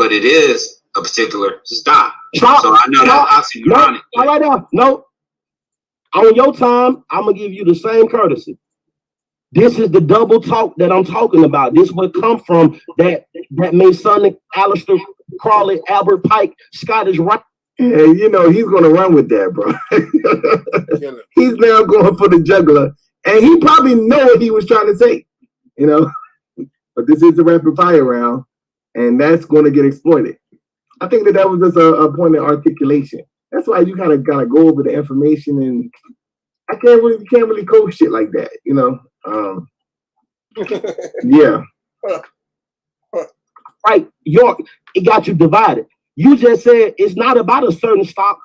but it is a particular stop. Stop. So I know that's oxymoronic. No, right now, no. On your time, I'm gonna give you the same courtesy. This is the double talk that I'm talking about. This would come from that Masonic Aleister Crowley, Albert Pike, Scottish right. And you know he's gonna run with that, bro. He's now going for the juggler, and he probably know what he was trying to say, you know. But this is the rapid fire round, and that's going to get exploited. I think that was just a point of articulation. That's why you kind of gotta go over the information, and you can't really code shit like that, you know. Yeah. Right, it got you divided. You just said it's not about a certain stock,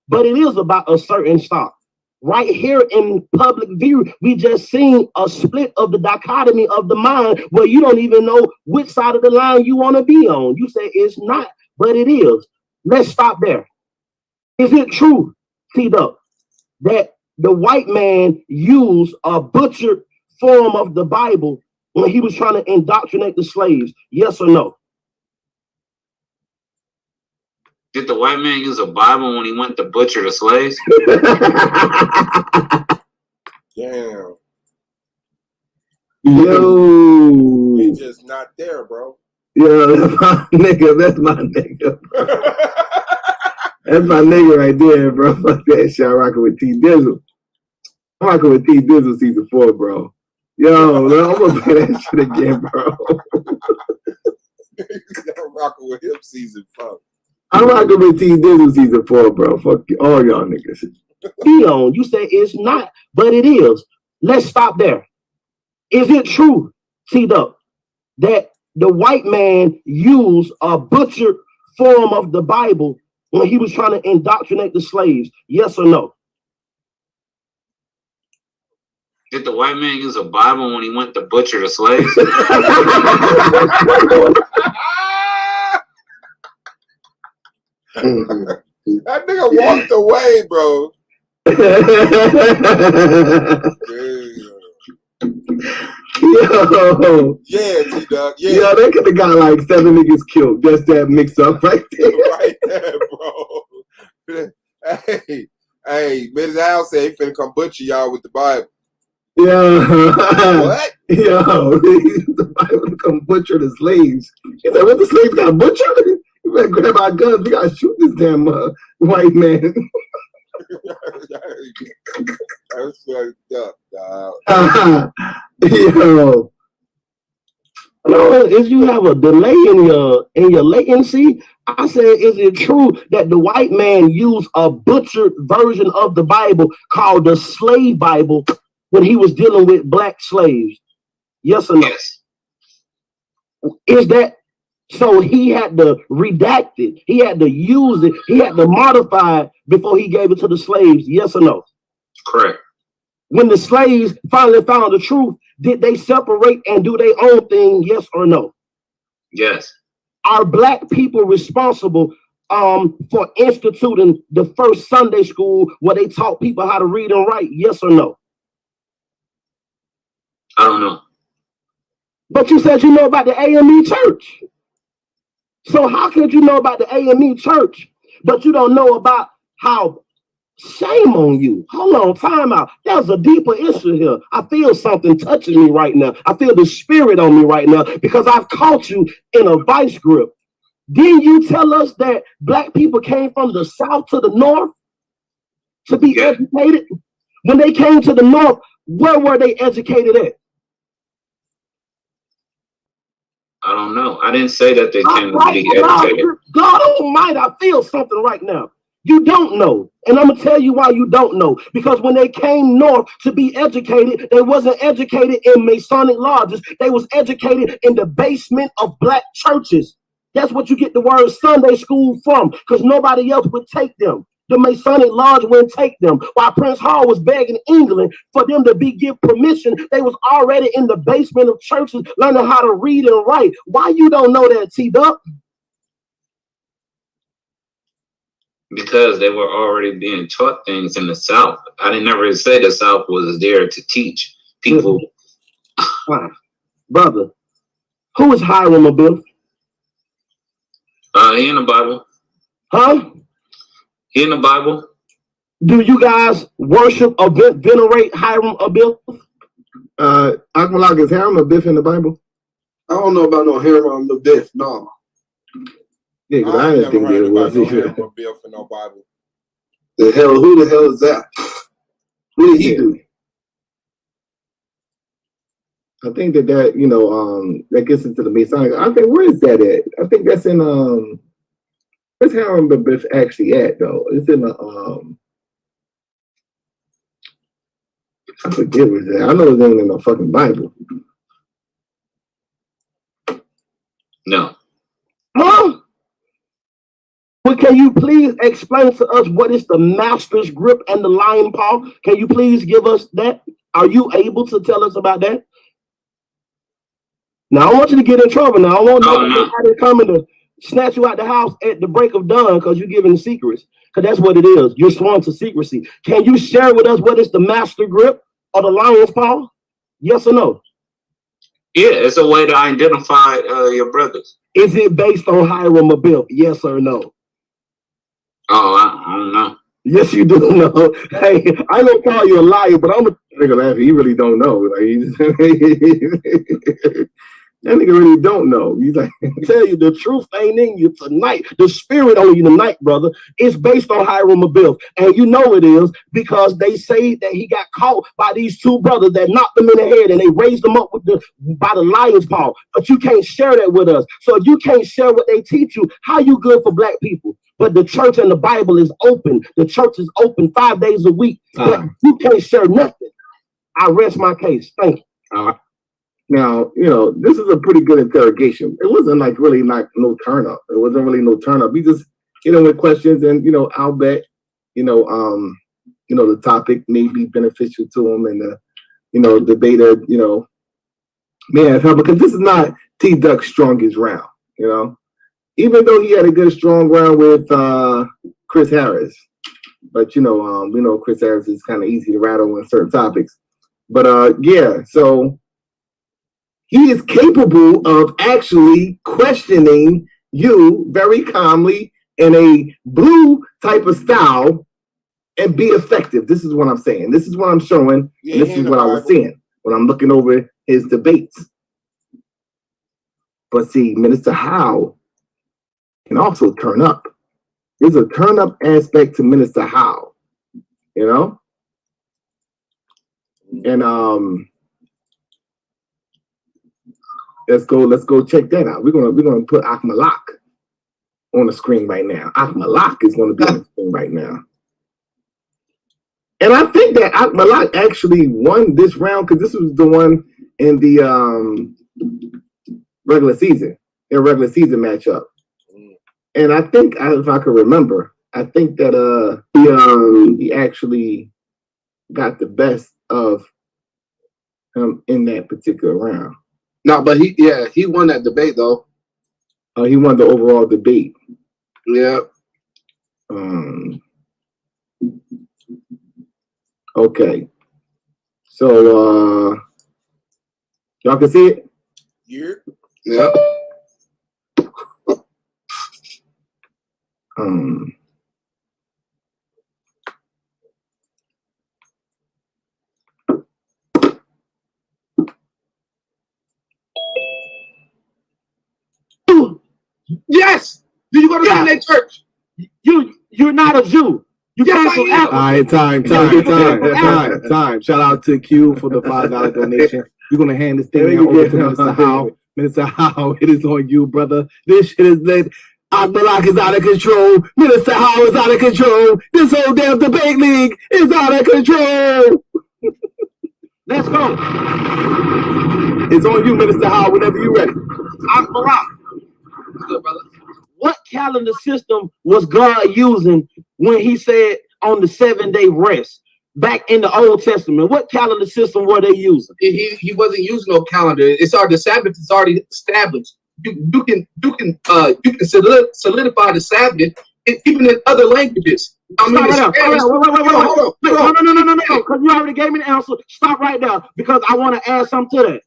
but it is about a certain stock. Right here in public view, we just seen a split of the dichotomy of the mind where you don't even know which side of the line you want to be on. You say it's not, but it is. Let's stop there. Is it true, T-Duck, that the white man used a butchered form of the Bible when he was trying to indoctrinate the slaves? Yes or no? Did the white man use a Bible when he went to butcher the slaves? Damn. Yo. He's just not there, bro. Yeah, that's my nigga. That's my nigga. That's my nigga right there, bro. Fuck that shit. I'm rocking with T-Dizzle. I'm rocking with T-Dizzle season 4, bro. Yo, I'm gonna play that shit again, bro. I'm rocking with him season 5. I'm rocking with T-Dizzle season 4, bro. Fuck all y'all niggas. You say it's not, but it is. Let's stop there. Is it true, T-Duck, that the white man used a butchered form of the Bible when he was trying to indoctrinate the slaves? Yes or no? Did the white man use a Bible when he went to butcher the slaves? That nigga walked away, bro. Yo. Yeah, T-Duck. Yeah. Yeah, they could have got like 7 niggas killed. Just that mix up right there. Right there, bro. Hey, Mrs. Howell said he finna come butcher y'all with the Bible. Yeah. What? Yo, the Bible come butcher the slaves. He said, what, the slaves got butchered? You better grab our guns. We gotta shoot this damn white man. That's fucked up, dog. Yo. No, if you have a delay in your latency, I said, is it true that the white man used a butchered version of the Bible called the Slave Bible when he was dealing with black slaves? Yes or no? Yes. Is that so? He had to redact it. He had to use it. He had to modify it before he gave it to the slaves. Yes or no? Correct. When the slaves finally found the truth, did they separate and do their own thing? Yes or no? Yes. Are black people responsible for instituting the first Sunday school where they taught people how to read and write? Yes or no? I don't know. But you said you know about the AME church. So how could you know about the AME church, but you don't know about how? Shame on you. Hold on, time out. There's a deeper issue here. I feel something touching me right now. I feel the spirit on me right now because I've caught you in a vice grip. Didn't you tell us that black people came from the south to the north to be educated? When they came to the north, where were they educated at? I don't know. I didn't say that they came to be educated. God Almighty, I feel something right now. You don't know. And I'm going to tell you why you don't know. Because when they came north to be educated, they wasn't educated in Masonic lodges. They was educated in the basement of black churches. That's what you get the word Sunday school from, because nobody else would take them. The Masonic lodge wouldn't take them. While Prince Hall was begging England for them to give permission, they was already in the basement of churches learning how to read and write. Why you don't know that, T-Duck? Because they were already being taught things in the South. I didn't never say the South was there to teach people. Brother, who is Hiram Abiff? He in the Bible. Huh? He in the Bible. Do you guys worship or venerate Hiram Abiff? Akmalak, is Hiram Abiff in the Bible? I don't know about no Hiram Abiff, no. Yeah, because I didn't think heard it was. about no Hiram Abiff in no Bible. Who the hell is that? What did he do? I think that that gets into the Masonic. I think, where is that at? I think that's in where's Hiram Abiff actually at though? It's in the I forget where it's at. I know it's ain't in the fucking Bible. No. Huh? Well, can you please explain to us what is the master's grip and the lion paw? Can you please give us that? Are you able to tell us about that? Now, I don't want you to get in trouble. Now, I want nobody coming to snatch you out the house at the break of dawn because you're giving secrets. Because that's what it is. You're sworn to secrecy. Can you share with us what is the master grip or the lion's paw? Yes or no? Yeah, it's a way to identify your brothers. Is it based on Hiram Abiff? Yes or no? Oh, I don't know. Yes, you do know. Hey, I ain't gonna call you a liar, but I'm a nigga laughing. He really don't know. Like, that nigga really don't know. He's like, tell you the truth ain't in you tonight. The spirit on you tonight, brother. It's based on Hiram Abiff. And you know it is because they say that he got caught by these two brothers that knocked him in the head and they raised him up by the lion's paw. But you can't share that with us. So if you can't share what they teach you, how you good for black people? But the church and the Bible is open. The church is open 5 days a week. But you can't share nothing. I rest my case. Thank you. Now, this is a pretty good interrogation. It wasn't really no turn up. It wasn't really no turn up. We just, with questions and, I'll bet, the topic may be beneficial to him and the, debater, may have helped because this is not T Duck's strongest round, even though he had a good strong round with Chris Harris. But, we know Chris Harris is kind of easy to rattle on certain topics. But, yeah, so he is capable of actually questioning you very calmly in a blue type of style and be effective. This is what I'm saying. This is what I'm showing. Yeah, and this is what I was seeing when I'm looking over his debates. But see, Minister Howell can also turn up. There's a turn up aspect to Minister Howell, and let's go check that out. We're gonna put Akmalak on the screen right now. Akmalak is gonna be on the screen right now. And I think that Akmalak actually won this round because this was the one in the regular season matchup. And I think, if I can remember, I think that he actually got the best of him in that particular round. No, but he won that debate though. He won the overall debate. Yeah. Okay. So y'all can see it? Yeah. Yes. Do you go to Sunday church? You're not a Jew. You yes, cancel All right, time. Shout out to Q for the $5 donation. We're gonna hand this thing over to Minister Howell. Minister Howell, it is on you, brother. This shit is lit. Akmalak is out of control. Minister Howell is out of control. This whole damn debate league is out of control. Let's go. It's on you, Minister Howell, whenever you're ready. Akmalak. Good, brother. What calendar system was God using when he said on the 7-day rest back in the Old Testament? What calendar system were they using? He wasn't using no calendar. The Sabbath is already established. You can solidify the Sabbath even in other languages. Stop right now. No. Because you already gave me the answer. Stop right now because I want to add something to that.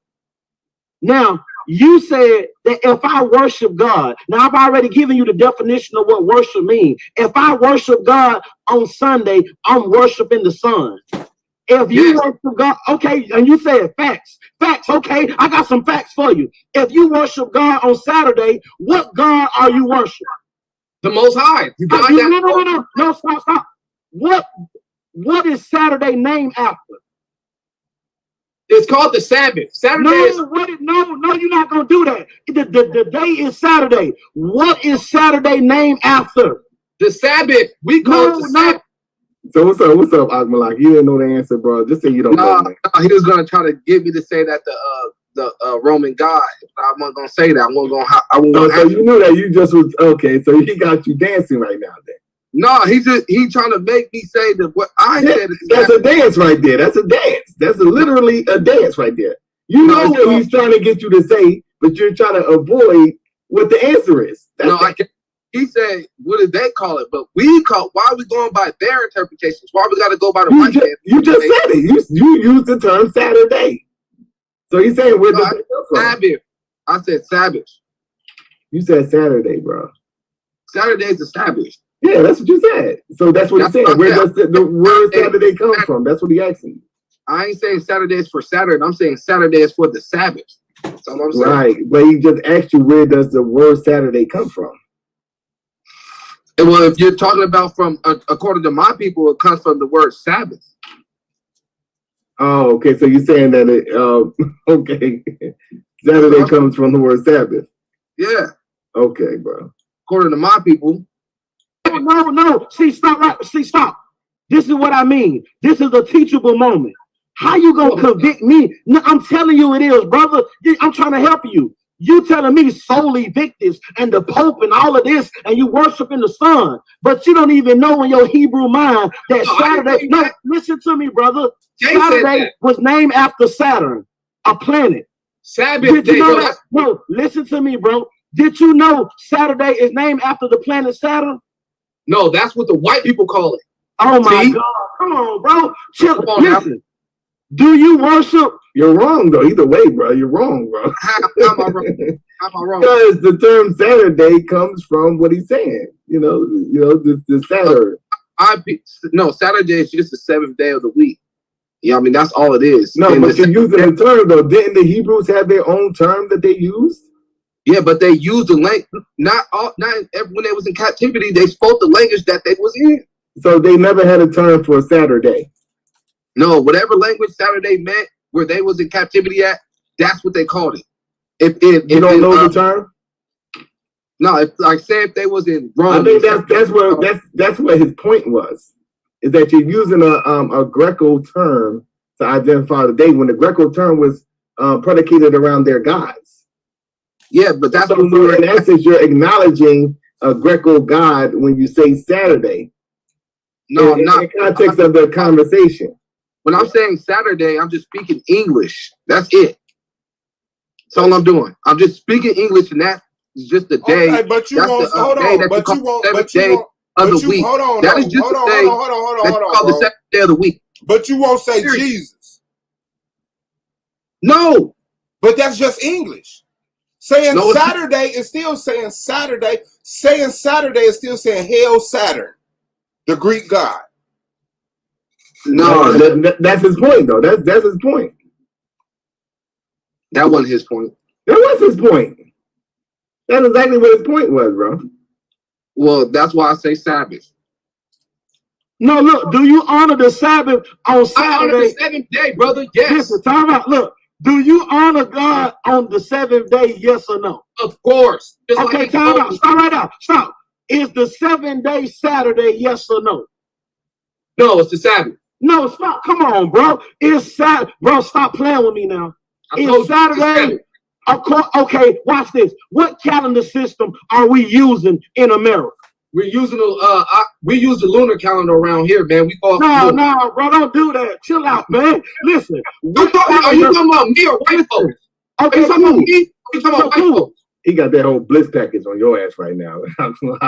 Now, You said that if I worship God, now I've already given you the definition of what worship means. If I worship God on Sunday, I'm worshiping the sun. If you worship God, okay, and you said facts, okay, I got some facts for you. If you worship God on Saturday, what God are you worshiping? The Most High. No, stop. What is Saturday named after? It's called the Sabbath. Saturday no, you're not gonna do that. The day is Saturday. What is Saturday named after? The Sabbath. We call it the Sabbath. So what's up, Akmalak? You didn't know the answer, bro. Just say you don't know. No, he was gonna try to get me to say that the Roman God. I wasn't gonna say that. I wasn't gonna. So you knew that you just was okay. So he got you dancing right now, then. No, he trying to make me say that what I said. That's a dance right there. That's a dance. That's literally a dance right there. You know what he's trying to get you to say, but you're trying to avoid what the answer is. He said, what did they call it? But why are we going by their interpretations? Why we got to go by the white man? You just said it. You used the term Saturday. So he's saying, where does it come from? Sabbath. I said Sabbath. You said Saturday, bro. Saturday is the Sabbath. Yeah, that's what you said. So that's what he's saying. Where does the word Saturday come from? That's what he asking you. I ain't saying Saturday is for Saturday. I'm saying Saturday is for the Sabbath. That's all I'm saying. Right. But he just asked you, where does the word Saturday come from? Well, if you're talking about from, according to my people, it comes from the word Sabbath. Oh, okay. So you're saying that okay. Saturday comes from the word Sabbath. Yeah. Okay, bro. According to my people. No. Stop. This is what I mean. This is a teachable moment. How you gonna convict me? No, I'm telling you it is, brother. I'm trying to help you. You telling me soul evictus and the Pope and all of this, and you worshiping the sun, but you don't even know in your Hebrew mind that Saturday. No, listen to me, brother. Saturday was named after Saturn, a planet. Sabbath day. No, listen to me, bro. Did you know Saturday is named after the planet Saturn? No, that's what the white people call it. Oh my God! Come on, bro. Chill. Listen. Do you worship? You're wrong, though. Either way, bro. You're wrong, bro. How am I wrong? How am I wrong? Because the term Saturday comes from what he's saying. The Saturday. No, Saturday is just the seventh day of the week. Yeah, I mean that's all it is. No, but you're using the term though. Didn't the Hebrews have their own term that they used? Yeah, but they used the language. Not when they was in captivity, they spoke the language that they was in. So they never had a term for Saturday. No, whatever language Saturday meant, where they was in captivity at, that's what they called it. If you don't know the term? No, if they was in Rome. I think that's what his point was, is that you're using a Greco term to identify the day when the Greco term was predicated around their gods. Yeah, but that's so in essence you're acknowledging a Greco god when you say Saturday. No, in the context of the conversation. When I'm saying Saturday, I'm just speaking English. That's it. That's all I'm doing. I'm just speaking English, and that is just the day. Okay, but you won't. Hold on. But you won't. But you won't. Of the week. Hold on. That is just the day. Hold on. The second day of the week. But you won't say Jesus. No. But that's just English. Saying Saturday is still saying Saturday. Saying Saturday is still saying Hail Saturn, the Greek god. No, that's his point, though. That's his point. That wasn't his point. That was his point. That's exactly what his point was, bro. Well, that's why I say Sabbath. No, look, do you honor the Sabbath on Saturday? I honor the seventh day, brother. Yes. Listen, time out. Look, do you honor God on the seventh day? Yes or no? Of course. Just okay, time out. Stop right now. Stop. Is the 7-day Saturday? Yes or no? No, it's the Sabbath. No, stop. Come on, bro. It's Saturday. Bro, stop playing with me now. It's Saturday. Okay, watch this. What calendar system are we using in America? We're using we use the lunar calendar around here, man. We call no, bro, don't do that. Chill out, man. Listen. Are you talking about me or white folks? Okay, are you talking about me? Are you talking about white folks? He got that whole bliss package on your ass right now.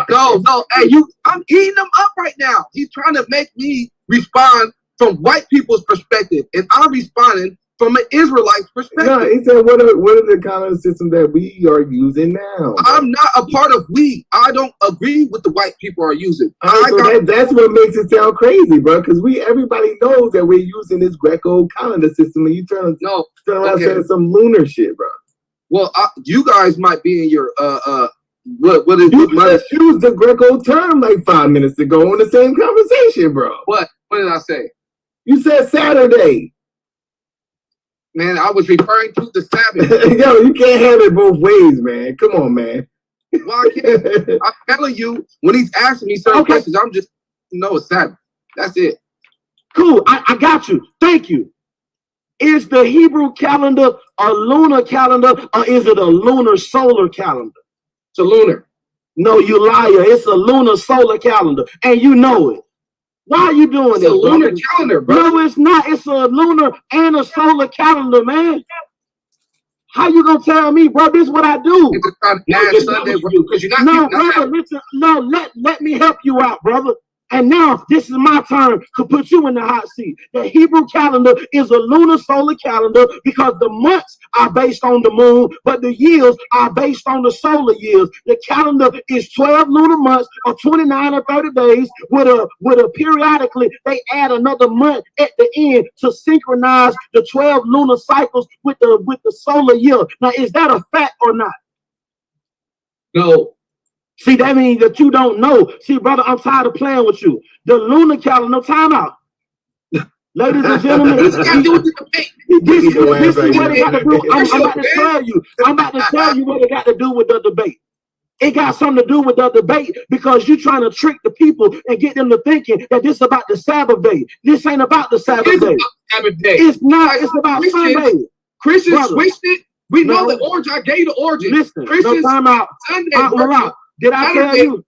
No. Hey, I'm eating them up right now. He's trying to make me respond from white people's perspective, and I'm responding from an Israelite perspective. No, he said, what are the kind of systems that we are using now? I'm not a part of we. I don't agree with the white people are using. That's what makes it sound crazy, bro. Because everybody knows that we're using this Greco calendar system, and you turn around saying some lunar shit, bro. Well, you guys might be in your what is you just used the Greco term like 5 minutes ago in the same conversation, bro. What did I say? You said Saturday. Man, I was referring to the Sabbath. Yo, you can't have it both ways, man. Come on, man. Well, I can't. I'm telling you, when he's asking me certain questions, I'm just it's Sabbath. That's it. Cool. I got you. Thank you. Is the Hebrew calendar a lunar calendar, or is it a lunar solar calendar? It's a lunar. No, you liar. It's a lunar solar calendar, and you know it. Why are you doing this? It's a lunar calendar, bro. No, it's not. It's a lunar and a solar calendar, man. How you gonna tell me, bro? This is what I do. Sunday, because you're not. No, brother. Listen. No, let me help you out, brother. And now this is my turn to put you in the hot seat. The Hebrew calendar is a lunar solar calendar because the months are based on the moon, but the years are based on the solar years. The calendar is 12 lunar months or 29 or 30 days with a periodically they add another month at the end to synchronize the 12 lunar cycles with the solar year. Now, is that a fact or not? No. See, that means that you don't know. See, brother, I'm tired of playing with you. The lunar calendar, no time out. Ladies and gentlemen, this is what it got to do. I'm about to tell you. I'm about to tell you what it got to do with the debate. It got something to do with the debate because you're trying to trick the people and get them to thinking that this is about the Sabbath day. This ain't about the Sabbath day. It's not. It's about Sunday. Christians switched it. We know the origin. I gave you the origin. Listen, Christians, no time out. Sunday. Did I tell you?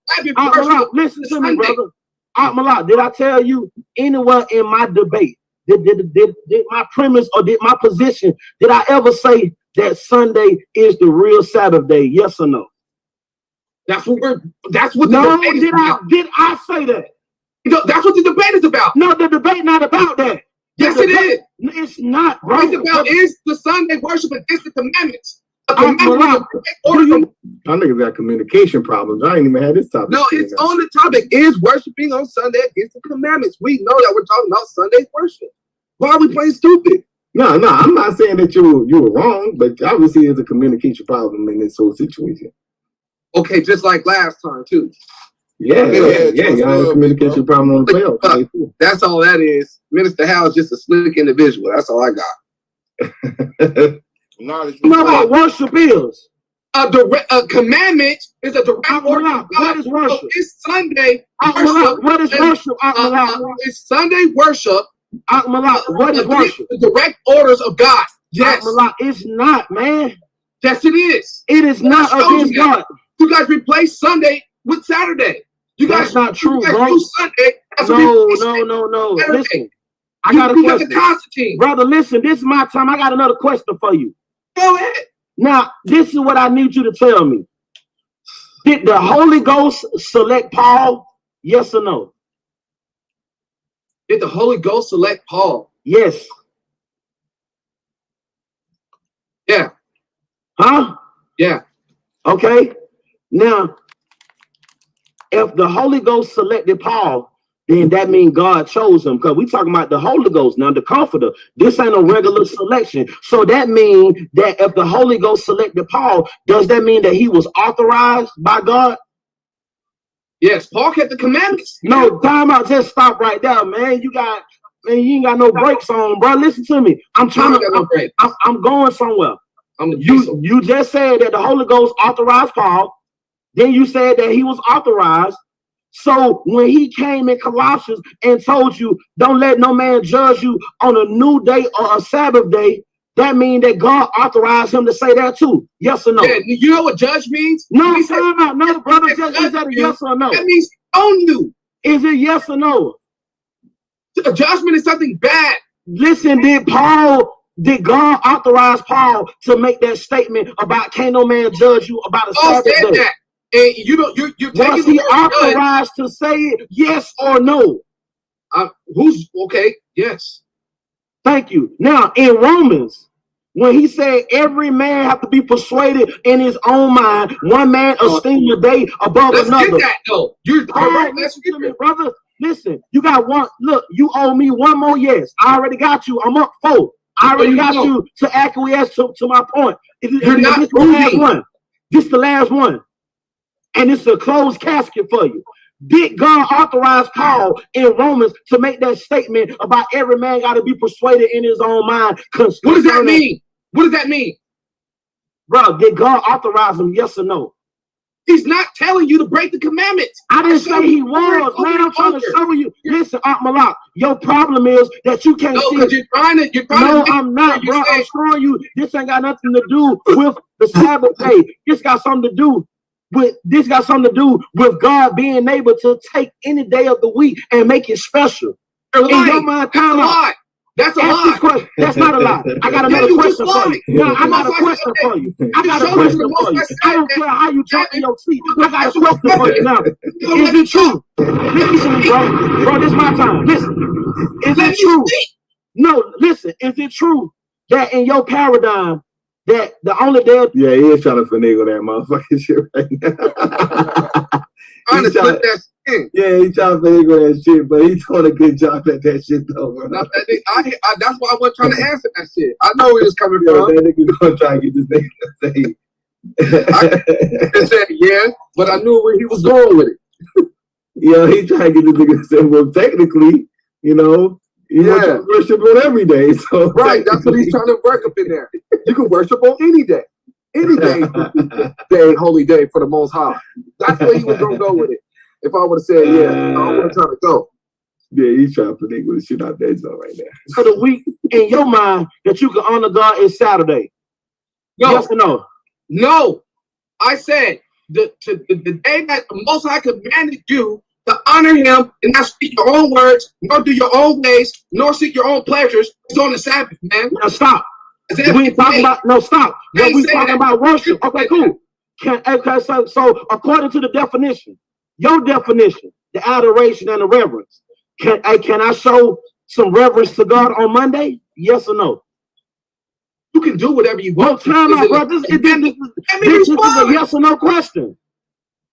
Listen to me, brother. Malak, did I tell you anywhere in my debate, did my premise or did my position, did I ever say that Sunday is the real Sabbath day? Yes or no? That's what the debate is about. Did I say that? That's what the debate is about. No, the debate not about that. Yes, it is. It's not, bro. It's about is the Sunday worship against the commandments. I think it's got communication problems. I ain't even had this topic. No, it's on the topic. Is worshiping on Sunday against the commandments? We know that we're talking about Sunday worship. Why are we playing stupid? No, I'm not saying that you were wrong, but obviously there's a communication problem in this whole situation. Okay, just like last time too. Yeah, you have a communication problem on the playoff. That's all that is. Minister Howell is just a slick individual. That's all I got. You know what worship is? A commandment is a direct order of God. What is worship? So it's Sunday worship. What is worship? It's Sunday worship. What is worship? The direct orders of God. Yes. It's not, man. Yes, it is. It is not against God. You guys replace Sunday with Saturday. That's not true, bro. Sunday. No. Listen, I got a question. Brother, listen, this is my time. I got another question for you. Go ahead. Now, this is what I need you to tell me. Did the Holy Ghost select Paul? Yes or no? Did the Holy Ghost select Paul? Yes. Yeah. Huh? Yeah. Okay. Now, if the Holy Ghost selected Paul, then that means God chose him, because we talking about the Holy Ghost now, the Comforter. This ain't a regular selection. So that means that if the Holy Ghost selected Paul, does that mean that he was authorized by God? Yes, Paul kept the commandments. No, time out. Just stop right there, man. You ain't got no brakes on, bro. Listen to me. I'm going somewhere. You just said that the Holy Ghost authorized Paul. Then you said that he was authorized. So when he came in Colossians and told you, don't let no man judge you on a new day or a Sabbath day, that means that God authorized him to say that too. Yes or no? Yeah, you know what judge means? No, no, brother. Is that a yes or no? That means own you. Is it yes or no? A judgment is something bad. Listen, did God authorize Paul to make that statement about can't no man judge you about a Sabbath day? Said that. And you're was he authorized to say it, yes or no? Who's okay? Yes. Thank you. Now, in Romans, when he said every man have to be persuaded in his own mind, one man esteem a day above Let's another. get that though. You All right, listen to me, brother. Listen, you got one. Look, you owe me one more yes. I already got you. I'm up 4. I already got you to acquiesce to my point. You're not this the last one. This the last one. And it's a closed casket for you. Did God authorize Paul in Romans to make that statement about every man got to be persuaded in his own mind? What does that mean? What does that mean? Bro, did God authorize him? Yes or no? He's not telling you to break the commandments. I didn't say he was. Man, I'm trying to show you. Listen, Malak, your problem is that you can't see. Because you're trying to. No, I'm not, bro. I'm showing you this ain't got nothing to do with the Sabbath day. This got something to do with God being able to take any day of the week and make it special. In your mind, time out. That's a lie. That's not a lie. I got another question for you. No, I got a question for you. I got a question for you. I don't care how you talk in your seat. I got a question for you now. Is it true? Listen to me, bro. Bro, this is my time. Listen. Is it true? No, listen. Is it true that in your paradigm that the only day? Yeah, he is trying to finagle that motherfucking shit right now. Trying to flip that shit. Yeah, he's trying to finagle that shit, but he's doing a good job at that shit though, bro. That's why I wasn't trying to answer that shit. I know where he was coming from. That nigga gonna try to get this nigga to say. I said yeah, but I knew where he was going with it. Yeah, he trying to get this nigga to say, well, technically, you know, you want to worship on every day. So right, that's what he's trying to work up in there. You can worship on any day. Any day, holy day for the Most High. That's where he was gonna go with it. If I would have said, yeah, I would have tried to go. Yeah, he's trying to finagle the shit out that zone right now. For the week in your mind that you can honor God is Saturday. No. Yes or no? No. I said the day that the Most High commanded you to honor him and not speak your own words, nor do your own ways, nor seek your own pleasures, it's on the Sabbath, man. Now stop. We talking about stop. When we talking about worship, okay, cool. So according to the definition, your definition, the adoration and the reverence, can I show some reverence to God on Monday? Yes or no? You can do whatever you want. Time out, bro. This is a yes or no question.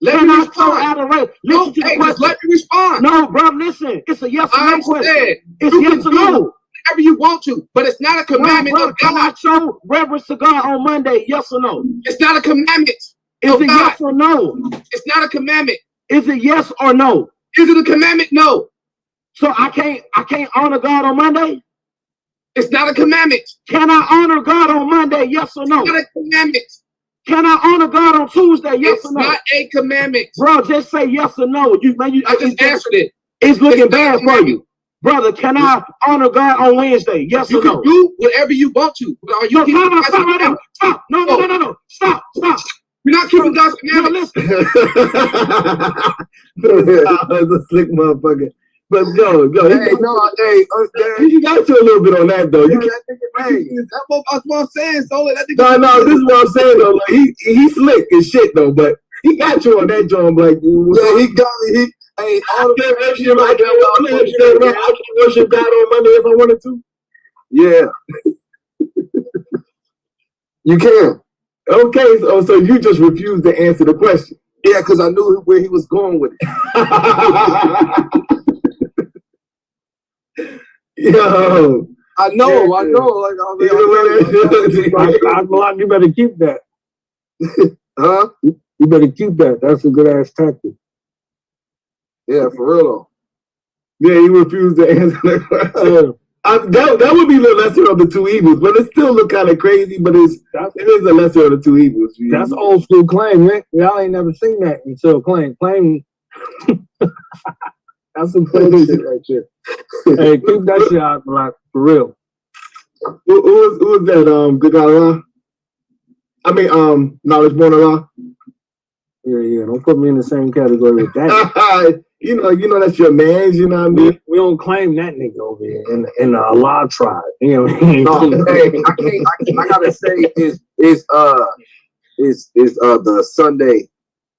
Let me respond. Adoration? Listen to the question. Let me respond. No, bro, listen. It's a yes or no question. It's you yes or no. Whatever you want to, but it's not a commandment of God. Can I show reverence to God on Monday? Yes or no? It's not a commandment. Is it yes or no? It's not a commandment. Is it yes or no? Is it a commandment? No. So I can't honor God on Monday? It's not a commandment. Can I honor God on Monday? Yes or no? It's not a commandment. Can I honor God on Tuesday? Yes or no? It's not a commandment. Bro, just say yes or no. I just answered it. It's looking bad for you. Brother, can I honor God on Wednesday? Yes or no? You can do whatever you want to. But are you stop right now. Stop. No. Stop. You're not keeping God's commandments. That's a slick motherfucker. But go. You got you a little bit on that though. That's what I'm saying, Sola. No, this is what I'm saying though. Like, he slick as shit though, but he got you on that joint. Like, yeah, he got me. Hey, I can worship God on Monday if I wanted to. Yeah. You can. Okay, so you just refused to answer the question. Yeah, because I knew where he was going with it. Yo. I know. Like, you better keep that. Huh? You better keep that. That's a good ass tactic. Yeah, for real though. Yeah, he refused to answer the question. That would be the lesser of the two evils, but it still look kind of crazy. But it is the lesser of the two evils. That's old school claim. Y'all ain't never seen that until claim. That's some crazy shit right there. Hey, keep that shit out, like for real. Who was that? Good Allah? I mean, Knowledge Born Allah. Yeah. Don't put me in the same category with that. You know that's your man's. You know what I mean? We don't claim that nigga over here in the Allah tribe. You know. Hey, I gotta say is the Sunday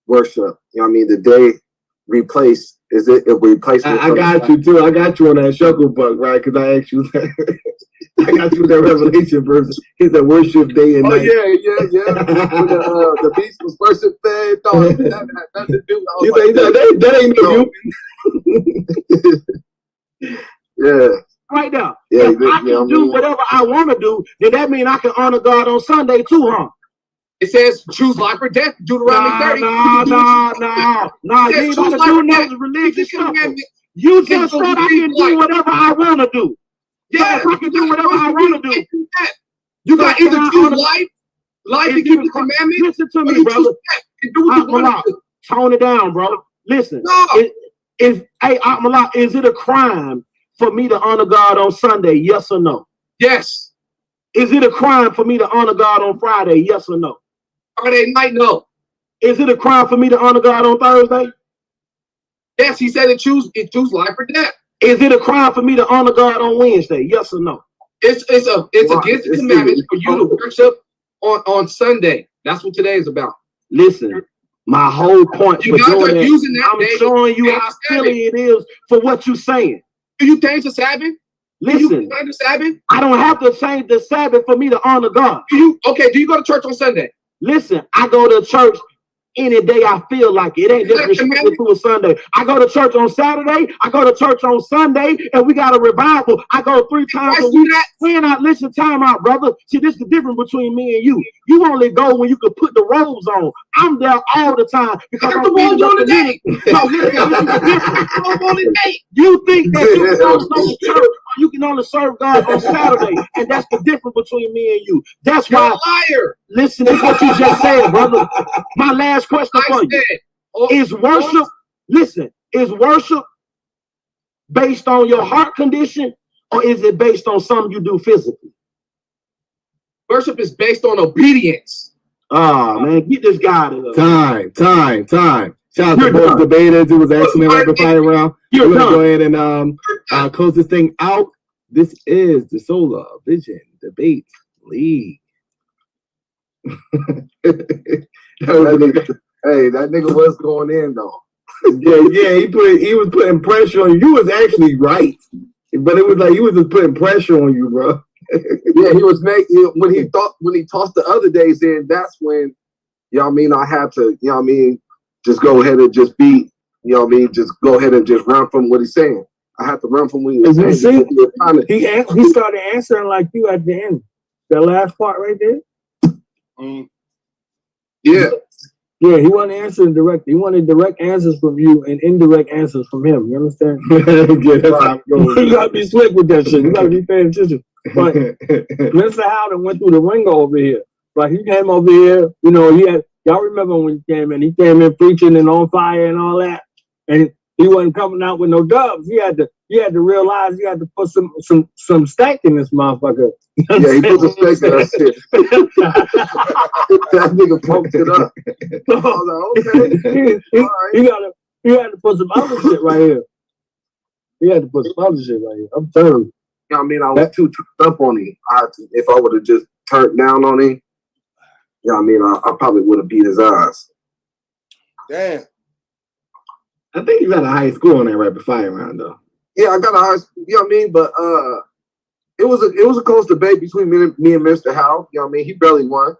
worship. You know what I mean? The day replaced Is it if we place it? I got you too. I got you on that shuckle buck, right? Because I asked you. I got you with that Revelation verse. It's a worship day and night. Yeah. When the beast was worship day, no, that had nothing to do. You Like, that ain't no you. Yeah. Right now. Yeah, if I can do whatever I want to do, then that means I can honor God on Sunday too, huh? It says choose life or death. Deuteronomy 30. Nah. You ain't about to do no religious stuff. You just said I can do whatever I want to do. Yeah, I can do whatever I want to do. You got either choose life and keep the commandments. Listen to me, brother. Tone it down, bro. Listen. No. Hey, Malak, is it a crime for me to honor God on Sunday? Yes or no? Yes. Is it a crime for me to honor God on Friday? Yes or no? Friday night, no. Is it a crime for me to honor God on Thursday? Yes, he said choose life or death. Is it a crime for me to honor God on Wednesday? Yes or no? It's against the commandments for you to worship on Sunday. That's what today is about. Listen, my whole point you for doing that, using that I'm showing you how silly it is for what you're saying. Do you change the Sabbath? Listen, the Sabbath? I don't have to change the Sabbath for me to honor God. Do you go to church on Sunday? Listen, I go to church any day I feel like it. It ain't just restricted to a Sunday. I go to church on Saturday. I go to church on Sunday, and we got a revival. I go 3 times a week. When I listen, time out, brother. See, this is the difference between me and you. You only go when you can put the robes on. I'm there all the time because I'm the robes on today. No, listen, this is the difference. You think that you can only go to church, you can only serve God on Saturday, and that's the difference between me and you. That's why. You're a liar. Listen, that's what you just said, brother. My last question for you. Is worship, listen, is worship based on your heart condition, or is it based on something you do physically? Worship is based on obedience. Oh, man, get this guy to Time. Shout out to both debaters. It was an excellent rapid fire round. We're going to go ahead and close this thing out. This is the Solar Vision Debate League. Hey, that nigga was going in though. Yeah, he was putting pressure on you. You was actually right, but it was like he was just putting pressure on you, bro. Yeah, he was when he tossed the other days in. That's when, you know what I mean, I had to, you know what I mean, just go ahead and just be, you know what I mean, just go ahead and just run from what he's saying. I had to run from what he was saying. He started answering like you at the end. The last part right there. Yeah. Yeah, he wasn't answering directly. He wanted direct answers from you and indirect answers from him. You understand? Yeah, that's how it goes. You gotta be slick with that shit. You gotta be paying attention. But Mr. Howell went through the ringer over here. Like he came over here, you know, y'all remember when he came in? He came in preaching and on fire and all that. And he wasn't coming out with no dubs. He had to realize he had to put some stack in this motherfucker. Yeah, he put the stack in that shit. That nigga pumped it up. I was like, okay. He had to put some other shit right here. He had to put some other shit right here. I'm telling you. You know what I mean? I was too turned up on him. If I would have just turned down on him, you know what I mean? I probably would have beat his ass. Damn. I think you got a high score on that rapid fire round, though. Yeah, I got a high score, you know what I mean? But it was a close debate between me and Mr. Howell. You know what I mean? He barely won.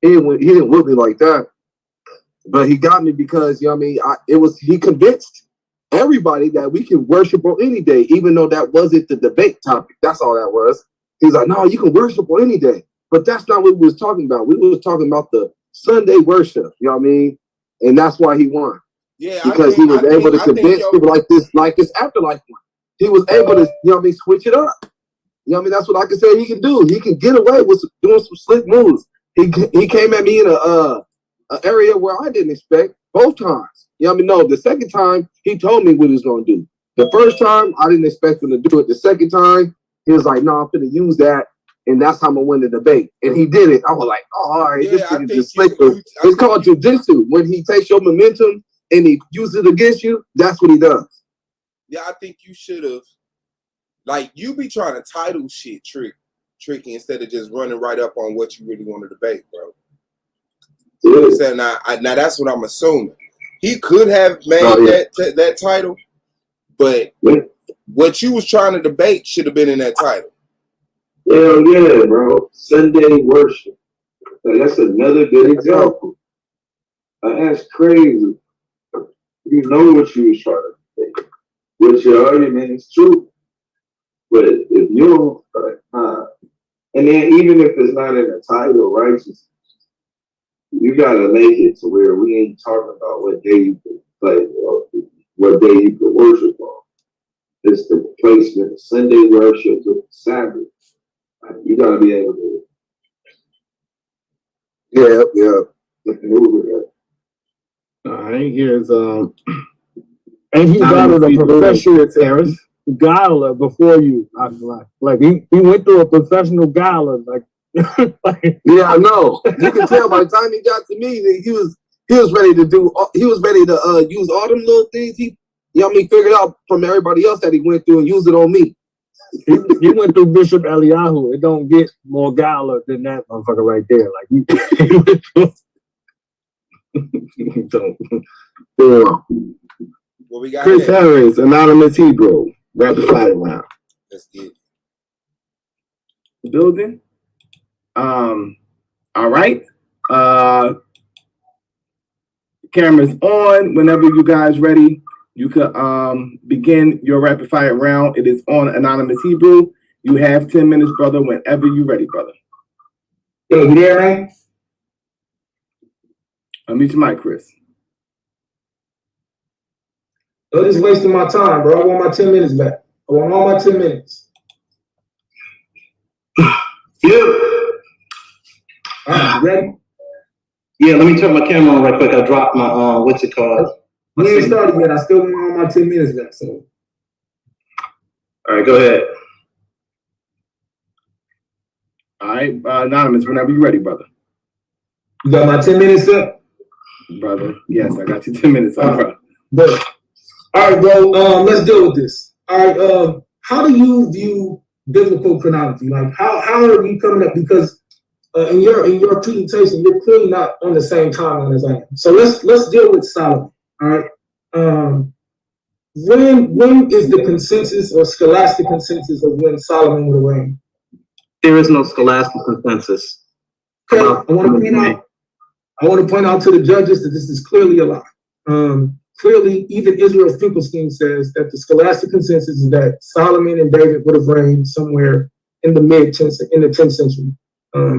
He didn't whip me like that. But he got me because, you know what I mean, he convinced everybody that we can worship on any day, even though that wasn't the debate topic. That's all that was. He's like, no, you can worship on any day. But that's not what we was talking about. We was talking about the Sunday worship, you know what I mean? And that's why he won. Yeah, because he was able to convince people like this afterlife one. He was able to, you know what I mean, switch it up. You know what I mean? That's what I can say he can do. He can get away with doing some slick moves. He came at me in a area where I didn't expect both times. You know what I mean? No, the second time he told me what he was gonna do. The first time I didn't expect him to do it. The second time he was like, "No, I'm gonna use that, and that's how I'm gonna win the debate." And he did it. I was like, "Oh, all right, this nigga just slick." It's called jujitsu. When he takes your momentum and he uses it against you, that's what he does. Yeah, I think you should have. Like, you be trying to title shit tricky instead of just running right up on what you really want to debate, bro. You know what I'm saying? Now that's what I'm assuming. He could have made that title, but what you was trying to debate should have been in that title. Hell yeah, bro. Sunday worship. That's another good example. That's crazy. You know what you was trying to say. What your argument is true. But if you don't, and then even if it's not in the title, righteousness, you gotta make it to where we ain't talking about what day you can play or what day you can worship on. It's the placement of Sunday worship to Sabbath. You gotta be able to. Yeah. Move with that. All right, here's And he got a professional gala before you. Like he went through a professional gala. Like yeah, I know. You can tell by the time he got to me that he was ready to do. He was ready to use all them little things he figured out from everybody else that he went through and use it on me. He went through Bishop Eliyahu. It don't get more gala than that motherfucker right there. Like What we got Chris Harris, Anonymous Hebrew, rapid fire round. Let's get building. All right. Camera's on. Whenever you guys ready, you can begin your rapid fire round. It is on Anonymous Hebrew. You have 10 minutes, brother, whenever you're ready, brother. Hey, you there, man? Unmute your mic, Chris. You're just wasting my time, bro. I want my 10 minutes back. I want all my 10 minutes. Yeah. All right, you ready? Yeah, let me turn my camera on right quick. I dropped my, what's it called? We ain't started yet. I still want all my 10 minutes back, so. All right, go ahead. All right, Anonymous, whenever you're ready, brother. You got my 10 minutes up? Brother, yes, I got you 10 minutes up, brother. Good. All right, bro, let's deal with this. All right, how do you view biblical chronology? Like, how are you coming up? Because in your presentation, you're clearly not on the same timeline as I am. So let's deal with Solomon. All right. When is the consensus or scholastic consensus of when Solomon would have reigned? There is no scholastic consensus. Okay, I want to point out to the judges that this is clearly a lie. Clearly, even Israel Finkelstein says that the scholastic consensus is that Solomon and David would have reigned somewhere in the the 10th century.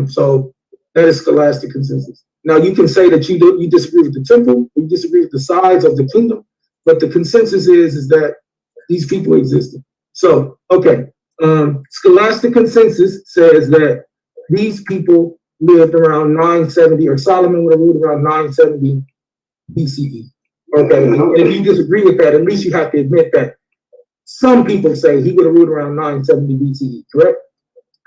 So that is scholastic consensus. Now you can say that you disagree with the temple, you disagree with the size of the kingdom, but the consensus is that these people existed. So okay, scholastic consensus says that these people lived around 970, or Solomon would have ruled around 970 BCE. Okay, and if you disagree with that, at least you have to admit that some people say he would have ruled around 970 BCE, correct?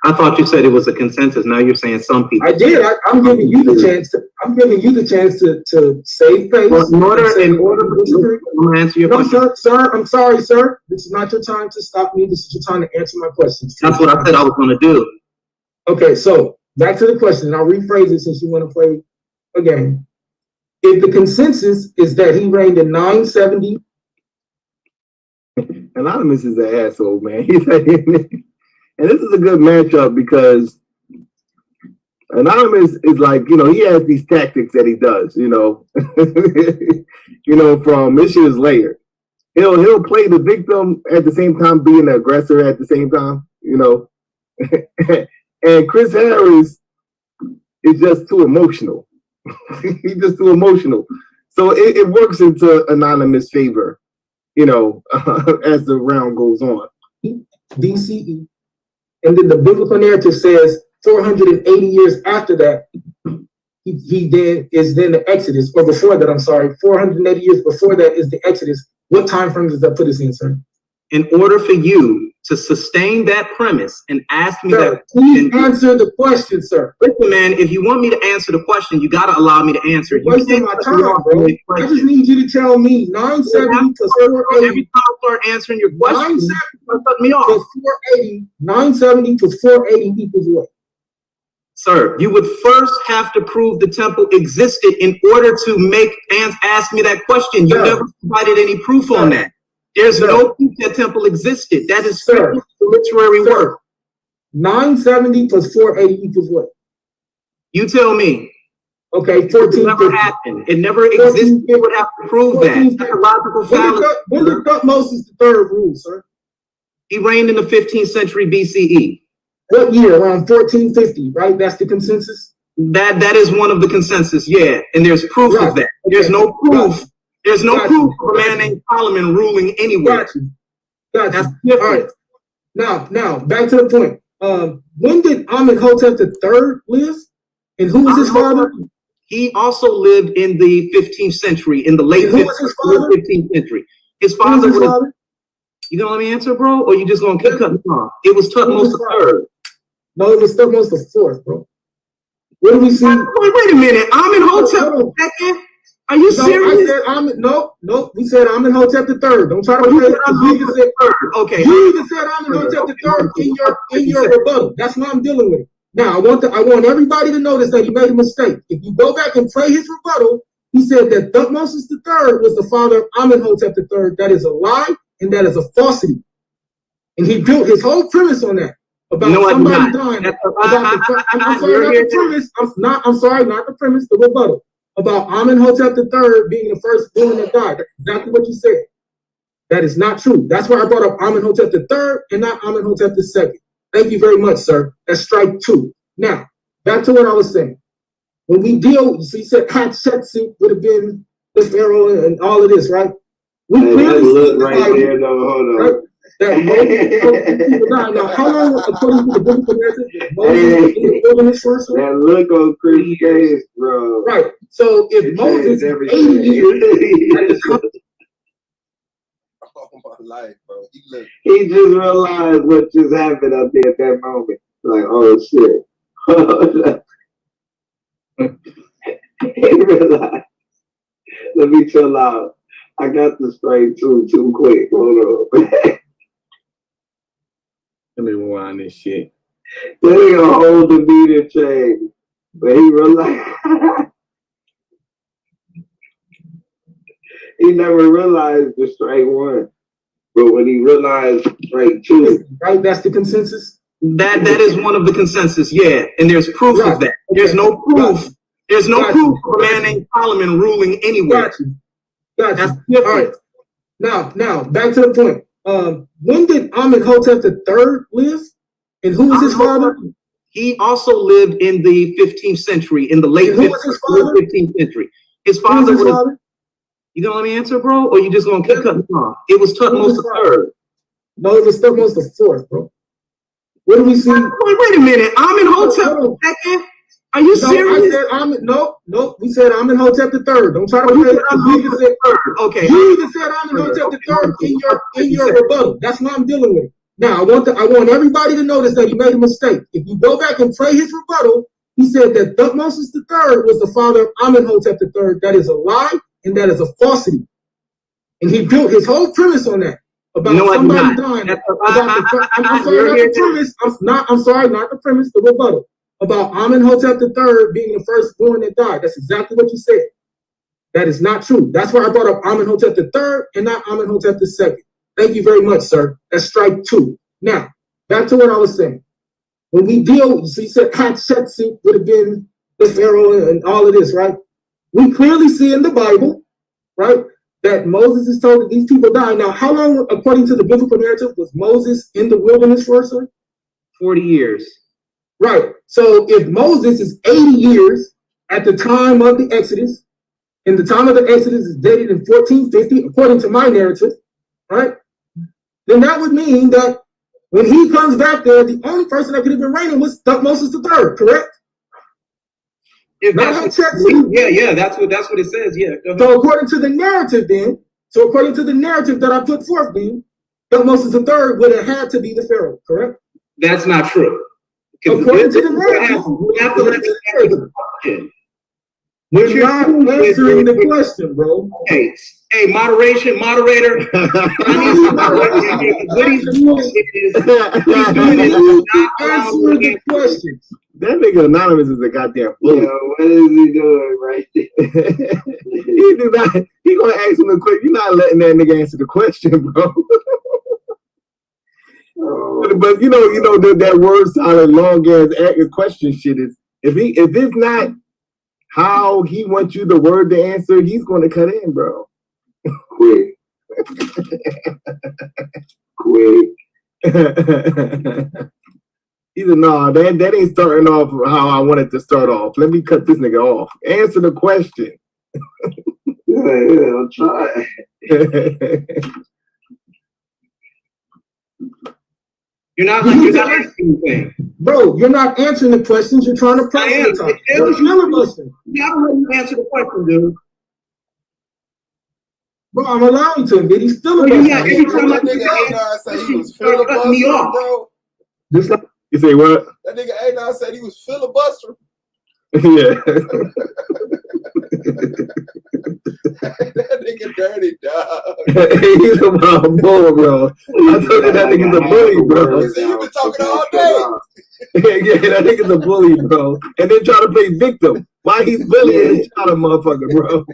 I thought you said it was a consensus. Now you're saying some people. I did. I'm giving you the chance to. I'm giving you the chance to save face. Well, in order to disagree, I'm gonna answer your question. Sir, I'm sorry, sir. This is not your time to stop me. This is your time to answer my questions. That's what I said I was going to do. Okay, so back to the question. I'll rephrase it since you want to play a game. If the consensus is that he reigned in 970, Anonymous is an asshole, man. And this is a good matchup because Anonymous is like, he has these tactics that he does, from this year's layer. He'll play the victim at the same time being the aggressor at the same time, And Chris Harris is just too emotional. He's just too emotional. So it works into Anonymous' favor, as the round goes on. BCE. And then the biblical narrative says 480 years after that, he then is the Exodus, or before that, I'm sorry, 480 years before that is the Exodus. What time frame does that put us in, sir? In order for you to sustain that premise and ask me sir, that, please answer the question, sir. Listen, man, if you want me to answer the question, you got to allow me to answer it. You're wasting my time, bro. I just need you to tell me 970 plus 480. Every time I start answering your question, cut me off. Plus 480, 970 plus 480 equals what? Sir, you would first have to prove the temple existed in order to make and ask me that question. You never provided any proof on that. There's no proof that temple existed. That is literary work. 970 plus 480 equals what? You tell me. Okay, It never happened. It never existed. You would have to prove that. That's a logical fallacy. When did Thutmose III rule, sir? He reigned in the 15th century BCE. What year? Around 1450, right? That's the consensus? That is one of the consensus, yeah. And there's proof of that. There's no proof. There's no proof of a man named Solomon ruling anywhere. Got you. All right. Now, back to the point. When did Amenhotep III live? And who was his father? He also lived in the 15th century, in the late 15th century. His father was. You gonna let me answer, bro? Or you just gonna keep cutting me off? It was Thutmose III. No, it was Thutmose IV, bro. What do we see? Wait a minute. Amenhotep II? Are you serious? I said no. We said Amenhotep III. Don't try to play it. Okay. You even said Amenhotep III in your rebuttal. That's what I'm dealing with. Now I want everybody to notice that he made a mistake. If you go back and play his rebuttal, he said that Thutmose III was the father of Amenhotep III. That is a lie and that is a falsity. And he built his whole premise on that. About somebody dying. I'm sorry, not the premise, the rebuttal. About Amenhotep III being the first born that died. That's exactly what you said. That is not true. That's why I brought up Amenhotep III and not Amenhotep II. Thank you very much, sir. That's strike 2. Now, back to what I was saying. When we deal, so you said Hatshepsut would have been the pharaoh and all of this, right? We clearly see in the Bible, right? That Moses now, how long, according to the biblical narrative, Moses in the wilderness first? That look on Chris' face, bro. Right. So if Moses 80 years at the time, oh my life, bro. He just realized what just happened up there at that moment. Like, oh shit. He realized. Let me chill out. I got the straight too quick. Hold on. Let me rewind this shit. That nigga hold the meter chain. But he realized he never realized the straight 1. But when he realized straight 2. Right, that's the consensus? That is one of the consensus, yeah. And there's proof of that. There's no proof. There's no proof of a man named Solomon ruling anywhere. Got you. All right. Now, back to the point. When did Amenhotep III live? And who was his father? He also lived in the 15th century, in the late 15th century. His father was. You gonna let me answer, bro? Or you just gonna keep cutting me off? It was Thutmose III. No, it was Thutmose IV, bro. What do we see? Wait a minute. Amenhotep II? Are you serious? I said no. We said Amenhotep III. Don't try to play it. Okay. You even said Amenhotep III in your rebuttal. That's what I'm dealing with. Now I want everybody to notice that he made a mistake. If you go back and play his rebuttal, he said that Thutmose III was the father of Amenhotep III. That is a lie and that is a falsity. And he built his whole premise on that. About somebody dying. I'm sorry, not the premise, the rebuttal. About Amenhotep III being the first born that died. That's exactly what you said. That is not true. That's why I brought up Amenhotep III and not Amenhotep II. Thank you very much, sir. That's strike 2. Now, back to what I was saying. When we deal, so you said Hatshepsut would have been the pharaoh and all of this, right? We clearly see in the Bible, right, that Moses is told that these people died. Now, how long, according to the biblical narrative, was Moses in the wilderness for, sir? 40 years. Right. So if Moses is 80 years at the time of the Exodus, and the time of the Exodus is dated in 1450, according to my narrative, right? Then that would mean that when he comes back there, the only person that could have been reigning was Thutmose III, correct? Yeah, that's what it says. Yeah. So according to the narrative, that I put forth, then Thutmose III would have had to be the pharaoh, correct? That's not true. According to the narrative, you have to let the question. You're not answering the question, bro. Hey, moderator. What he's doing is he's doing it. Answering the questions. That nigga Anonymous is a goddamn bully. Yo, what is he doing right there? He gonna ask him a question. You're not letting that nigga answer the question, bro. But you know that word solid long ass question shit is if it's not how he wants you the word to answer, he's gonna cut in, bro. Quick. He said, "No, that ain't starting off how I wanted to start off. Let me cut this nigga off. Answer the question." Yeah, I'll try. You're not answering anything. Bro, you're not answering the questions. You're trying to proselytize. You're filibustering. Yeah, I'm letting you answer the question, dude. Bro, I'm allowing to, but he's filibustering. That nigga A9 said he was filibustering, bro. Just like you say what? That nigga A9 said he was filibustering. Yeah. That nigga dirty dog. He's a wild bull, bro. I told you that nigga's a bully, bro. You see, you been talking all day. Yeah, that nigga's a bully, bro. And then try to play victim. Why he's bullying this child, motherfucker, bro?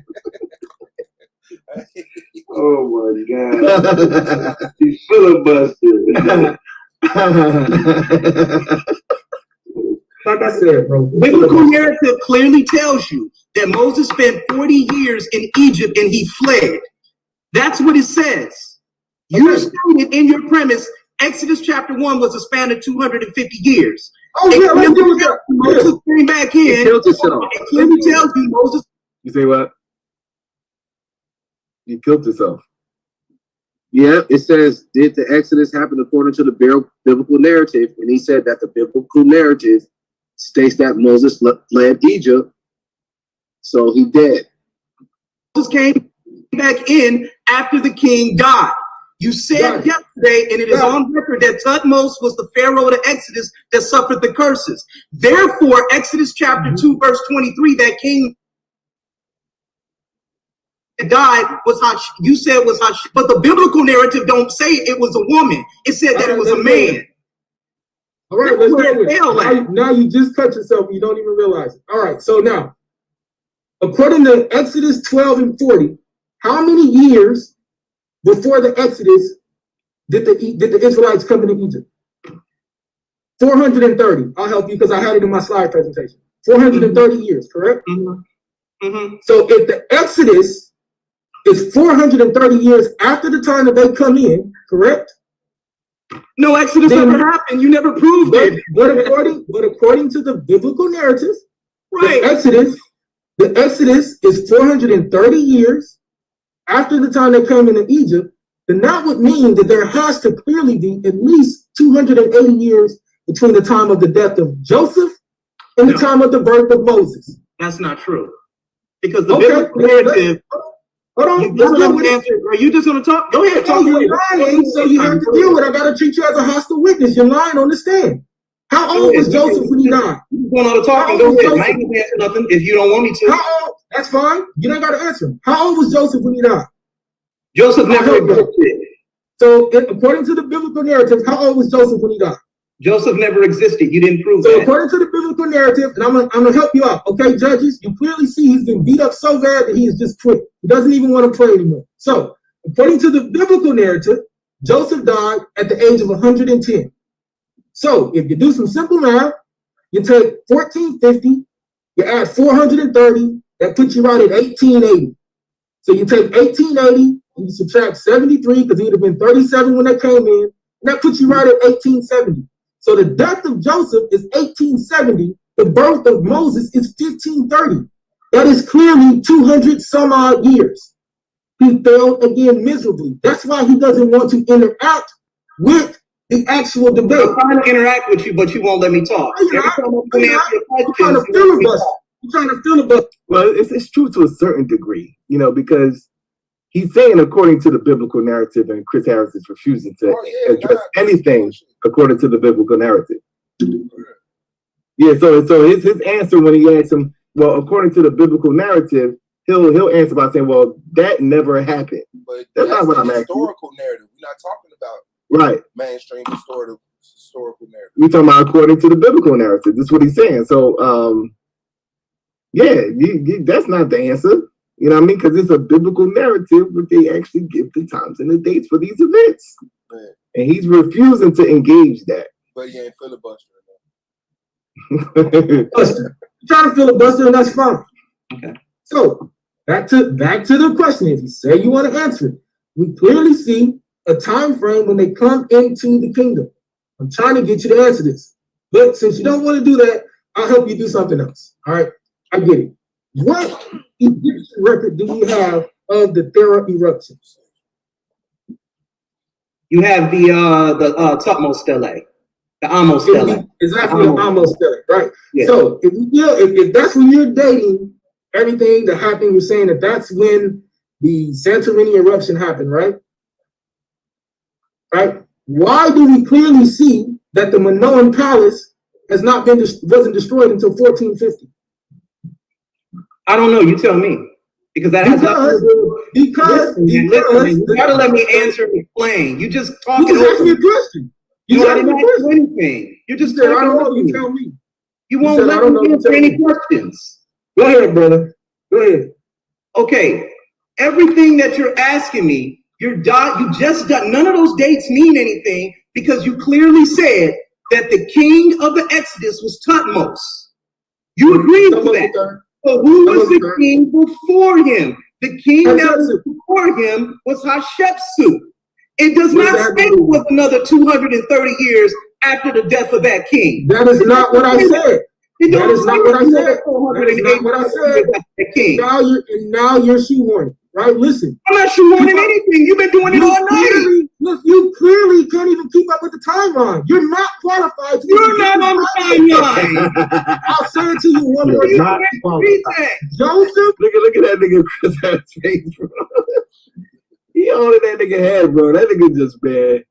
Oh my god. He's filibuster. I said, bro. Biblical narrative clearly tells you that Moses spent 40 years in Egypt and he fled. That's what it says. You stated in your premise, Exodus chapter 1 was a span of 250 years. Oh, yeah, let's do that. Moses came back in. He killed himself. It clearly tells you Moses. You say what? You killed yourself. Yeah, it says, did the Exodus happen according to the biblical narrative? And he said that the biblical narrative states that Moses fled Egypt, so he dead. Moses came back in after the king died. You said yesterday, and it is on record, that Tutmos was the pharaoh of the Exodus that suffered the curses. Therefore, Exodus chapter 2, verse 23, that king died was you said was but the biblical narrative don't say it was a woman. It said that it was a man. All right, let's do it. Now you just cut yourself and you don't even realize it. All right, so now, according to Exodus 12 and 40, how many years before the Exodus did the Israelites come into Egypt? 430. I'll help you because I had it in my slide presentation. 430 years, correct? So if the Exodus is 430 years after the time that they come in, correct? No Exodus never happened. You never proved it. But according to the biblical narrative, right? The Exodus is 430 years after the time they come into Egypt. Then that would mean that there has to clearly be at least 280 years between the time of the death of Joseph and the time of the birth of Moses. That's not true. Because the biblical narrative. Hold on. Are you just going to talk? Go ahead. You're lying, so you have to deal with it. I got to treat you as a hostile witness. You're lying on the stand. How old was Joseph when he died? You're going on to talking. Go ahead. I ain't going to answer nothing if you don't want me to. How old? That's fine. You don't got to answer him. How old was Joseph when he died? Joseph never existed. So, according to the biblical narrative, how old was Joseph when he died? Joseph never existed. You didn't prove that. So, according to the biblical narrative, and I'm gonna help you out, okay, judges? You clearly see he's been beat up so bad that he is just quit. He doesn't even want to play anymore. So, according to the biblical narrative, Joseph died at the age of 110. So, if you do some simple math, you take 1450, you add 430, that puts you right at 1880. So you take 1880 and you subtract 73 because he would have been 37 when they came in, and that puts you right at 1870. So the death of Joseph is 1870. The birth of Moses is 1530. That is clearly 200 some odd years. He failed again miserably. That's why he doesn't want to interact with the actual debate. I'm trying to interact with you, but you won't let me talk. I'm trying to filibuster. Well, it's true to a certain degree, because he's saying according to the biblical narrative, and Chris Harris is refusing to address anything according to the biblical narrative. Yeah, so his answer when he asks him, well, according to the biblical narrative, he'll answer by saying, well, that never happened. But that's not what I'm asking. Historical narrative. We're not talking about right mainstream historical historical narrative. We talking about according to the biblical narrative. This is what he's saying. So, yeah, that's not the answer. You know what I mean? Because it's a biblical narrative, but they actually give the times and the dates for these events. Man. And he's refusing to engage that. But he ain't filibustering. Trying to filibuster, and that's fine. Okay. So back to the question. If you say you want to answer it, we clearly see a time frame when they come into the kingdom. I'm trying to get you to answer this, but since you don't want to do that, I'll help you do something else. All right, I get it. What Egyptian record do we have of the Thera eruptions? You have the Tutmos stele, the Amos stele. Exactly, the Amos stele, right? Yeah. So if that's when you're dating everything that happened, you're saying that's when the Santorini eruption happened, right? Right? Why do we clearly see that the Minoan palace wasn't destroyed until 1450? I don't know. You tell me, because that has nothing to do. Because you gotta let me answer and explain. You just talking. You just asked me a question. You didn't ask me anything. You're just talking. I don't know. You tell me. You won't let me answer any questions. Go ahead, brother. Go ahead. Okay. Everything that you're asking me, you just got none of those dates mean anything because you clearly said that the king of the Exodus was Tutmos. You agreed with that. So who was the king before him? The king that was before him was Hatshepsut. It does not say it was another 230 years after the death of that king. That is not what I said. That is not what I said. That is not what I said. Now you're shoehorning, right? Listen. I'm not shoehorning anything. You've been doing it all night. Look, you clearly can't even keep up with the timeline. You're not qualified to. You're not on the timeline. I'll say it to you one more time. Joseph, look at that nigga Chris face, bro. He on that nigga head, bro. That nigga just bad.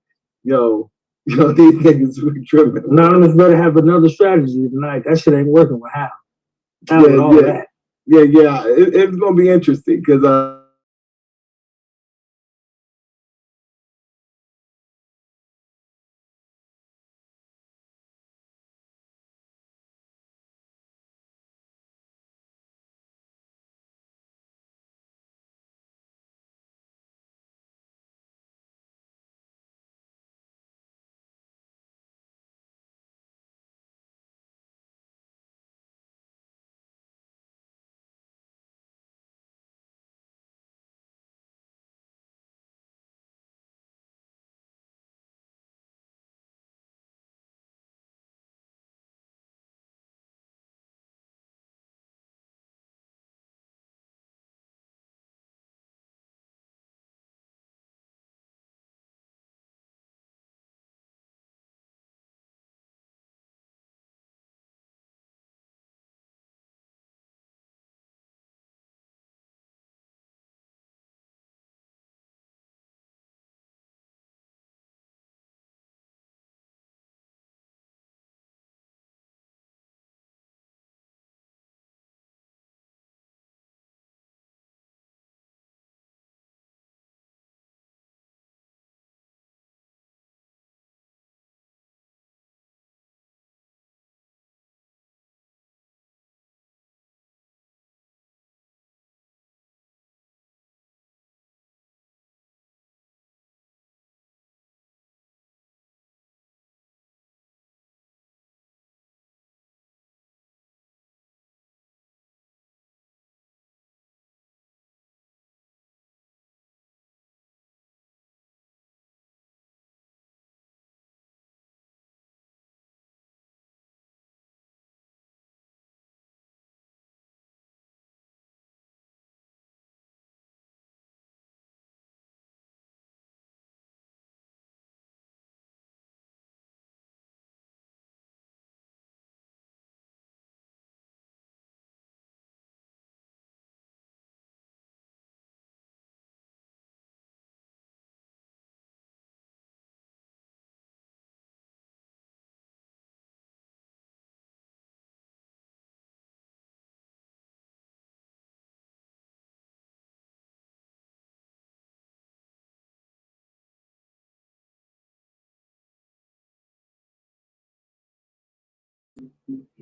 Yo, these niggas were tripping. Anonymous better have another strategy tonight. That shit ain't working with Howell. Yeah. It's gonna be interesting because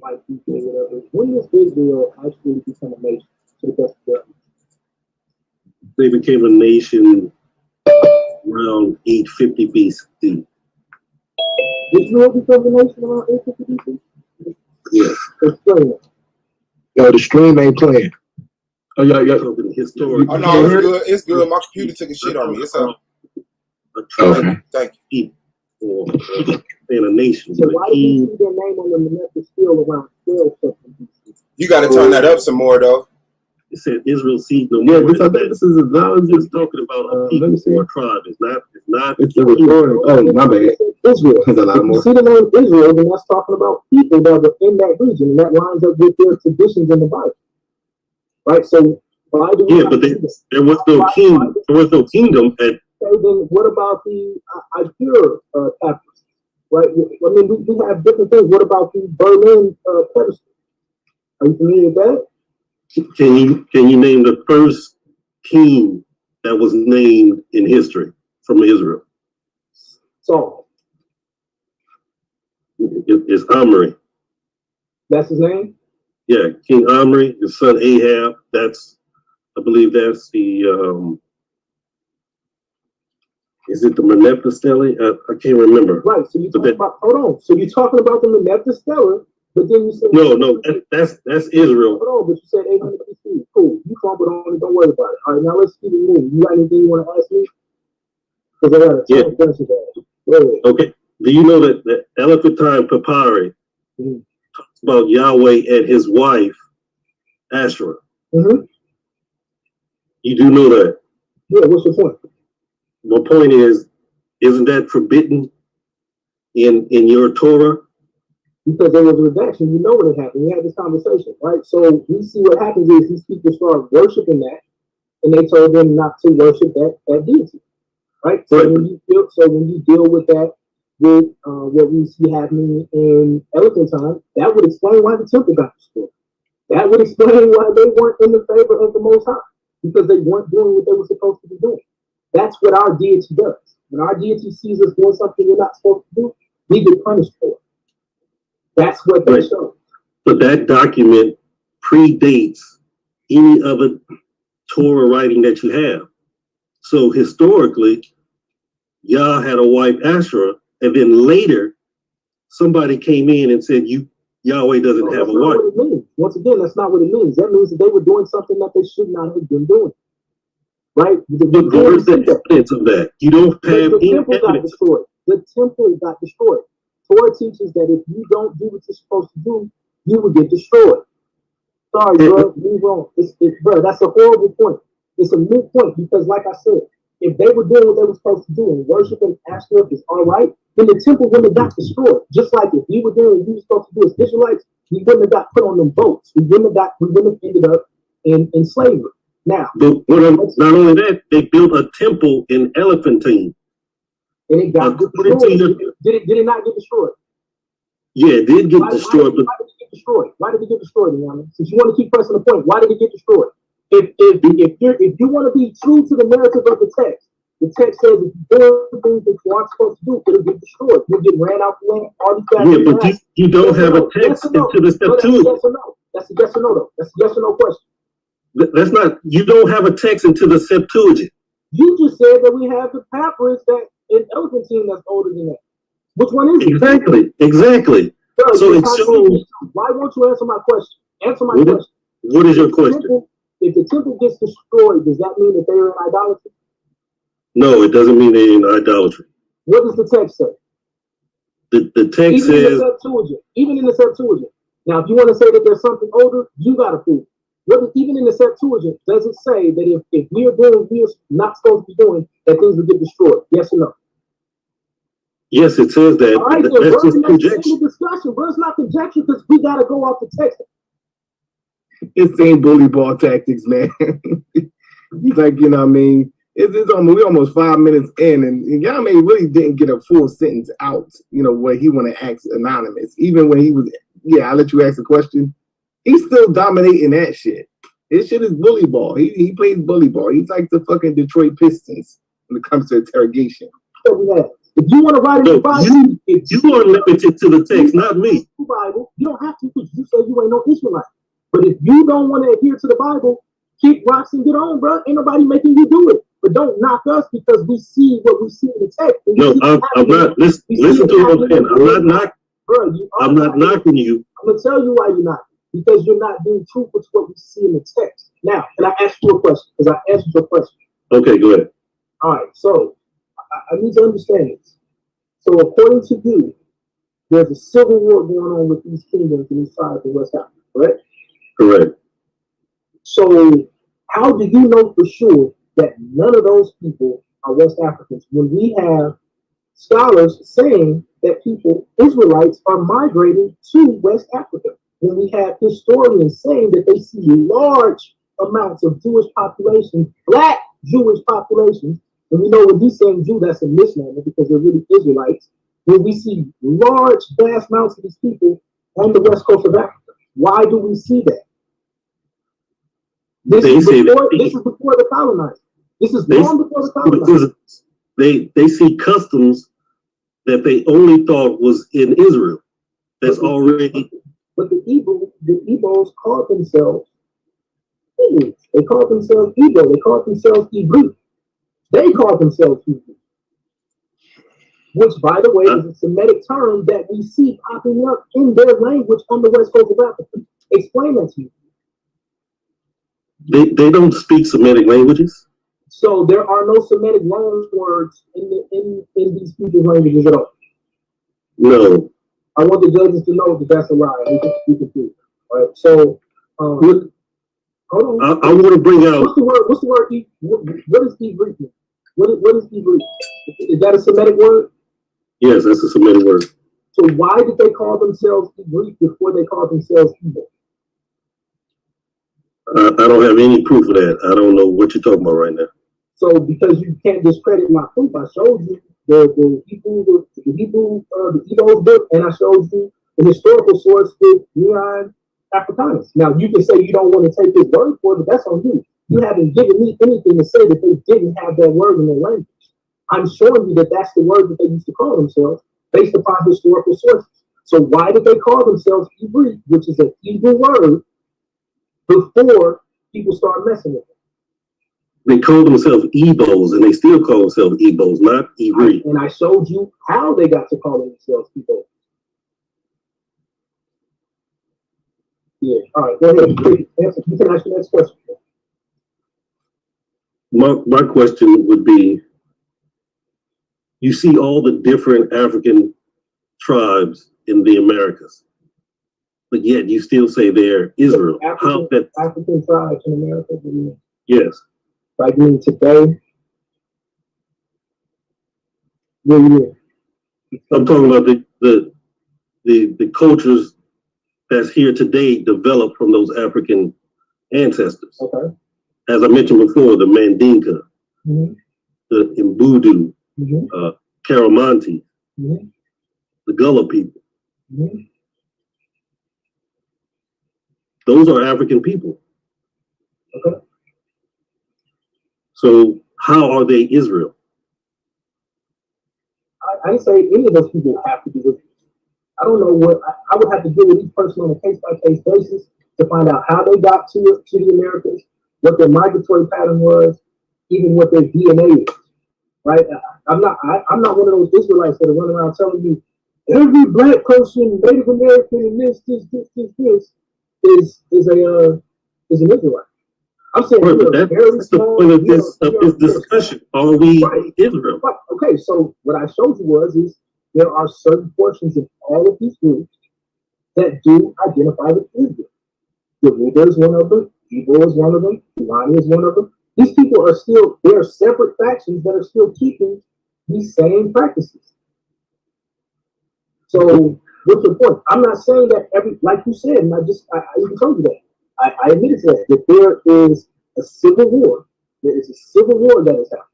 like you say, whatever. When does Israel actually become a nation to the best of their knowledge? They became a nation around 850 BC. Israel become a nation around 850 BC? Yeah. Explain that. Yo, the stream ain't playing. Oh, yeah. Historic. Oh, no, it's good. It's good. My computer took a shit on me. It's up. A tribe Thank you. Or in a nation. So why did you see their name on the S.V.D.L around 1250 BC? You got to turn that up some more, though. It said Israel seed no more. Yeah, I think this is it's talking about a people or a tribe. It's not. It's a recording. Oh, my bad. Israel. There's a lot If more. you see the name Israel, then that's talking about people that were in that region, and that lines up with their traditions in the Bible. Right? So why do we but there was no king. There was no kingdom at. Okay, then what about the Iberian capitals? Right? I mean, we have different things. What about the Berlin pedestal? Are you familiar with that? Can you name the first king that was named in history from Israel? Saul. It's Omri. That's his name? Yeah, King Omri, his son Ahab. I believe that's the. Is it the Menephtali? I can't remember. Right. So you talking about? Hold on. So you're talking about the Menephtali, but then you said no. That's Israel. Hold on, but you said 800 BC. Cool. You fumbled on it. Don't worry about it. All right. Now let's keep it moving. You got anything you want to ask me? Because I got a ton of questions to ask. Okay. Do you know that the Elephantine Papyri talks about Yahweh and his wife Asherah? Mm-hmm. You do know that? Yeah. What's your point? My point is, isn't that forbidden in your Torah? Because there was a redaction. You know what had happened. We had this conversation, right? So we see what happens is these people start worshiping that, and they told them not to worship that deity, right? So when you deal with that, with what we see happening in Elephantine, that would explain why the temple got destroyed. That would explain why they weren't in the favor of the Most High, because they weren't doing what they were supposed to be doing. That's what our deity does. When our deity sees us doing something we're not supposed to do, we get punished for it. That's what they show. But that document predates any other Torah writing that you have. So historically, Yah had a wife Asherah, and then later somebody came in and said Yahweh doesn't have a wife. What it means. Once again, that's not what it means. That means that they were doing something that they should not have been doing. Right? But where's the evidence of that? You don't have any evidence. Got destroyed. The temple got destroyed. Torah teaches that if you don't do what you're supposed to do, you will get destroyed. Sorry, bro. Move on. Bro, that's a horrible point. It's a moot point because, like I said, if they were doing what they were supposed to do and worshiping Ashtoreth is all right, then the temple wouldn't have got destroyed. Just like if we were doing what we were supposed to do as Israelites, we wouldn't have got put on them boats. We wouldn't have ended up in slavery. Now, but not only that, they built a temple in Elephantine. And it got destroyed. Did it not get destroyed? Yeah, it did get destroyed. Why did it get destroyed? Why did it get destroyed, Iana? Since you want to keep pressing the point, why did it get destroyed? If you want to be true to the narrative of the text says if you do things that you aren't supposed to do, it'll get destroyed. You'll get ran out the land. All these guys. Yeah, but you don't have a text into the Septuagint. Yes or no? That's a yes or no, though. That's a yes or no question. That's not. You don't have a text into the Septuagint. You just said that we have the papyrus that in Elephantine that's older than that. Which one is it? Exactly. So it shows. Why won't you answer my question? Answer my question. What is your question? If the temple gets destroyed, does that mean that they are in idolatry? No, it doesn't mean they're in idolatry. What does the text say? The text says. Even in the Septuagint. Now, if you want to say that there's something older, you got to prove it. Even in the Septuagint, does it say that if we are doing what we're not supposed to be doing, that things will get destroyed? Yes or no? Yes, it says that. All right, that's just conjecture. Discussion, bro. It's not conjecture because we got to go off the text. It's ain't bully ball tactics, man. Like, you know what I mean? We're almost 5 minutes in, and y'all really didn't get a full sentence out, you know, where he want to ask anonymous. Even when he was, I'll let you ask a question. He's still dominating that shit. His shit is bully ball. He plays bully ball. He's like the fucking Detroit Pistons when it comes to interrogation. So we have If you want to write in the Bible, you are limited to the text, not me. Bible, you don't have to because you say you ain't no Israelite. But if you don't want to adhere to the Bible, kick rocks and get on, bro. Ain't nobody making you do it. But don't knock us because we see what we see in the text. No, I'm not. Listen to what I'm saying. I'm not knocking you. I'm gonna tell you why you're not. Because you're not being truthful to what we see in the text. Now, can I ask you a question? Because I answered your question. Okay, go ahead. All right, so I need to understand this. So according to you, there's a civil war going on with these kingdoms in these tribes in West Africa, correct? Correct. So how do you know for sure that none of those people are West Africans when we have scholars saying that people, Israelites, are migrating to West Africa? When we have historians saying that they see large amounts of Jewish population, black Jewish population, and we know when he's saying Jew, that's a misnomer because they're really Israelites. When we see large, vast amounts of these people on the west coast of Africa, why do we see that? This is before the colonizers. This is long before the colonizers. They see customs that they only thought was in Israel. That's already. But the Igbos called themselves Hebrews. They called themselves Igbo. They called themselves Hebrew. They called themselves Hebrew. Which, by the way, is a Semitic term that we see popping up in their language on the west coast of Africa. Explain that to you. They don't speak Semitic languages. So there are no Semitic loan words in these people's languages at all. No. I want the judges to know that that's a lie. We can do it. All right. So hold on. I want to bring out what's the word? What is Hebrew? What is Hebrew? Is that a Semitic word? Yes, that's a Semitic word. So why did they call themselves Hebrew before they called themselves Hebrew? I don't have any proof of that. I don't know what you're talking about right now. So because you can't discredit my proof, I showed you the Igbo's book, and I showed you the historical source with Neon Africanus. Now you can say you don't want to take his word for it, but that's on you. You haven't given me anything to say that they didn't have that word in their language. I'm showing you that that's the word that they used to call themselves based upon historical sources. So why did they call themselves Hebrew, which is a Hebrew word, before people start messing with them? They call themselves Igbos, and they still call themselves Igbos, not Hebrew. And I showed you how they got to call themselves Igbos. Yeah. All right. Go ahead. Answer. You can ask the next question. My question would be: you see all the different African tribes in the Americas, but yet you still say they're Israel. African tribes in America? Yes. Like me today? Yeah. I'm talking about the cultures that's here today developed from those African ancestors. Okay. As I mentioned before, the Mandinka, the Mbudu, Karamanti, the Gullah people. Those are African people. Okay. So how are they Israel? I didn't say any of those people have to be Israel. I don't know what I would have to deal with each person on a case-by-case basis to find out how they got to the Americas, what their migratory pattern was, even what their DNA is. Right? I'm not one of those Israelites that are running around telling you every black person, Native American, and this is an Israelite. I'm saying that's the point of this discussion. Are we Israel? Right. Okay, so what I showed you is there are certain portions of all of these groups that do identify with Israel. Yoruba is one of them, Igbo is one of them, Fulani is one of them. These people are separate factions that are still keeping these same practices. So what's the point? I'm not saying that like you said, and I even told you that. I admitted to that there is a civil war. There is a civil war that is happening.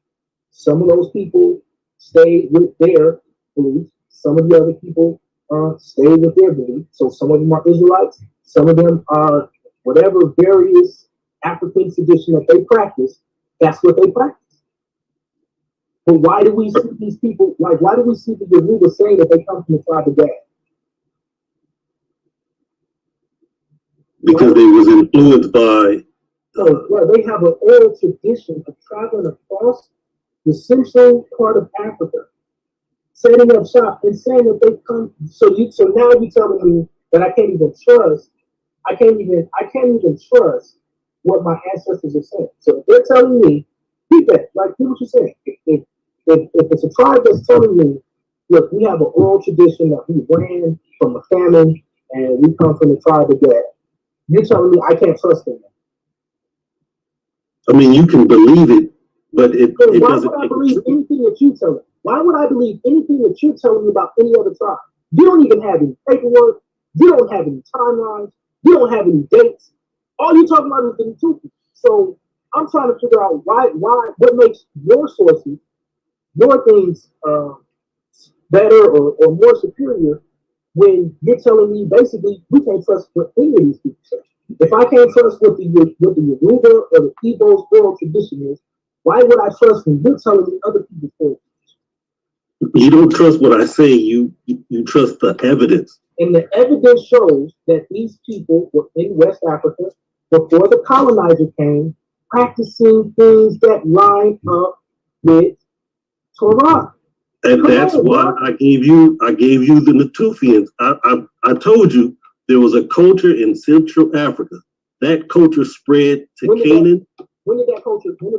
Some of those people stay with their beliefs. Some of the other people stay with their beliefs. So some of them are Israelites. Some of them are whatever various African tradition that they practice. That's what they practice. But why do we see these people, like, why do we see the Yoruba saying that they come from the tribe of Gad? Because they was influenced by. So, well, they have an oral tradition of traveling across the central part of Africa, setting up shop and saying that they come. So now you're telling me that I can't even trust. I can't even trust what my ancestors are saying. So if they're telling me, keep that. Like, hear what you're saying. If it's a tribe that's telling me, look, we have an oral tradition that we ran from a famine and we come from the tribe of Gad, you're telling me I can't trust them. I mean, you can believe it, but it why doesn't. Why would I believe anything that you tell me? Why would I believe anything that you're telling me about any other tribe? You don't even have any paperwork. You don't have any timelines. You don't have any dates. All you're talking about is the Natufi. So I'm trying to figure out what makes your sources, your things better or more superior when you're telling me basically we can't trust what any of these people say. If I can't trust what the Yoruba or the Igbo's oral tradition is, why would I trust when you're telling me other people's oral tradition? You don't trust what I say. You trust the evidence. And the evidence shows that these people were in West Africa before the colonizer came, practicing things that line up with Torah. And that's why I gave you the Natufians. I told you there was a culture in Central Africa. That culture spread to Canaan. When did that culture pop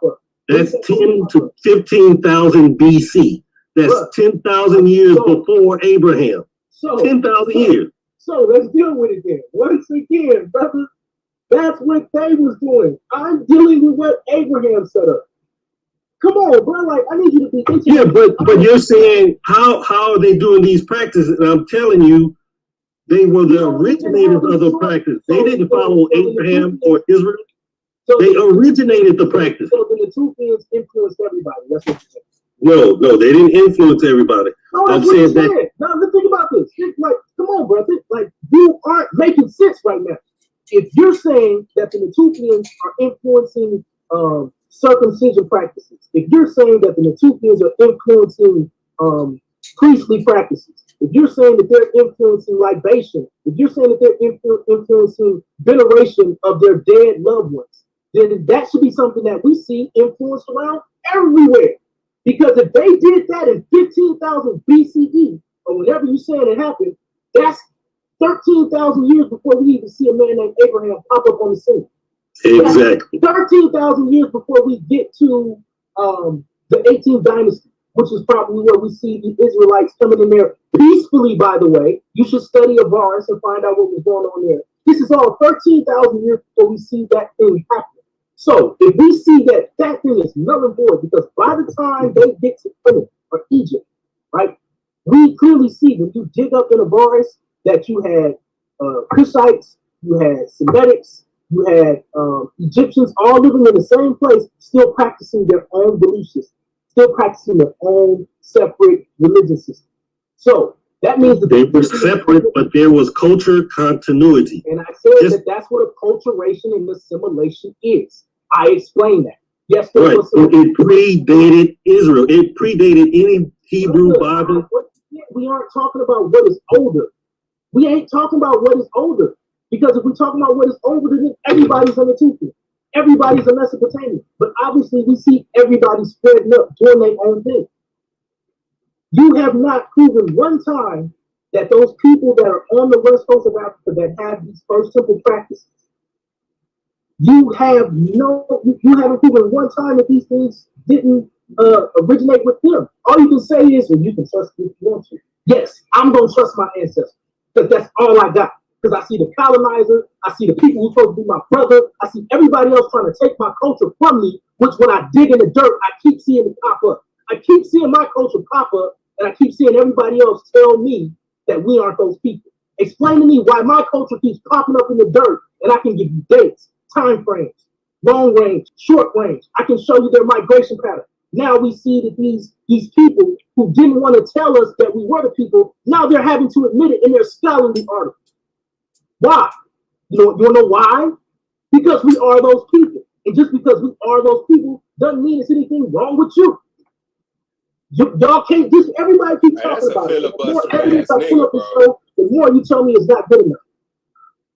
up? That's 10 to 15,000 BC. That's 10,000 years before Abraham. 10,000 years. So let's deal with it then. Once again, brother, that's what they was doing. I'm dealing with what Abraham set up. Come on, bro. Like, I need you to be thinking. Yeah, but you're saying how are they doing these practices? And I'm telling you, they were the originators of the practice. They didn't follow Abraham or Israel. They originated the practice. So the Natufians influenced everybody. That's what you're saying. No, they didn't influence everybody. No, I'm saying that. Now, let's think about this. It's like, come on, bro. Like, you aren't making sense right now. If you're saying that the Natufians are influencing circumcision practices, if you're saying that the Natufians are influencing priestly practices, if you're saying that they're influencing libation, if you're saying that they're influencing veneration of their dead loved ones, then that should be something that we see influenced around everywhere. Because if they did that in 15,000 BCE, or whenever you're saying it happened, that's 13,000 years before we even see a man named Abraham pop up on the scene. Exactly. 13,000 years before we get to the 18th dynasty, which is probably where we see the Israelites coming in there peacefully, by the way. You should study Avaris and find out what was going on there. This is all 13,000 years before we see that thing happen. So if we see that thing is null and void, because by the time they get to Canaan or Egypt, right, we clearly see when you dig up in Avaris that you had Cushites, you had Semitics, you had Egyptians all living in the same place, still practicing their own belief system, still practicing their own separate religion system. So that means that they were separate, but there was culture continuity. And I said that's what acculturation and assimilation is. I explained that. Yes, right. It predated Israel. It predated any Hebrew Bible. We aren't talking about what is older. We ain't talking about what is older. Because if we're talking about what is older, then everybody's on the Tufi. Everybody's in Mesopotamia. But obviously we see everybody spreading up, doing their own thing. You have not proven one time that those people that are on the west coast of Africa that have these first temple practices, you haven't proven one time that these things didn't originate with them. All you can say is, well, you can trust me if you want to. Yes, I'm going to trust my ancestors because that's all I got. Because I see the colonizer, I see the people who's supposed to be my brother, I see everybody else trying to take my culture from me, which when I dig in the dirt, I keep seeing it pop up. I keep seeing my culture pop up, and I keep seeing everybody else tell me that we aren't those people. Explain to me why my culture keeps popping up in the dirt, and I can give you dates, time frames, long range, short range. I can show you their migration pattern. Now we see that these people who didn't want to tell us that we were the people, now they're having to admit it in their scholarly articles. Why? You want to know why? Because we are those people. And just because we are those people doesn't mean there's anything wrong with you. Y'all can't just everybody keep talking about it. The more evidence I pull up and show, the more you tell me it's not good enough.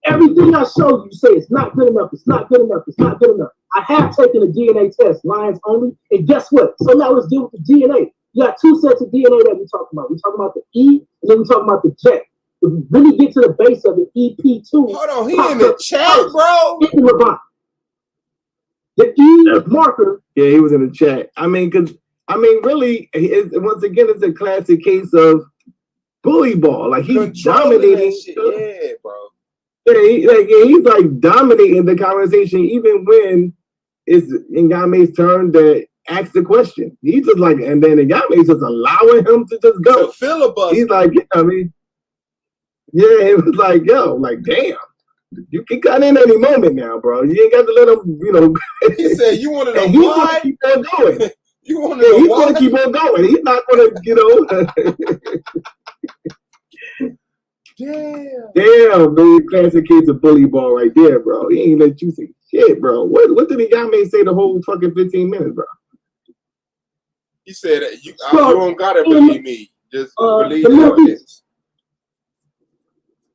Everything I show you say it's not good enough. It's not good enough. It's not good enough. I have taken a DNA test, lines only, and guess what? So now let's deal with the DNA. You got two sets of DNA that we're talking about. We're talking about the E, and then we're talking about the J. If we really get to the base of it, EP2. Hold on, he in the chat, bro. In the The E marker. Yeah, he was in the chat. Really, once again, it's a classic case of bully ball. Like he's dominating. Yeah, bro. Yeah, he's like dominating the conversation, even when it's Ngame's turn to ask the question. He's just like, and then Ngame's just allowing him to just go. Filibuster. He's like, yeah, it was like, yo, like, damn. You can cut in any moment now, bro. You ain't got to let him, He said, you want to know he's why? Gonna keep on going. You want to know he's why? Going to keep on going. He's not going to, Damn, very classic case of bully ball right there, bro. He ain't let you say shit, bro. What did the guy say the whole fucking 15 minutes, bro? He said, you don't got to believe me. Just believe the evidence.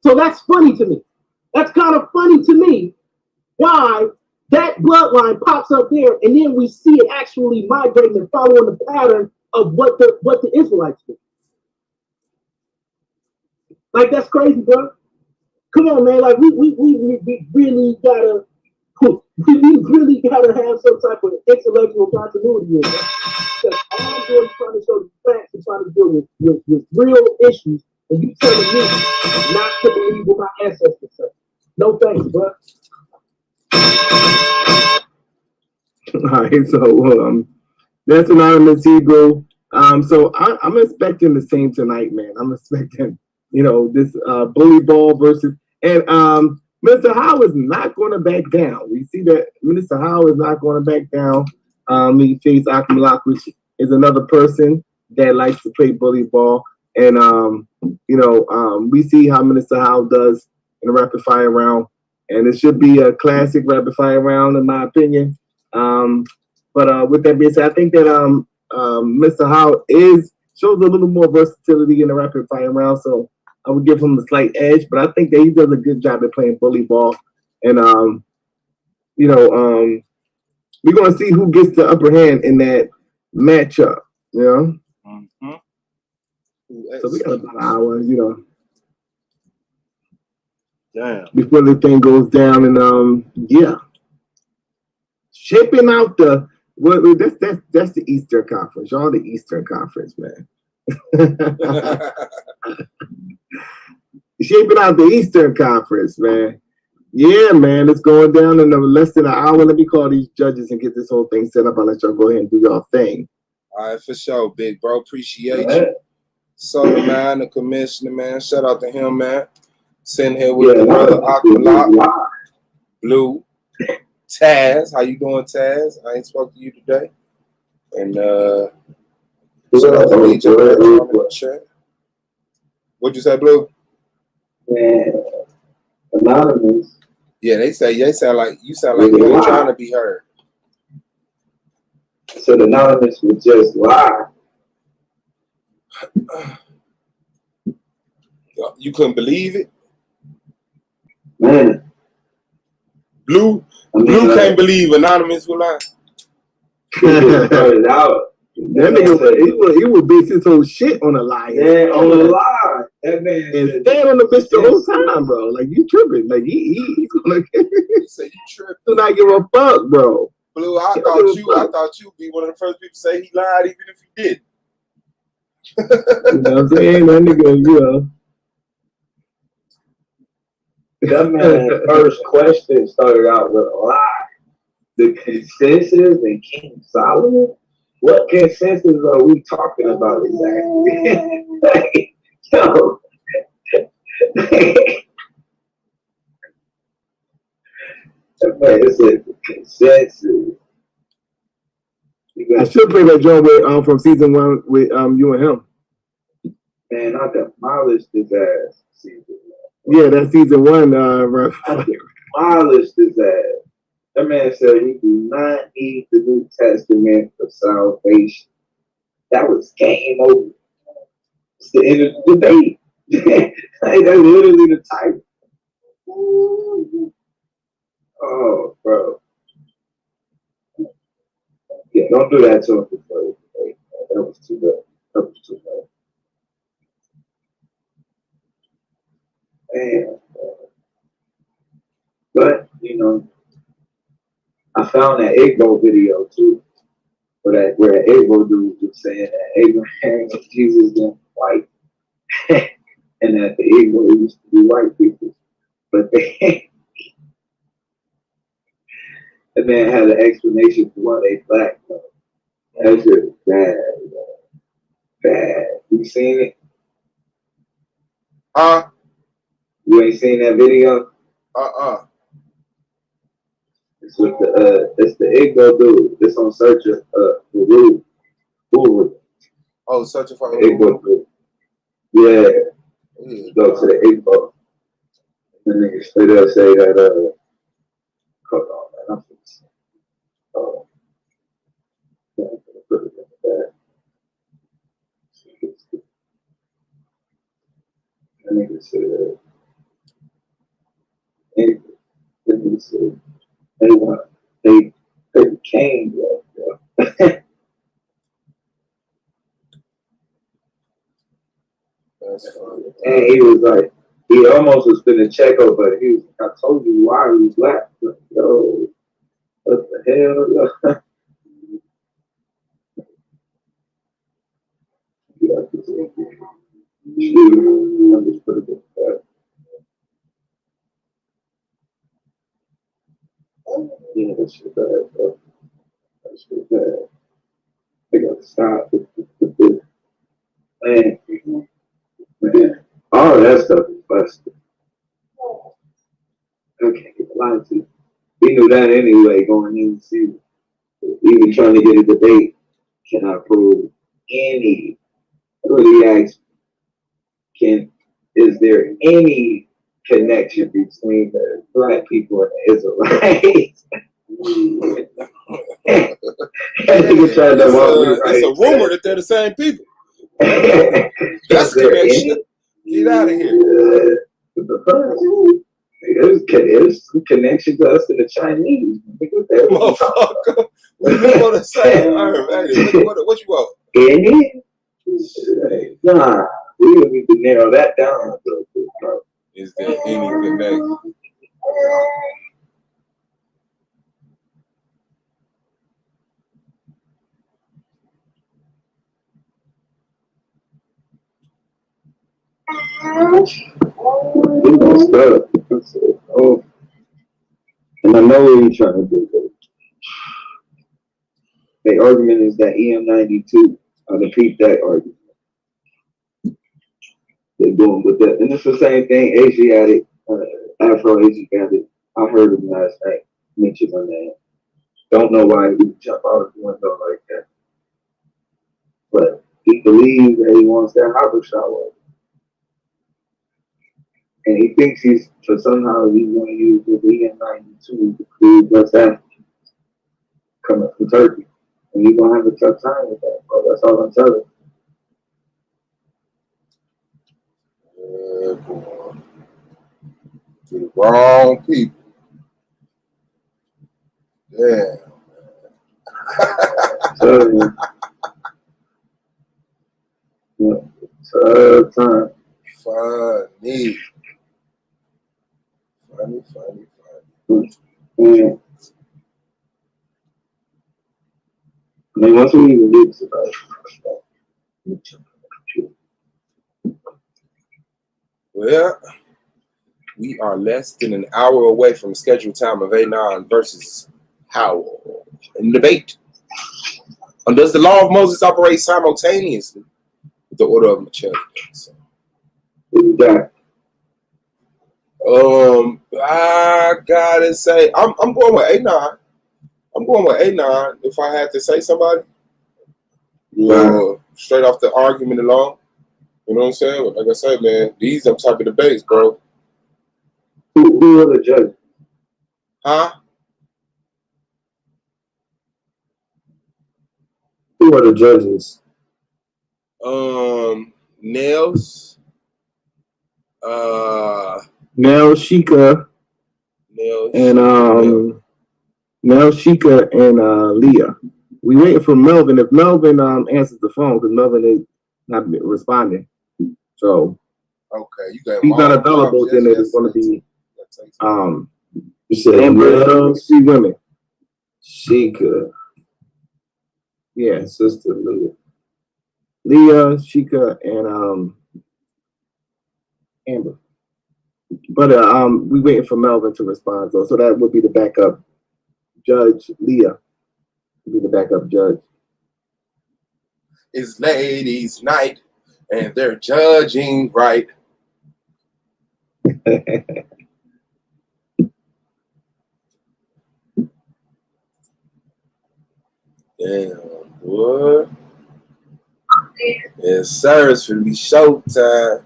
So that's funny to me. That's kind of funny to me why that bloodline pops up there and then we see it actually migrating and following the pattern of what the Israelites do. Like, that's crazy, bro. Come on, man. Like, we really gotta have some type of intellectual continuity here, man. Because all I'm doing is trying to show the facts and trying to deal with real issues, and you telling me not to believe what my ancestors say. No thanks, bro. All right, so that's Anonymous Eagle. So I'm expecting the same tonight, man. I'm expecting, this bully ball versus, and Mr. Howell is not going to back down. We see that Mr. Howell is not going to back down. He faced Akhmalak, which is another person that likes to play bully ball, and we see how Minister Howell does in a rapid fire round, and it should be a classic rapid fire round in my opinion. But with that being said, I think that Mr. Howell shows a little more versatility in the rapid fire round, so I would give him a slight edge, but I think that he does a good job at playing bully ball. And, we're going to see who gets the upper hand in that matchup, Mm-hmm. So we got about an hour, Damn. before the thing goes down. And, shaping out that's the Eastern Conference. Y'all the Eastern Conference, man. Shaping out the Eastern Conference, man. Yeah, man, it's going down in less than an hour. Let me call these judges and get this whole thing set up. I'll let y'all go ahead and do y'all thing. All right, for sure, big bro. Appreciate you. So, man, the commissioner, man. Shout out to him, man. Sitting here with the brother Akhmalak, Blue, Taz. How you doing, Taz? I ain't spoke to you today. And shout out to DJ in the chat. What'd you say, Blue? Man, Anonymous. Yeah, they sound like you ain't trying to be heard. So the Anonymous would just lie. You couldn't believe it? Man. Blue can't believe Anonymous will lie. That nigga, he would base his whole shit on a lie. Yeah, on a lie. That man and stand on the bitch the whole time, bro. Like, you tripping. Like, he's gonna say you tripping. Do not give a fuck, bro. Blue, I thought you'd be one of the first people to say he lied, even if he did. You know what I'm saying? That nigga, That man's first question started out with a lie. The consensus in King Solomon? What consensus are we talking about exactly? Like, yo. Man, it's a consensus. I should play that joint with from season 1 with you and him. Man, I demolished his ass season 1. Yeah, that's season 1. I demolished his ass. That man said he do not need the New Testament for salvation. that was game over. It's the end of the debate. Like, that's literally the title. Oh, bro. Yeah, don't do that to him before the debate. That was too bad. That was too bad. Man. But, you know, I found that Igbo video too, where that Igbo dude was saying that Abraham and Jesus were white, and that the Igbo used to be white people, but they and then had an explanation for why they black. That's just bad, bad. You seen it? You ain't seen that video? It's with it's the Igbo dude. It's on Search of Uru. Oh, Searching for Igbo dude. Yeah. Go to the Igbo. The nigga straight up say that hold on, man. I'm fixing. Oh. Yeah, I'm gonna put it in the back. That nigga said that nigga said they became yeah. And he was like, he almost was finna check over, but he was like, I told you why he was black. Like, yo, what the hell? I just put it in the yeah, that shit bad, bro. That shit bad. They gotta stop. Man, all of that stuff is busted. I can't get lied to. We knew that anyway going in the season. Even trying to get a debate, cannot prove any. Really asked, is there any connection between the black people and the Israelites? It's a rumor that they're the same people. That's the connection. Get out of here. There's connection to us and the Chinese. Motherfucker. We live on the same earth. Hey, what you want? Any? Nah, we need to narrow that down a little bit, bro. Is there any connection? Oh, and I know what you're trying to do. The argument is that EM92. I repeat that argument. They're doing with that, and it's the same thing. Asiatic, Afro-Asiatic. I heard him last night mention my name. Don't know why he would jump out of the window like that, but he believes that he wants that Habesha way. And he thinks he's somehow he's going to use the EM92 to prove West Africans coming from Turkey. And he's going to have a tough time with that, bro. That's all I'm telling you. Yeah, boy. To the wrong people. Yeah. Tough time. Funny. Yeah. I mean, once we even get to well, we are less than an hour away from the scheduled time of A9 versus Howell in debate. And does the law of Moses operate simultaneously with the order of Melchizedek? So, I gotta say, I'm going with A9. I'm going with A9 if I had to say somebody. Straight off the argument alone. You know what I'm saying? Like I said, man, these them type of debates, bro. Who are the judges? Huh? Who are the judges? Nails. Nell Sheikah and Nell Sheikah and Leah. We waiting for Melvin. If Melvin answers the phone, because Melvin is not responding. So okay, you got he's not available, then it is going to be You said Nell, 3 women. Sheikah. Yeah. Sister Leah. Leah, Sheikah, and Amber. But we waiting for Melvin to respond, though. So that would be the backup judge. Leah would be the backup judge. It's ladies' night, and they're judging right. Damn, boy. Yes, sir. It's gonna be showtime.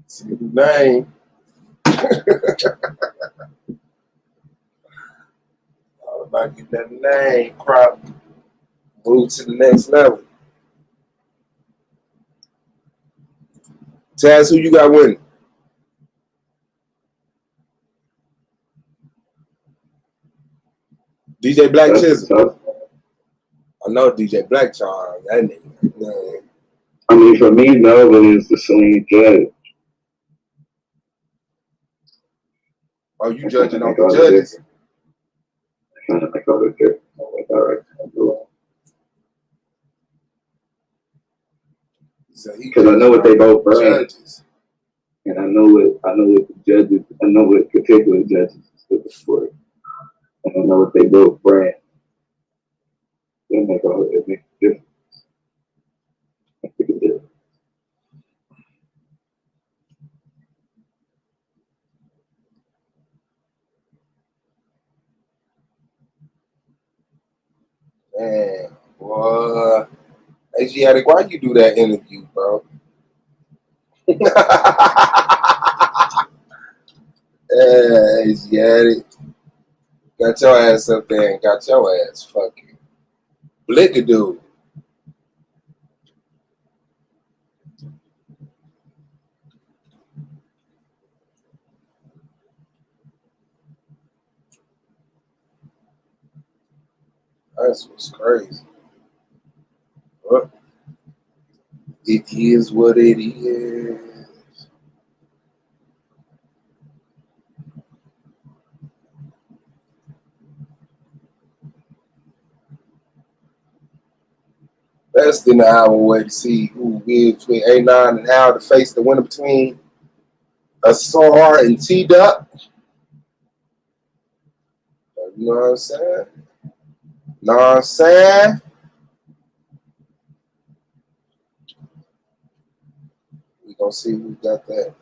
See the name. All about getting that name crop. Move to the next level. Taz, who you got winning? DJ Black Chisholm. I know DJ Black Charles. That nigga. Man. I mean, for me, Melvin is the same judge. Oh, you judging off the judges? I call it different. Because I know what they both bring, and I know what the judges, I know what particular judges is looking for, and I know what they both bring. Then make it makes a difference. Man, boy. Asiatic, why you do that interview, bro? Asiatic. Got your ass up there and got your ass fucking blickadoo. That's what's crazy. But it is what it is. Less than an hour away to see who wins between A9 and Howell to face the winner between Asar and T-Duck. You know what I'm saying? Know what I'm saying? We gonna see who got that.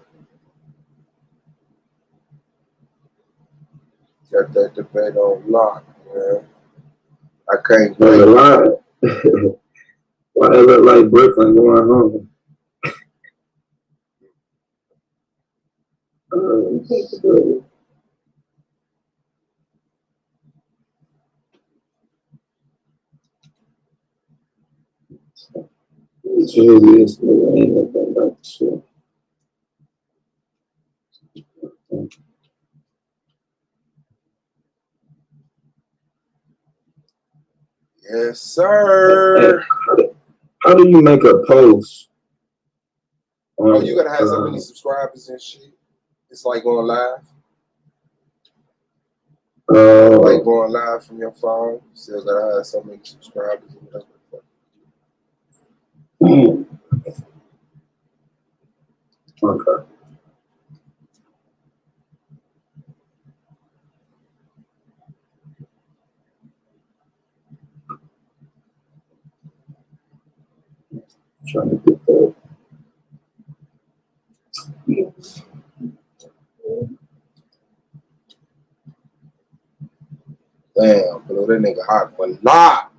Got that debate on lock, man. I can't wait. A lot. Why it look like Brooklyn going home? Yes, sir. How do you make a post? Oh, you gotta have so many subscribers and shit. It's like going live. Like going live from your phone. You still gotta have so many subscribers and whatever. Okay. Trying to get that. Damn, bro, that nigga hot for lot.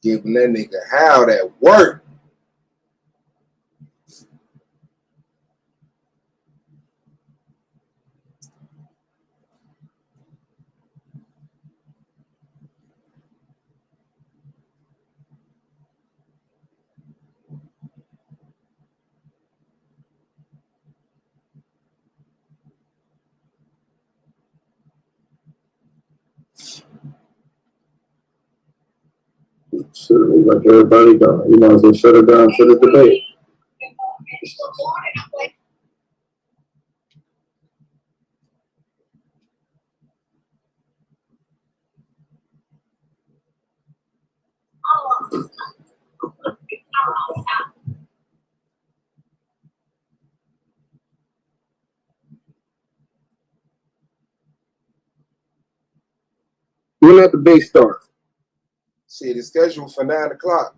Giving that nigga how that work. Like everybody go. You might as well shut it down for the debate. When that debate start? See, the schedule for 9 o'clock.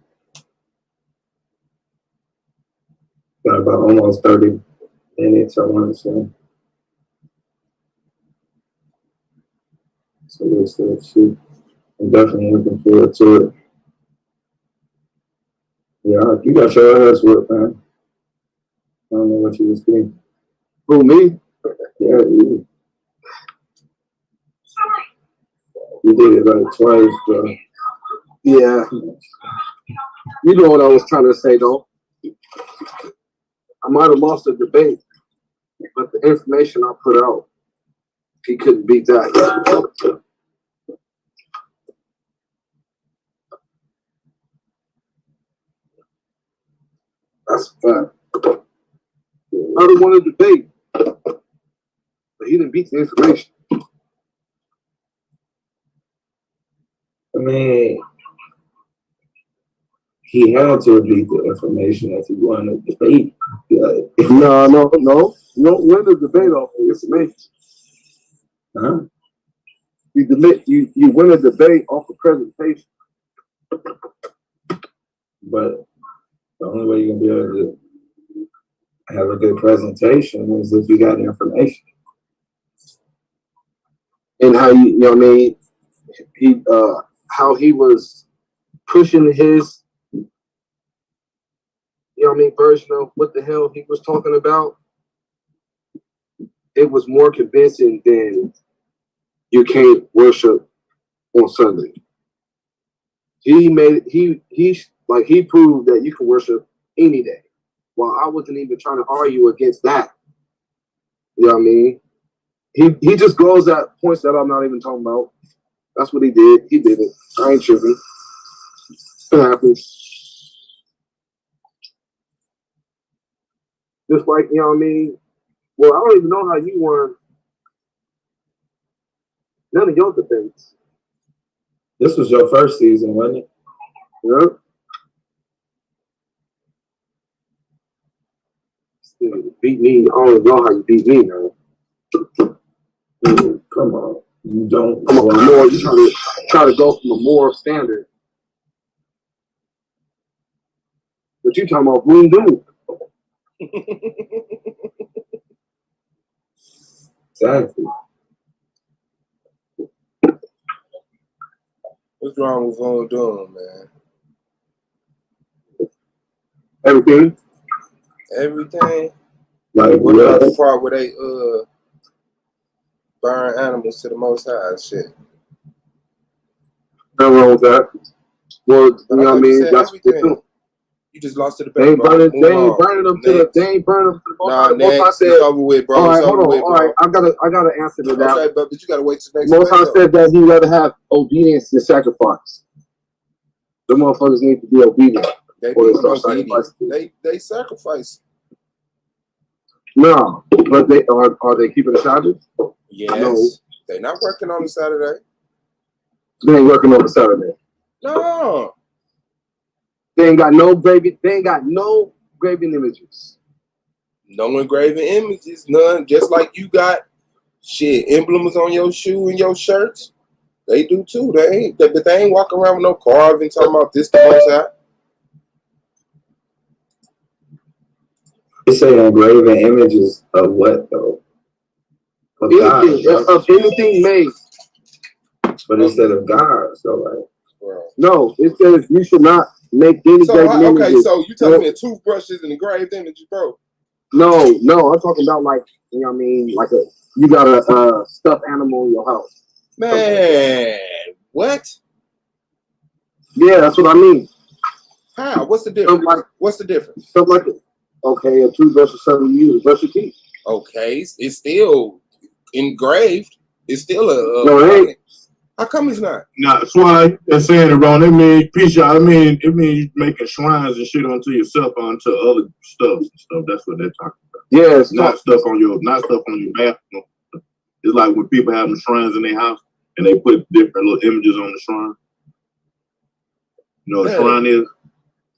Got about almost 30 minutes, I want to say. So let's see. I'm definitely looking forward to it. Yeah, you got your ass whipped, man. I don't know what you was thinking. Who, me? Yeah, you did it like twice, bro. Yeah. You know what I was trying to say, though. I might have lost the debate, but the information I put out, he couldn't beat that. That's a fact. I don't want to debate, but he didn't beat the information. I mean, he had to beat the information if he wanted to debate. Yeah. No. You don't win the debate off the information. Huh? You win a debate off the presentation. But the only way you're gonna be able to have a good presentation is if you got information. And how you know what I mean? He how he was pushing his version of what the hell he was talking about. It was more convincing than you can't worship on Sunday. He proved that you can worship any day. While I wasn't even trying to argue against that. You know what I mean? He just goes at points that I'm not even talking about. That's what he did. He did it. I ain't tripping. It happens. Just like, you know what I mean? Well, I don't even know how you won none of your debates. This was your first season, wasn't it? Yeah. Still beat me. I don't know how you beat me, man. Come on. You don't. Come on, more. You try to go from a moral standard. But you talking about boom doom. Exactly. What's wrong with Von Doom, man? Everything. Everything. Like what about the part where they burn animals to the Most High and shit? Nothing wrong with that. Well, you know what I mean? That's what they do. You just lost to the They ain't burning them to the Nah, next, it's over with, bro. All right, it's hold over on. with, All right, I gotta answer to that. Okay, but you gotta wait till next. Most High said that he'd rather have obedience than sacrifice. The motherfuckers need to be obedient. They sacrifice. No, but they are they keeping the Sabbath? Yes. No. They're not working on the Saturday. They ain't working on the Saturday. No. They ain't got no graven images. No engraving images, none. Just like you got shit emblems on your shoe and your shirts. They do too. But they ain't walking around with no carving talking about this the Most High. They say engraving images of what though? Of anything, God, right? Of anything made. But instead of God, so like. Bro. No, it says you should not make any graven images. Okay, so you telling me the toothbrushes and engraved images, bro? No, I'm talking about like, you know what I mean? Like you got a stuffed animal in your house. Man, what? Yeah, that's what I mean. How? What's the difference? What's the difference? Something like it. Okay, a toothbrush is something you use to brush your teeth. Okay, it's still engraved. It's still no, it ain't. How come he's not? Nah, that's why they're saying it wrong. It means peace, y'all. It means you making shrines and shit onto yourself, onto other stuff and stuff. That's what they're talking about. Yeah, it's not stuff on your bathroom. It's like when people have the shrines in their house and they put different little images on the shrine. You know what a shrine is?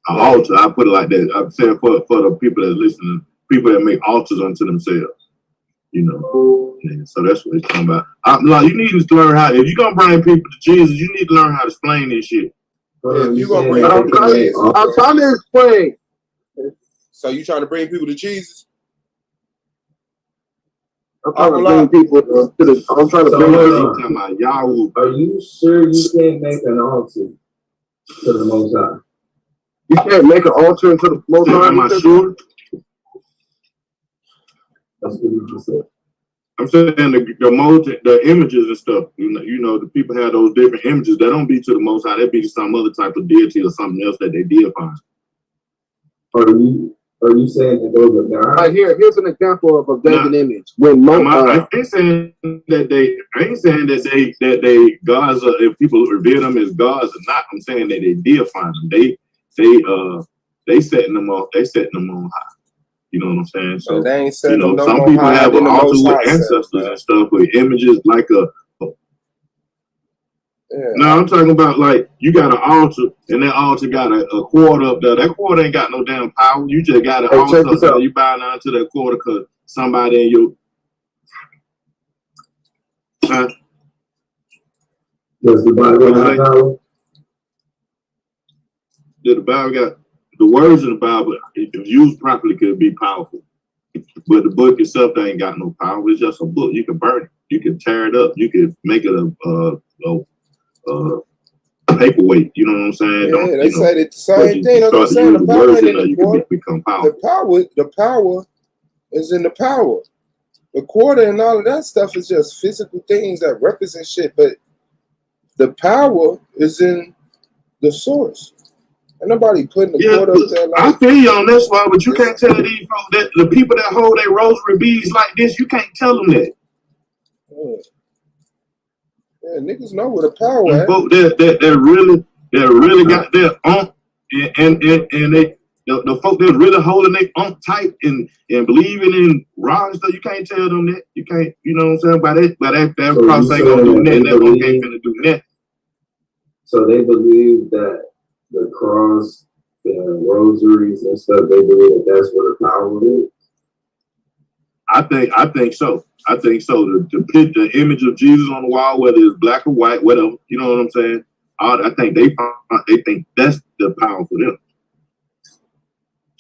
An altar. I put it like that. I'm saying for the people that listen, people that make altars unto themselves. You know, and so that's what it's talking about. Like, you need to learn how. If you're gonna bring people to Jesus, you need to learn how to explain this shit. If you gonna bring I'm trying to explain. So you trying to bring people to Jesus? I'm trying to bring people to the. I'm trying to bring people to Yahweh. Are you sure you can't make an altar to the Most High? You can't make an altar to the Most High. Am I sure? That's what you just said. I'm saying the images and stuff. You know, the people have those different images. That don't be to the Most High. That be to some other type of deity or something else that they deify. Are you saying that those are gods? Here's an example of a graven image. When I ain't saying that they gods are, if people revere them as gods or not. I'm saying that they deify them. They setting them off. They setting them on high. You know what I'm saying? So they ain't setting them no some more people high have an than the altar Most with High ancestors set, and stuff with images like a. No, I'm talking about like you got an altar and that altar got a quarter up there. That quarter ain't got no damn power. You just got an altar up there. You bow down to that quarter because somebody in your. Does the Bible have power? The Bible got the words in the Bible, if used properly, could be powerful. But the book itself, they ain't got no power. It's just a book. You can burn it. You can tear it up. You can make it a paperweight. You know what I'm saying? Yeah, they say the same thing. That's what I'm saying. The power ain't in the quarter. Become powerful. The power is in the power. The quarter and all of that stuff is just physical things that represent shit. But the power is in the source. And nobody putting the quarter up there. Like, I feel you on this one, but you can't tell these folks that the people that hold their rosary beads like this, you can't tell them that. Yeah, niggas know where the power is. Folks that really got their and they the folk that's really holding their tight and believing in raw and stuff, you can't tell them that. You can't, you know what I'm saying? By that cross ain't gonna do that, that one ain't gonna do that. So they believe that the cross and rosaries and stuff, they believe that that's where the power is. I think so. I think so. The image of Jesus on the wall, whether it's black or white, whatever, you know what I'm saying? I think they think that's the power for them.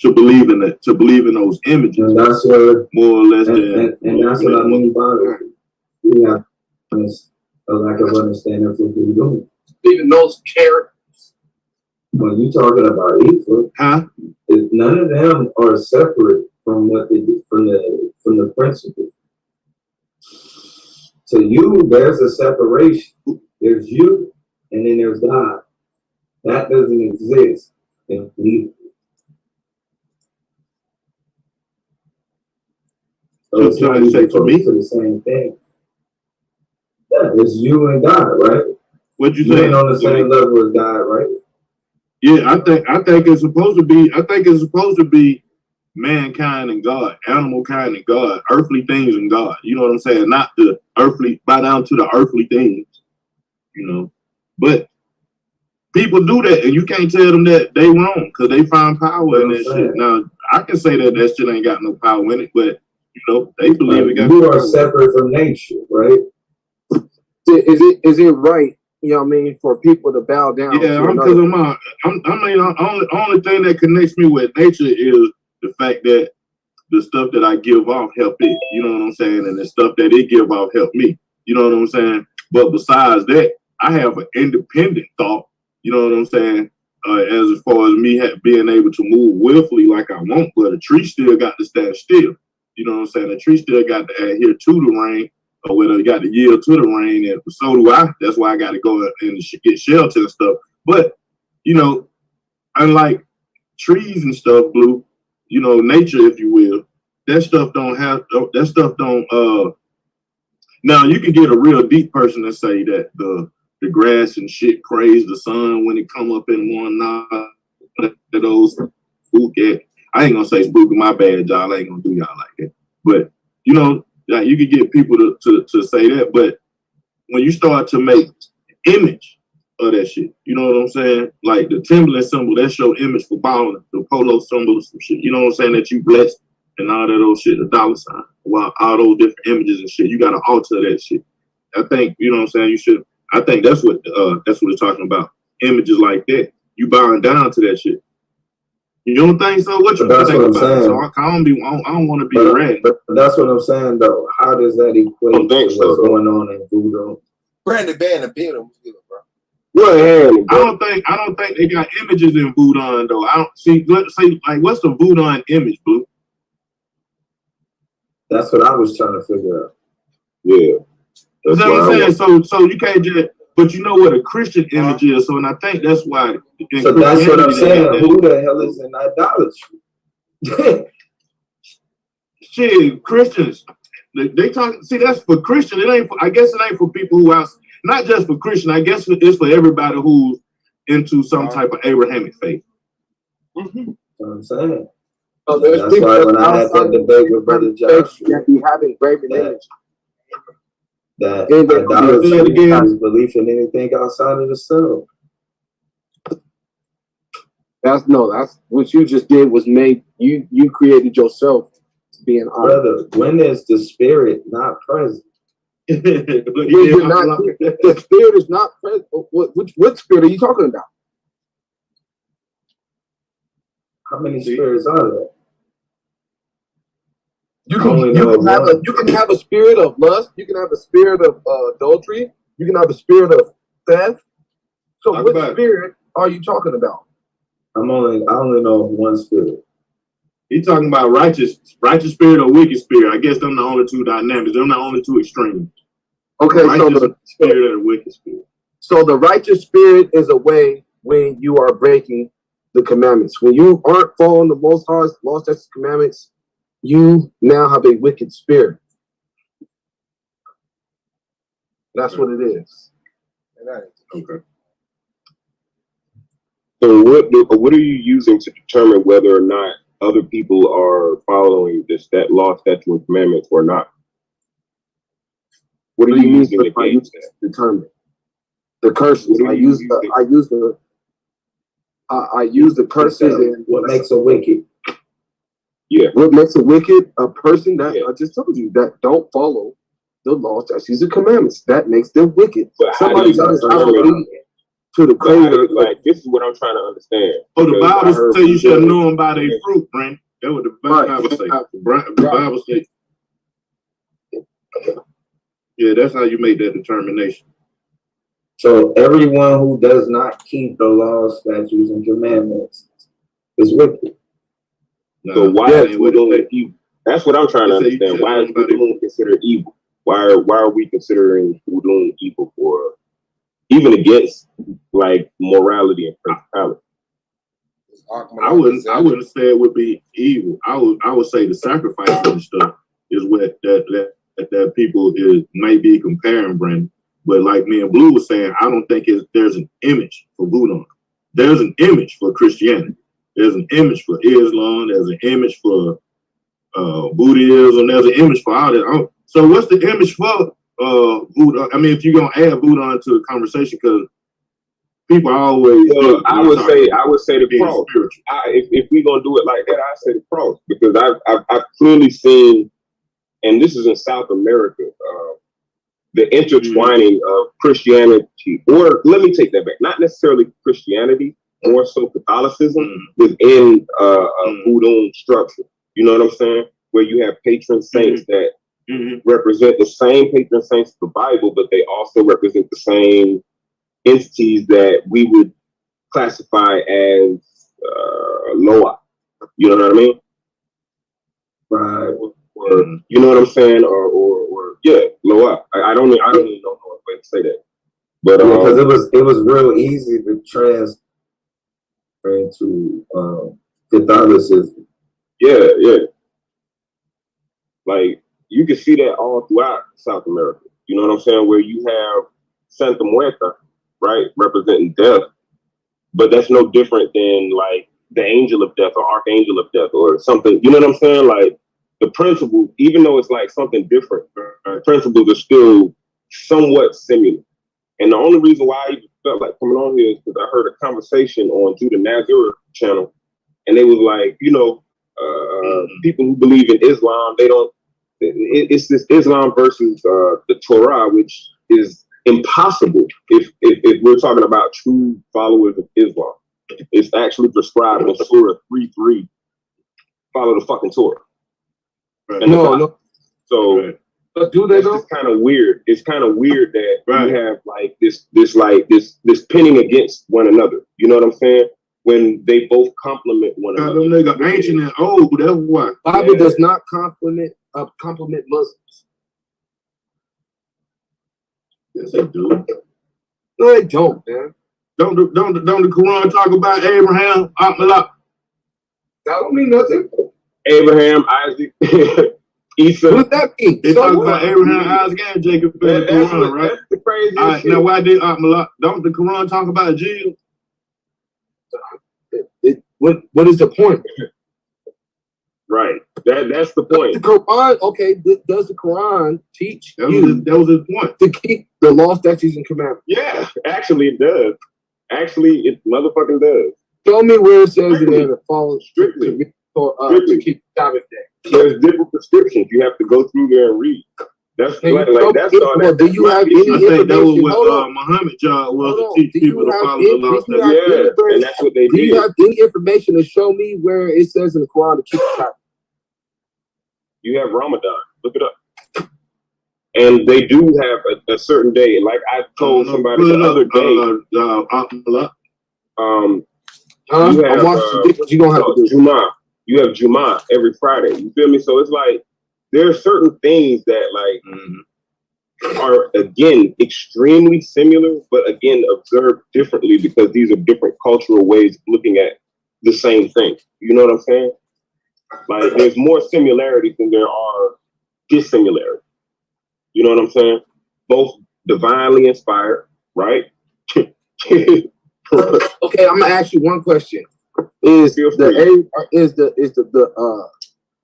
To believe in that, to believe in those images. And that's what, more or less. And that's what I mean by it. We have a lack of understanding of what we're doing. Even those characters. When you talking about Ephraim, none of them are separate from what they do, from the principle. To you, there's a separation. There's you, and then there's God. That doesn't exist in Ephraim. So it's not even close to the same thing. Yeah, it's you and God, right? What'd you say? You ain't on the same level as God, right? Yeah, I think it's supposed to be. I think it's supposed to be mankind and God, animal kind and God, earthly things and God. You know what I'm saying? Not the earthly, bow down to the earthly things. You know, but people do that, and you can't tell them that they wrong because they find power in that shit. Now, I can say that shit ain't got no power in it, but you know, they believe it got. You are separate from nature, right? Is it right? You know what I mean, for people to bow down. Yeah, because only thing that connects me with nature is the fact that the stuff that I give off help it. You know what I'm saying, and the stuff that it give off help me. You know what I'm saying. But besides that, I have an independent thought. You know what I'm saying. As far as me being able to move willfully like I want, but a tree still got to stand still. You know what I'm saying. A tree still got to adhere to the rain. Or whether you got to yield to the rain, and so do I. That's why I got to go and get shelter and stuff. But, you know, unlike trees and stuff, Blue, you know, nature, if you will, that stuff don't. Now, you can get a real deep person to say that the the grass and shit praise the sun when it come up in one night. Those spooky. I ain't gonna say spooky, my bad, y'all. I ain't gonna do y'all like that. But you know, like you can get people to say that, but when you start to make image of that shit, you know what I'm saying? Like the Timberland symbol, that's your image for balling, the polo symbol or some shit. You know what I'm saying? That you blessed and all that old shit, the dollar sign, well, all those different images and shit. You gotta alter that shit. I think, you know what I'm saying, you should. I think that's what it's talking about. Images like that. You bowing down to that shit. You don't think so? What you think about it? So I don't want to be red. But that's what I'm saying though. How does that equate to what's going on in voodoo? Brandon Band and Bill, bro. Well, I don't think they got images in voodoo though. I don't see. Let's say like what's the voodoo image, Blue? That's what I was trying to figure out. Yeah. That's what I'm saying. So you can't just, but you know what a Christian image is. So and I think that's why. So that's what I'm saying. Who the hell is in idolatry? Shit, Christians. They talk. See, that's for Christian. It ain't. I guess it ain't for people who else. Not just for Christian. I guess it's for everybody who's into some type of Abrahamic faith. Mm-hmm. What I'm saying. So that's why when I had that debate with Brother Josh, that be having graven image. That idolatry is belief in anything outside of the self. That's what you just did was made you created yourself being honored. Brother, when is the spirit not present? The spirit is not present. What spirit are you talking about? How many spirits are there? You can have a spirit of lust. You can have a spirit of adultery. You can have a spirit of theft. So what spirit are you talking about? I only know one spirit. He's talking about righteous spirit or wicked spirit. I guess them the only two dynamics. Them the only two extremes. Okay, so the spirit or the wicked spirit. So the righteous spirit is a way when you are breaking the commandments. When you aren't following the Most High's law, statutes, commandments, you now have a wicked spirit. That's what it is. Okay. So what are you using to determine whether or not other people are following that law, statute, and commandments or not? What are you using to gauge that? Determine the curses. I use the curses and what makes a wicked. Yeah. What makes a wicked? A person that I just told you that don't follow the law, statutes, and commandments. That makes them wicked. But somebody that is obedient to the Creator. Like this is what I'm trying to understand. Oh, the Bible says you shall know them by their fruit, Brent. That's what the Bible says. The Bible says. Yeah, that's how you make that determination. So everyone who does not keep the laws, statutes, and commandments is wicked. So why is voodoo evil? That's what I'm trying to understand. Why is voodoo considered evil? Why are we considering voodoo evil for even against like morality and principality? I wouldn't say it would be evil. I would say the sacrifice and stuff is what that people may be comparing, Brandon. But like me and Blue was saying, I don't think there's an image for voodoo. There's an image for Christianity. There's an image for Islam. There's an image for Buddhism. There's an image for all that. So what's the image for voodoo? I mean, if you're gonna add voodoo into the conversation, because people always. I would say the cross. If we're gonna do it like that, I say the cross because I've clearly seen, and this is in South America, the intertwining of Christianity, or let me take that back, not necessarily Christianity, more so Catholicism within a voodoo structure. You know what I'm saying? Where you have patron saints that represent the same patron saints of the Bible, but they also represent the same entities that we would classify as Loa. You know what I mean? Right. Or you know what I'm saying? Or yeah, Loa. I don't even know what way to say that. But because it was real easy to transfer into Catholicism. Yeah. Like you can see that all throughout South America. You know what I'm saying? Where you have Santa Muerta, right? Representing death. But that's no different than like the angel of death or archangel of death or something. You know what I'm saying? Like the principles, even though it's like something different, the principles are still somewhat similar. And the only reason why I even felt like coming on here is because I heard a conversation on Judah Nazir channel, and they was like, you know, people who believe in Islam, they don't. It's this Islam versus the Torah, which is impossible if we're talking about true followers of Islam. It's actually prescribed in Surah 3:3. Follow the fucking Torah. Right. No. So, but do they though? It's kind of weird. It's kind of weird that you have like this pinning against one another. You know what I'm saying? When they both complement one another. Them nigga ancient and old. That's why. Bible does not compliment Muslims. Yes, they do. No, they don't, man. Don't the Quran talk about Abraham? That don't mean nothing. Abraham, Isaac, Esau. What that mean? They talk about Abraham, Isaac, and Jacob in the Quran, right? That's the craziest all right, shit. now why did don't the Quran talk about Jesus? What is the point? Right. That's the point. The Quran, okay, does the Quran teach that was his point. To keep the law, statutes, and commandments? Yeah, actually it does. Actually, it motherfucking does. Show me where it says in there to follow strictly. To keep Sabbath day. There's different prescriptions. You have to go through there and read. That's that's all that. Do you have any information? I think that was what Muhammad's job was to teach people to follow the law. Yeah, and that's what they did. Do you have any information to show me where it says in the Quran to keep Sabbath? You have Ramadan. Look it up. And they do have a certain day. Like I told somebody the other day. You have, you don't have to do Jumu'ah. You have Jumu'ah every Friday. You feel me? So it's like there are certain things that like are again extremely similar, but again observed differently because these are different cultural ways of looking at the same thing. You know what I'm saying? Like there's more similarities than there are dissimilarities. You know what I'm saying? Both divinely inspired, right? Okay, I'm gonna ask you one question. Is the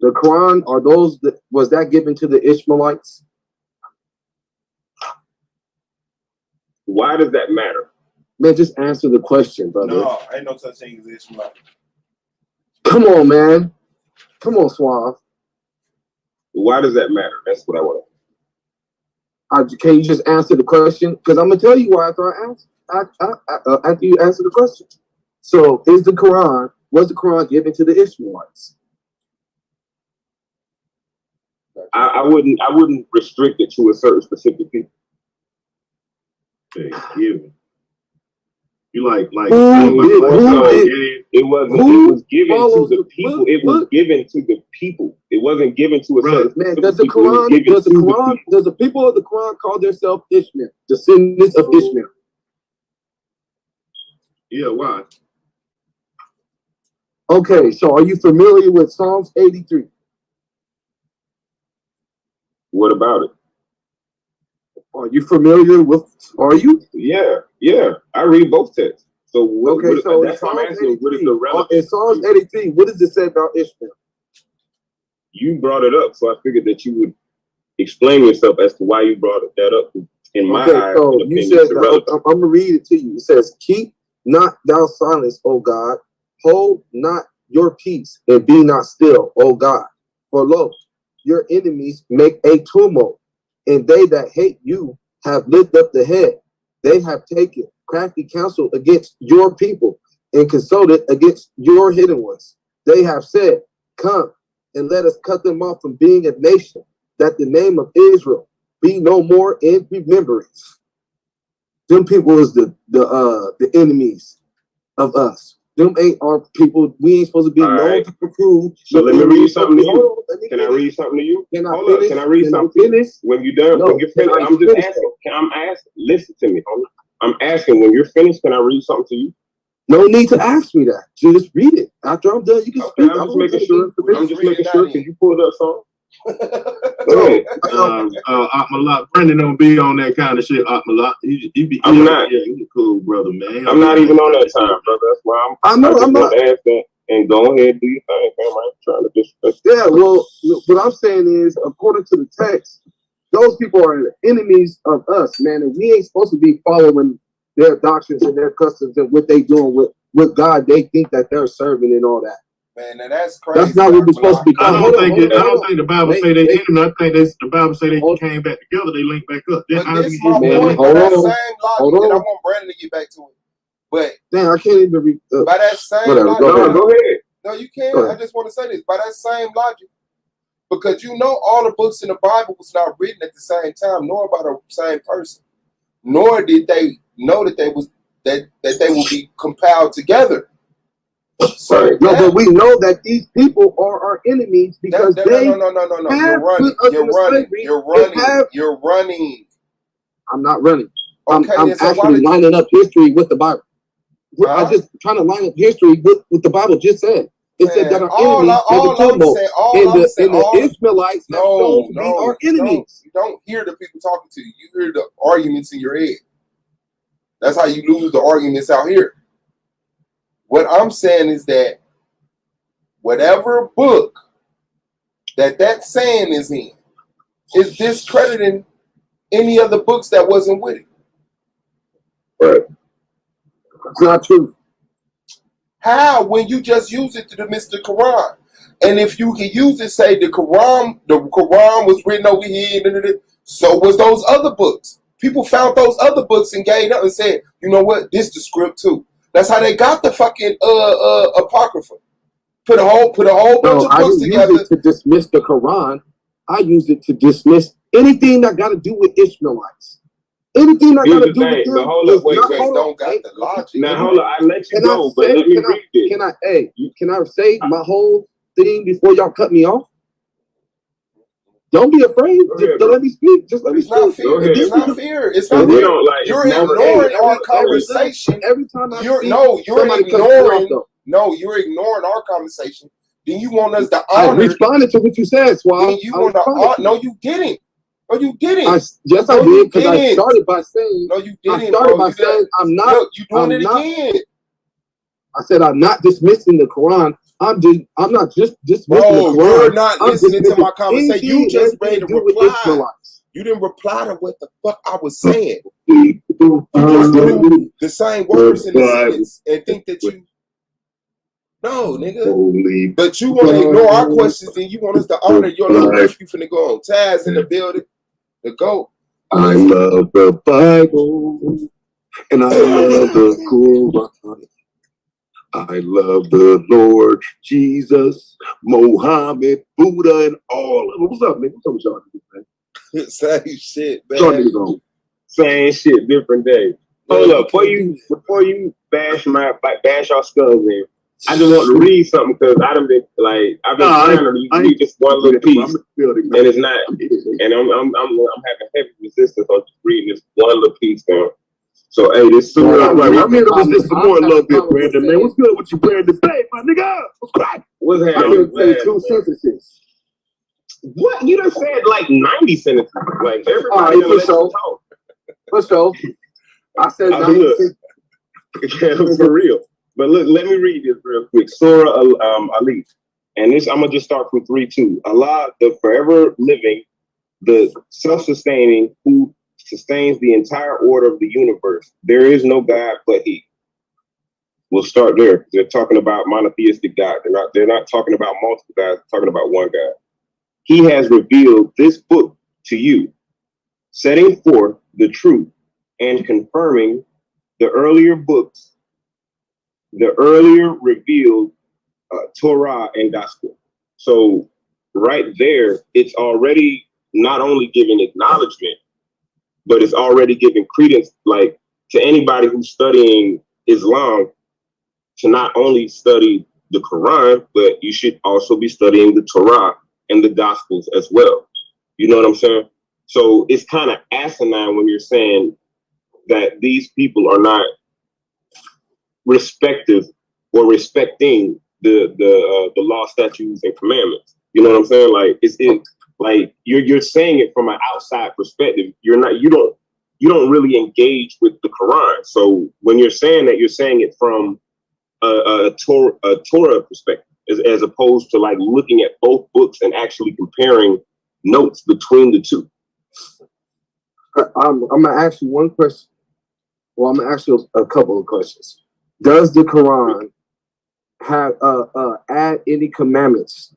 Quran, are those was that given to the Ishmaelites? Why does that matter? Man, just answer the question, brother. No, ain't no such thing as Ishmaelite. Come on, man. Come on, Suave. Why does that matter? That's what I want to. Can you just answer the question? Because I'm gonna tell you why after I answer. After you answer the question. So, was the Quran given to the Ishmaelites? I wouldn't restrict it to a certain specific people. You like it was given to the people. It was given to the people. It wasn't given to a certain man. Does the people of the Quran call themselves Ishmael, descendants of Ishmael? Yeah, why? Okay, so are you familiar with Psalms 83? What about it? Are you familiar with? Are you? Yeah. I read both texts. So so that's why I'm asking. What is the relevance? In Psalms 83, what does it say about Ishmael? You brought it up, so I figured that you would explain yourself as to why you brought that up. In my eyes, so you said, I'm gonna read it to you. It says, "Keep not thou silence, O God; hold not your peace, and be not still, O God. For lo, your enemies make a tumult, and they that hate you have lifted up the head. They have taken crafty counsel against your people, and consulted against your hidden ones. They have said, Come, and let us cut them off from being a nation, that the name of Israel be no more in remembrance." Them people is the enemies of us. Them ain't our people. We ain't supposed to be known to recruit. So let me read something to you. Can I read something to you? Can I read something to you? When you're done, when you're finished, I'm just asking. I'm asking. Listen to me. I'm asking. When you're finished, can I read something to you? No need to ask me that. Just read it. After I'm done, you can speak. I'm just making sure. I'm just making sure. Can you pull it up, song? Brandon don't be on that kind of shit. He be. I'm not. Yeah, he's a cool brother, man. I'm not even on that time, brother. That's why I'm not. Ask that and go ahead and do your thing, man. I'm trying to disrespect. Yeah, well, what I'm saying is, according to the text, those people are enemies of us, man, and we ain't supposed to be following their doctrines and their customs and what they doing with God. They think that they're serving and all that. Man, now that's crazy. That's not what we're supposed to be. I don't think the Bible say they enemy. I think the Bible say they came back together. They linked back up. But this my point. By that same logic, and I want Brandon to get back to it. But damn, I can't even read. By that same logic, go ahead. No, you can't. I just want to say this. By that same logic, because you know all the books in the Bible was not written at the same time, nor by the same person, nor did they know that they will be compiled together. So no, but we know that these people are our enemies because no. You're running. I'm not running. Okay, I'm actually lining up history with the Bible. I'm just trying to line up history with what the Bible just said. It said that our enemies and the Ishmaelites have shown to be our enemies. You don't hear the people talking to you. You hear the arguments in your head. That's how you lose the arguments out here. What I'm saying is that whatever book that saying is in is discrediting any of the books that wasn't with it. Right. It's not true. How? When you just use it to dismiss the Quran. And if you can use it, say the Quran was written over here, so was those other books. People found those other books and gave up and said, you know what, this the script too. That's how they got the fucking Apocrypha. Put a whole bunch of books together. I didn't use it to dismiss the Quran. I used it to dismiss anything that got to do with Ishmaelites. Anything that got to do with them. But hold up, wait, don't got the logic. Now hold up, I let you go, but let me read this. Can I say my whole thing before y'all cut me off? Don't be afraid. Just let me speak. Just let me speak. It's not fear. It's not fear. You're ignoring our conversation. Every time I speak, you're ignoring our conversation. Then you want us to honor. I responded to what you said, Swab. You want to honor? No, you didn't. No, you didn't. Yes, I did, because I started by saying. No, you didn't. I started by saying I'm not. Look, you doing it again. I said I'm not dismissing the Quran. I'm not just dismissing the Quran. You're not listening to my conversation. You just made a reply. You didn't reply to what the fuck I was saying. You just do the same words in the sentence and think that you. No, nigga. But you want to ignore our questions and you want us to honor your little wife. You finna go on. Taz in the building. The GOAT. I love the Bible and I love the Quran. I love the Lord Jesus, Mohammed, Buddha, and all of them. What's up, nigga? What's up with y'all, man? Same shit, man. Same shit, different day. Hold up, before you bash our skulls in, I just want to read something because I've been trying to read just one little piece, and it's not, and I'm having heavy resistance on just reading this one little piece down. So hey, this Surah. I'm here to resist some more a little bit, Brandon. Man, what's good with you playing debate, my nigga? What's crack? What's happening? Two sentences. What you done said like 90 sentences? Like everybody for sure. For sure. I said 90 sentences. Yeah, for real. But look, let me read this real quick. Surah Ali. And this, I'm going to just start from 3:2. Allah, the forever living, the self-sustaining, who sustains the entire order of the universe. There is no God but He. We'll start there. They're talking about monotheistic God. They're not talking about multiple gods. They're talking about one God. He has revealed this book to you, setting forth the truth and confirming the earlier books, the earlier revealed Torah and Gospel. So right there, it's already not only giving acknowledgement, but it's already giving credence, like to anybody who's studying Islam, to not only study the Quran, but you should also be studying the Torah and the Gospels as well. You know what I'm saying? So it's kind of asinine when you're saying that these people are not respective or respecting the law, statutes, and commandments. You know what I'm saying? Like Like you're saying it from an outside perspective. You don't really engage with the Quran. So when you're saying that, you're saying it from a Torah perspective, as opposed to like looking at both books and actually comparing notes between the two. I'm gonna ask you one question. Well, I'm gonna ask you a couple of questions. Does the Quran have add any commandments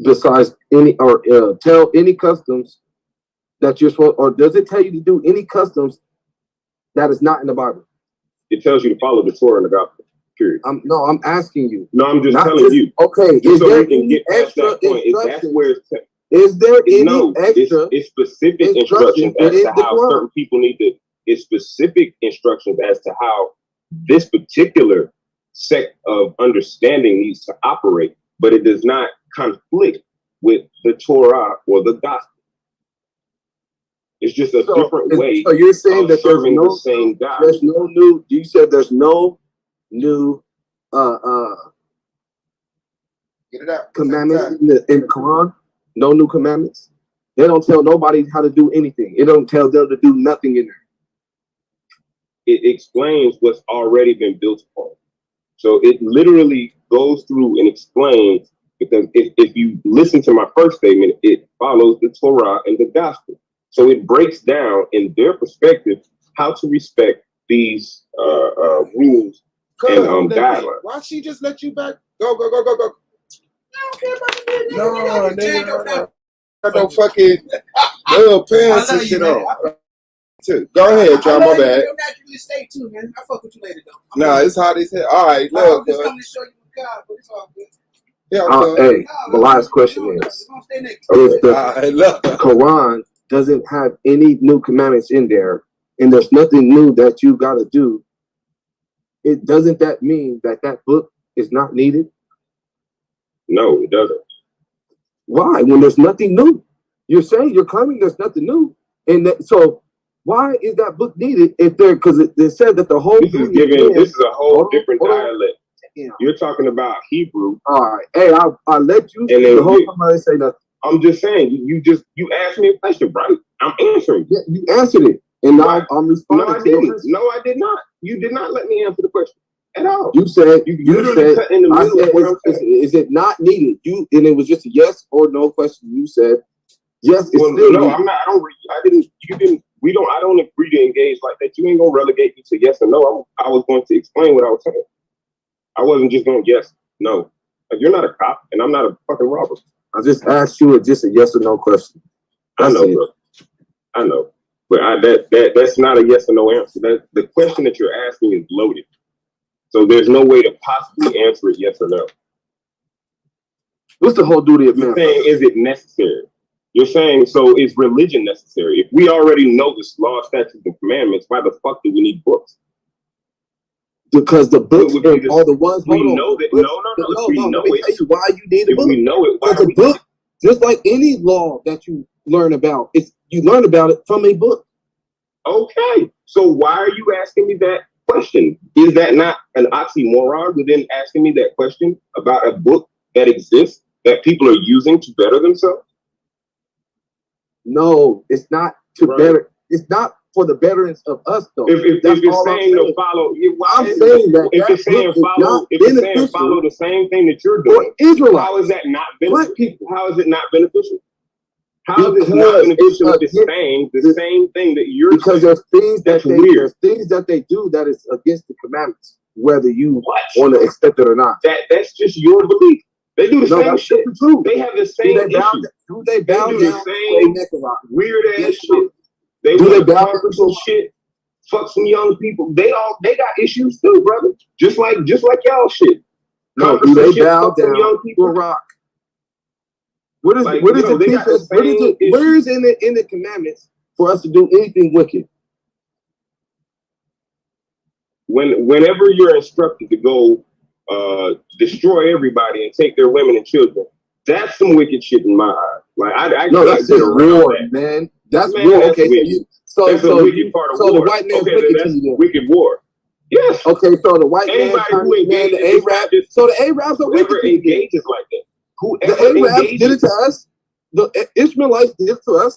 besides any, or tell any customs that you're supposed, or does it tell you to do any customs that is not in the Bible? It tells you to follow the Torah and the Gospel. Period. I'm asking you. No, I'm just telling you. Okay, just is so there we can any get past extra that point. instructions? Is there any extra? It's specific instructions as to how certain people need to. It's specific instructions as to how this particular sect of understanding needs to operate, but it does not conflict with the Torah or the Gospel. It's just a different way. So you're saying that there's serving no the same God. There's no new. You said there's no new Get it out. commandments in the Quran. No new commandments. They don't tell nobody how to do anything. It don't tell them to do nothing in there. It explains what's already been built upon. So it literally goes through and explains, because if you listen to my first statement, it follows the Torah and the Gospel. So it breaks down in their perspective how to respect these rules and guidelines. Why she just let you back? Go. I don't care about the no, nigga. I don't fucking little pants and shit on. Go ahead, John. My bad. You'll naturally stay too, man. I fuck with you later, though. Nah, it's hot as hell. All right, look. I'm just coming to show you the God, but it's all good. Yeah, hey, the last question is: if the Quran doesn't have any new commandments in there, and there's nothing new that you got to do, it doesn't that mean that that book is not needed? No, it doesn't. Why? When there's nothing new, you're saying you're claiming there's nothing new, and so why is that book needed if there? Because it said that the whole this is a whole different dialect. You're talking about Hebrew. All right, hey, I let you say the whole time I didn't say nothing. I'm just saying, you asked me a question, right? I'm answering. Yeah, you answered it, and now I'm responding. No, I didn't. No, I did not. You did not let me answer the question at all. You said you said cut in the middle. Is it not needed? And it was just a yes or no question. You said yes. It's well, still no, needed. I'm not. I didn't. You didn't. We don't. I don't agree to engage like that. You ain't gonna relegate me to yes or no. I was going to explain what I was saying. I wasn't just going yes, no. Like, you're not a cop, and I'm not a fucking robber. I just asked you just a yes or no question. I know, bro. I know, but that's not a yes or no answer. That the question that you're asking is loaded, so there's no way to possibly answer it yes or no. What's the whole duty of man? You're saying, is it necessary? You're saying, so is religion necessary? If we already know the law, statutes, and commandments, why the fuck do we need books? Because the books are the ones we know that. No. If we know it, tell you why you need a book. We know it. Why the book, just like any law that you learn about, you learn about it from a book. Okay, so why are you asking me that question? Is that not an oxymoron within asking me that question about a book that exists that people are using to better themselves? No, it's not to better. It's not for the betterance of us, though. If you're saying to follow, I'm saying that. If you're saying follow, follow the same thing that you're doing, how is that not beneficial? How is it not beneficial? How is it not beneficial if it's saying the same thing that you're saying? Because there's things that they do that is against the commandments, whether you want to accept it or not. That's just your belief. They do the same shit. True. They have the same issues. Do they bow down? The same weird ass shit. They bow for some shit. Fuck some young people. They got issues too, brother. Just like y'all shit. No, do they bow down to a rock? What is it teach us? Where is in the commandments for us to do anything wicked? Whenever you're instructed to go destroy everybody and take their women and children, that's some wicked shit in my eyes. Like that's just war, man. That's war. Okay, so the white man's wicked to you. Wicked war. Yes. Okay, so the white anybody who engages the Arabs. So the Arabs are wicked. Whoever engages like that. The Arabs did it to us. The Ishmaelites did it to us.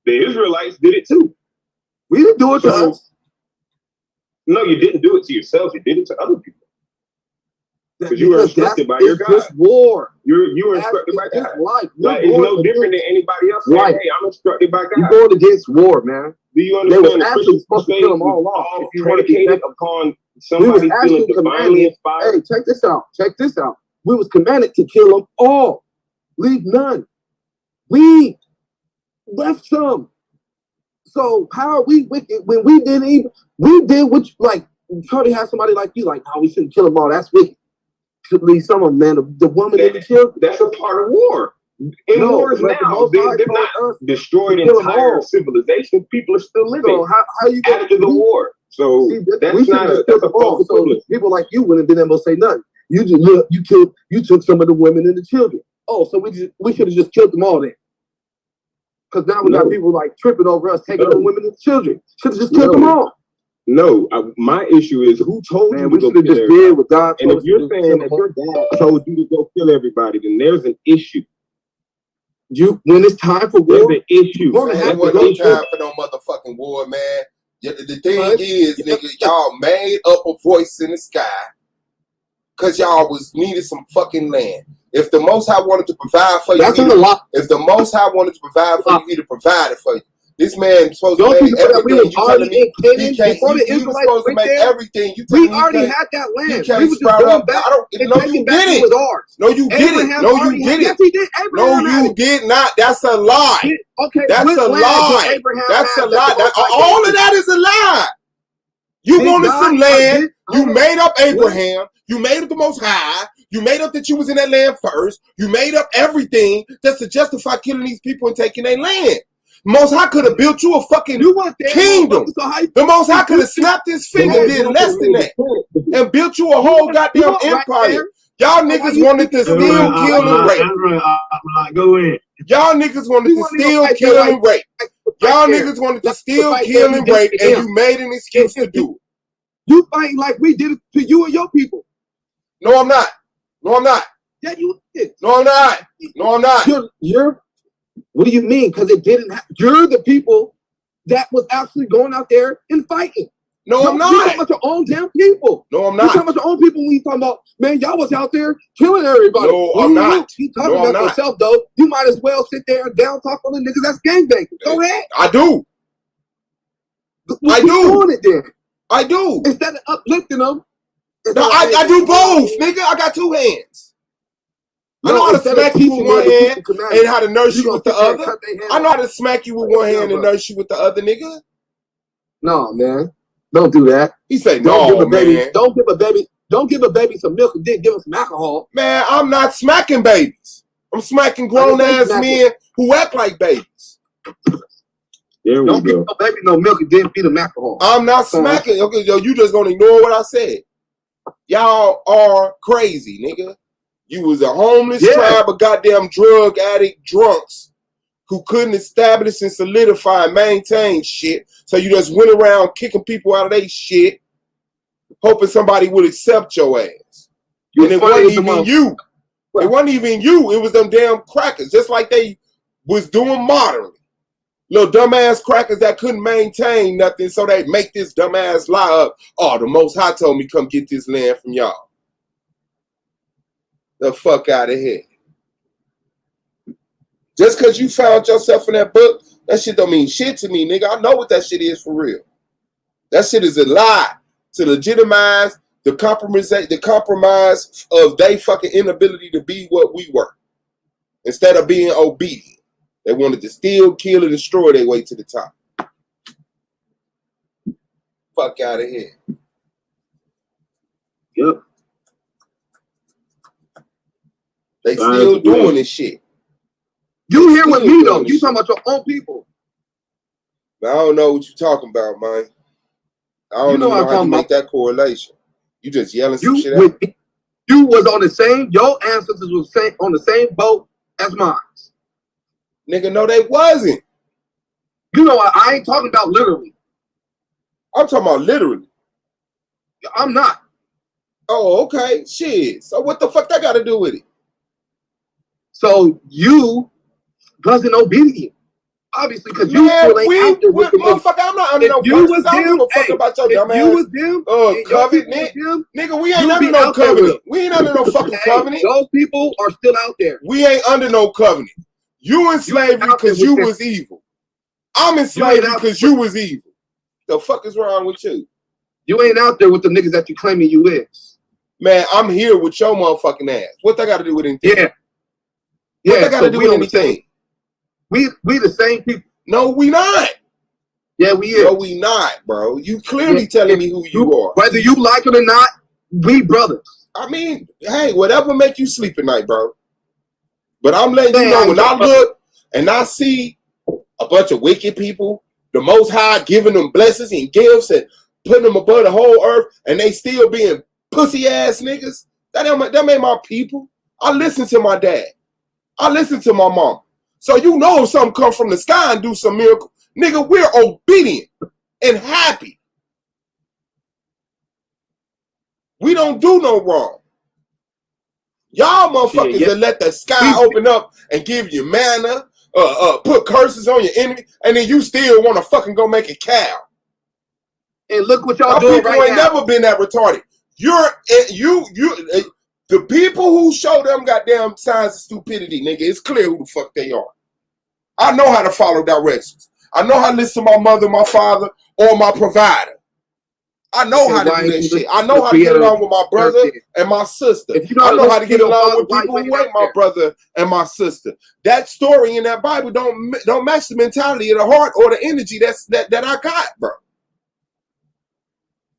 The Israelites did it too. We didn't do it to us. No, you didn't do it to yourselves. You did it to other people. Because you were instructed by your God. It's war. You were instructed by God. Life. Like, it's no different than anybody else saying, hey, I'm instructed by God. You're going against war, man. Do you understand? They were actually supposed to kill them all off. All predicated upon somebody feeling divinely inspired. Hey, check this out. Check this out. We was commanded to kill them all. Leave none. We left some. So how are we wicked when we didn't even, we did what, like, Charlie has somebody like you, like, oh, we shouldn't kill them all. That's wicked. Should leave some of them, man. The woman and the children. That's a part of war. In wars now, they're not destroyed entire civilization. People are still living. So how you after the war? So that's not a false equivalent. People like you wouldn't have been able to say nothing. You took some of the women and the children. Oh, so we should have just killed them all then. Because now we got people like tripping over us taking the women and the children. Should have just killed them all. No, my issue is who told you to go kill everybody? With God, and if you're saying that your dad told you to go kill everybody, then there's an issue. When it's time for war, there's an issue. There wasn't no time for no motherfucking war, man. The thing is, nigga, y'all made up a voice in the sky because y'all needed some fucking land. If the Most High wanted to provide for you, if the Most High wanted to provide for you, he'd have provided for you. This man supposed to make everything. You telling me he can't? You was supposed to make everything. We already had that land. You can't sprout up. I don't. No, you didn't. No, you didn't. No, you didn't. Yes, he did. No, you did not. That's a lie. Okay, that's a lie. That's a lie. All of that is a lie. You wanted some land. You made up Abraham. You made up the Most High. You made up that you was in that land first. You made up everything just to justify killing these people and taking their land. Most High could have built you a fucking kingdom. The Most High could have snapped his finger, did less than that, and built you a whole goddamn empire. Y'all niggas wanted to steal, kill, and rape. Go in. Y'all niggas wanted to steal, kill, and rape. Y'all niggas wanted to steal, kill, and rape, and you made an excuse to do it. You fighting like we did it to you and your people. No, I'm not. No, I'm not. Yeah, you did. No, I'm not. No, I'm not. You're what do you mean? Because it didn't happen. You're the people that was actually going out there and fighting. No, I'm not. You're talking about your own damn people. No, I'm You're not. talking about your own people when you talking about, man, y'all was out there killing everybody. No, I'm not. You talking about yourself, though. You might as well sit there and down talk on the niggas that's gangbanging. Go ahead. I do. I do. Doing it then. I do. Instead of uplifting them. No, I do both, nigga. I got two hands. I know how to smack you with one hand and how to nurse you with the other. I know how to smack you with one hand and nurse you with the other, nigga. No, man. Don't do that. He said, no, man. Don't give a baby some milk and then give him some alcohol. Man, I'm not smacking babies. I'm smacking grown-ass men who act like babies. Don't give no baby no milk and then feed him alcohol. I'm not smacking. Okay, yo, you just gonna ignore what I said. Y'all are crazy, nigga. You was a homeless tribe of goddamn drug addict drunks who couldn't establish and solidify and maintain shit. So you just went around kicking people out of their shit, hoping somebody would accept your ass. And it wasn't even you. It wasn't even you. It was them damn crackers, just like they was doing modernly. Little dumbass crackers that couldn't maintain nothing, so they make this dumbass lie up. Oh, the Most High told me come get this land from y'all. The fuck out of here. Just because you found yourself in that book, that shit don't mean shit to me, nigga. I know what that shit is for real. That shit is a lie to legitimize the compromise of their fucking inability to be what we were. Instead of being obedient. They wanted to steal, kill, and destroy their way to the top. Fuck out of here. Yep. They still doing this shit. You here with me though? You talking about your own people? I don't know what you talking about, man. I don't know how to make that correlation. You just yelling some shit out. You was on the same. Your ancestors was on the same boat as mine. Nigga, no, they wasn't. You know, I ain't talking about literally. I'm talking about literally. I'm not. Oh, okay. Shit. So what the fuck that got to do with it? So you wasn't obedient. Obviously, because you still ain't out there with the motherfucker. I'm not under no curses. I don't give a fuck about your dumb ass. You was them, covenant, nigga. We ain't under no covenant. We ain't under no fucking covenant. Those people are still out there. We ain't under no covenant. You in slavery because you was evil. I'm in slavery because you was evil. The fuck is wrong with you? You ain't out there with the niggas that you claiming you is. Man, I'm here with your motherfucking ass. What that got to do with anything? Yeah. What that got to do with anything? We the same people. No, we not. Yeah, we is. No, we not, bro. You clearly telling me who you are. Whether you like it or not, we brothers. I mean, hey, whatever make you sleep at night, bro. But I'm letting you know when I look and I see a bunch of wicked people, the Most High giving them blessings and gifts and putting them above the whole earth, and they still being pussy ass niggas. That ain't my people. I listen to my dad. I listen to my mom. So you know if something come from the sky and do some miracle, nigga, we're obedient and happy. We don't do no wrong. Y'all motherfuckers that let the sky open up and give you manna, put curses on your enemy, and then you still want to fucking go make a cow. And look what y'all doing right now. People ain't never been that retarded. The people who show them goddamn signs of stupidity, nigga, it's clear who the fuck they are. I know how to follow directions. I know how to listen to my mother, my father, or my provider. I know how to do that shit. I know how to get along with my brother and my sister. I know how to get along with people who ain't my brother and my sister. That story in that Bible don't match the mentality of the heart or the energy that I got, bro.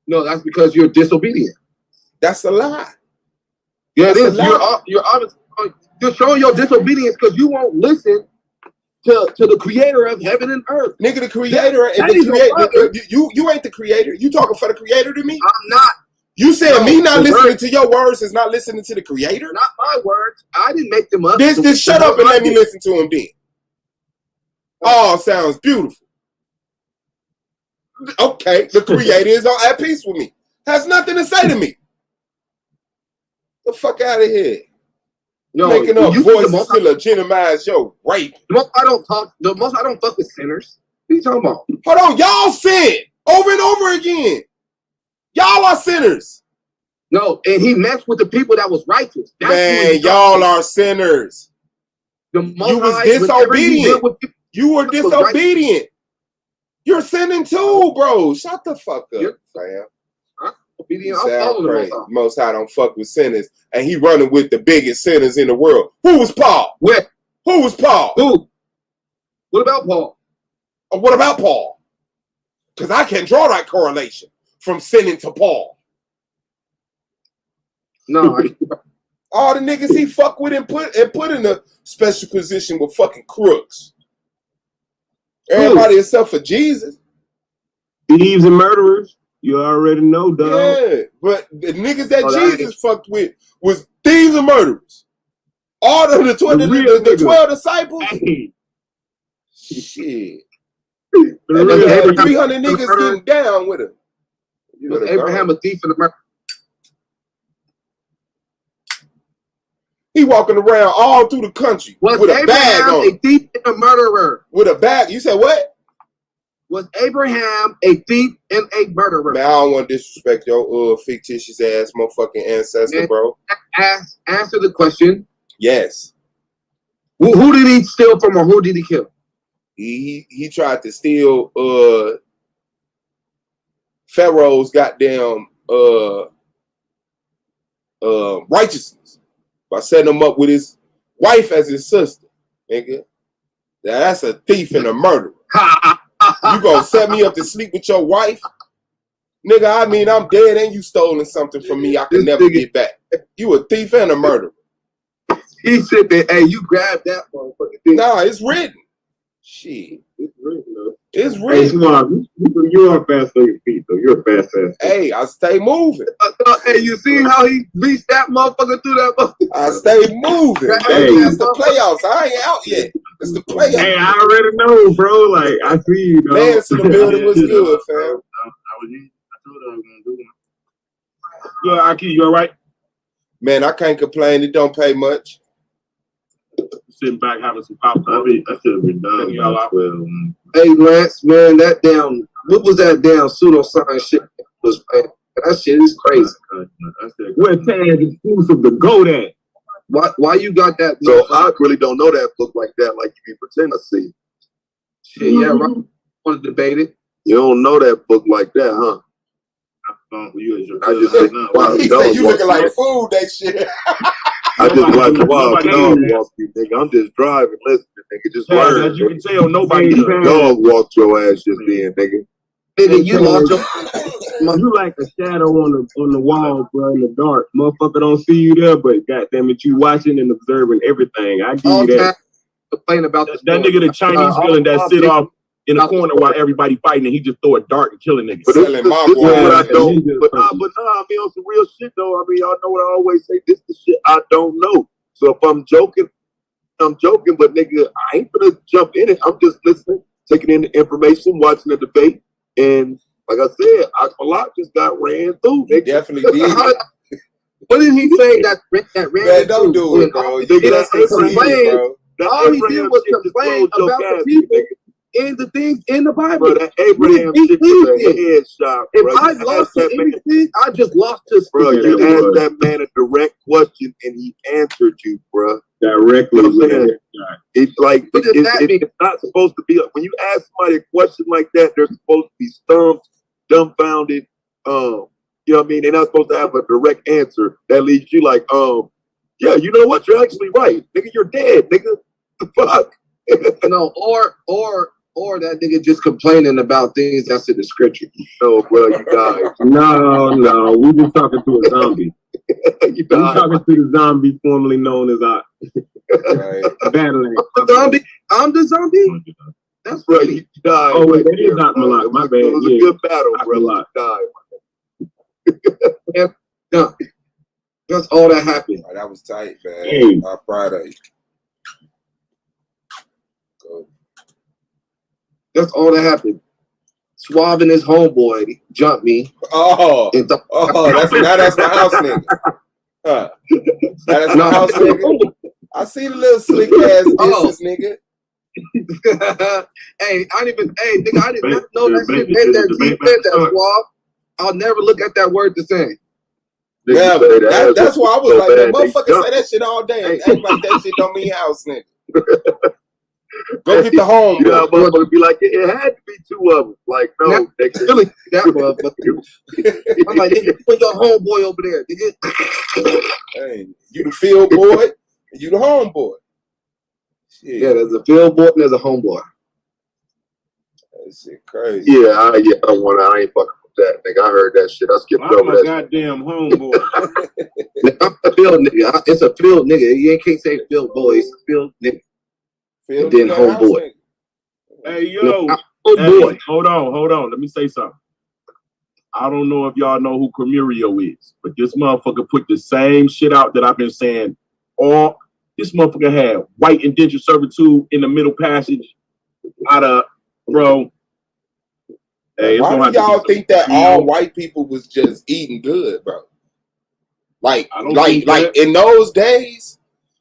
No, that's because you're disobedient. That's a lie. Yeah, it is. You're showing your disobedience because you won't listen to the creator of heaven and earth. Nigga, the creator you ain't the creator. You talking for the creator to me? I'm not. You said me not listening to your words is not listening to the creator? Not my words. I didn't make them up. Just shut up and let me listen to him then. Oh, sounds beautiful. Okay, the creator is at peace with me. Has nothing to say to me. The fuck out of here. No, making up voices to legitimize your rape. The most I don't fuck with sinners. What are you talking about? Hold on, y'all sin over and over again. Y'all are sinners. No, and he messed with the people that was righteous. Man, y'all are sinners. You was disobedient. You were disobedient. You're sinning too, bro. Shut the fuck up, fam. Most High don't fuck with sinners, and he running with the biggest sinners in the world. Who was Paul? Where? Who was Paul? Who? What about Paul? What about Paul? Because I can't draw that correlation from sinning to Paul. No, all the niggas he fuck with and put in a special position with fucking crooks. Everybody except for Jesus. Thieves and murderers. You already know, dog. Yeah, but the niggas that Jesus fucked with was thieves and murderers. All the 12 disciples. Hey. Shit. 300 niggas getting down with him. Was Abraham a thief and a murderer? He walking around all through the country with a bag on. A thief and a murderer? With a bag. You said what? Was Abraham a thief and a murderer? Man, I don't want to disrespect your fictitious ass motherfucking ancestor, bro. Answer the question. Yes. Who did he steal from or who did he kill? He tried to steal Pharaoh's goddamn righteousness by setting him up with his wife as his sister, nigga. That's a thief and a murderer. You gonna set me up to sleep with your wife? Nigga, I mean, I'm dead and you stolen something from me I can never get back. You a thief and a murderer. He said that, hey, you grabbed that motherfucking thing. Nah, it's written. Shit. It's written, though. It's written. Hey, you are fast on your feet, though. You're a fast ass. Hey, I stay moving. Hey, you see how he reached that motherfucker through that motherfucker? I stay moving. Hey, it's the playoffs. I ain't out yet. It's the playoffs. Hey, I already know, bro. Like, I see you, dog. Man, so the building was good, fam. I told you I was going to do one. Yeah, Aki, you all right? Man, I can't complain. It don't pay much. sitting back having some popcorn. I should have been done. Y'all out. Hey, Lance, man, that damn, what was that damn pseudoscience shit was, man? That shit is crazy. Where Taz exclusive to go there? Why you got that? So I really don't know that book like that, like you pretend to see. Shit, yeah, right. Want to debate it? You don't know that book like that, huh? I just said, wow, he said you looking like food, that shit. I just watched Wild Dog walk you, nigga. I'm just driving, listening, nigga. Just learn. As you can tell, nobody dog walked your ass just then, nigga. Nigga, you lost your. You like a shadow on the wall, bro, in the dark. Motherfucker don't see you there, but goddamn it, you watching and observing everything. I give you that. Complain about that nigga, the Chinese villain that sit off in the corner while everybody fighting, and he just throw a dart and kill a nigga. But this is what I don't. But nah, I mean on some real shit though. I mean, y'all know what I always say. This is shit I don't know. So if I'm joking, but nigga, I ain't gonna jump in it. I'm just listening, taking in the information, watching the debate, and like I said, Akmalak just got ran through. They definitely did. What did he say that ran man, don't do it, bro. All he did was complain about the people and the things in the Bible. Bro, that Abraham shit was a headshot. If I lost to anything, I just lost to bro. You asked that man a direct question and he answered you, bro. Directly. It's like it's not supposed to be. When you ask somebody a question like that, they're supposed to be stumped, dumbfounded. You know what I mean? They're not supposed to have a direct answer that leaves you like, yeah, you know what? You're actually right, nigga. You're dead, nigga. The fuck. No, or that nigga just complaining about things that's in the scripture. No, bro, you died. No, we just talking to a zombie. You died. We talking to the zombie formerly known as Badlands. Zombie? I'm the zombie? That's bro, you died. Oh, wait, that is Akmalak. My bad. It was a good battle, bro. You died. That's all that happened. Oh, that was tight, man. Hey. I'm proud of you. That's all that happened. Suave and his homeboy jumped me. That's my house nigga. Huh. That's my house nigga. I see the little slick ass disses, nigga. Hey, I didn't not know that shit meant that Suave. I'll never look at that word the same. Yeah, that's why I was like, that motherfucker say that shit all day and act like that shit don't mean house nigga. Go get the homeboy. Yeah, motherfucker be like, it had to be two of them. Like, no, really, that motherfucker. I'm like, nigga, put your homeboy over there, nigga. Hey, you the field boy, and you the homeboy. Shit. Yeah, there's a field boy and there's a homeboy. That shit crazy. Yeah, I ain't fucking with that, nigga. I heard that shit. I skipped over that. Goddamn homeboy. I'm a field nigga. It's a field nigga. You can't say field boy. It's a field nigga. And then homeboy. Hey, yo. Boy. Hold on. Let me say something. I don't know if y'all know who Cremurio is, but this motherfucker put the same shit out that I've been saying. This motherfucker had white indentured servitude in the middle passage out of, bro. Hey, why do y'all think that all white people was just eating good, bro? Like in those days,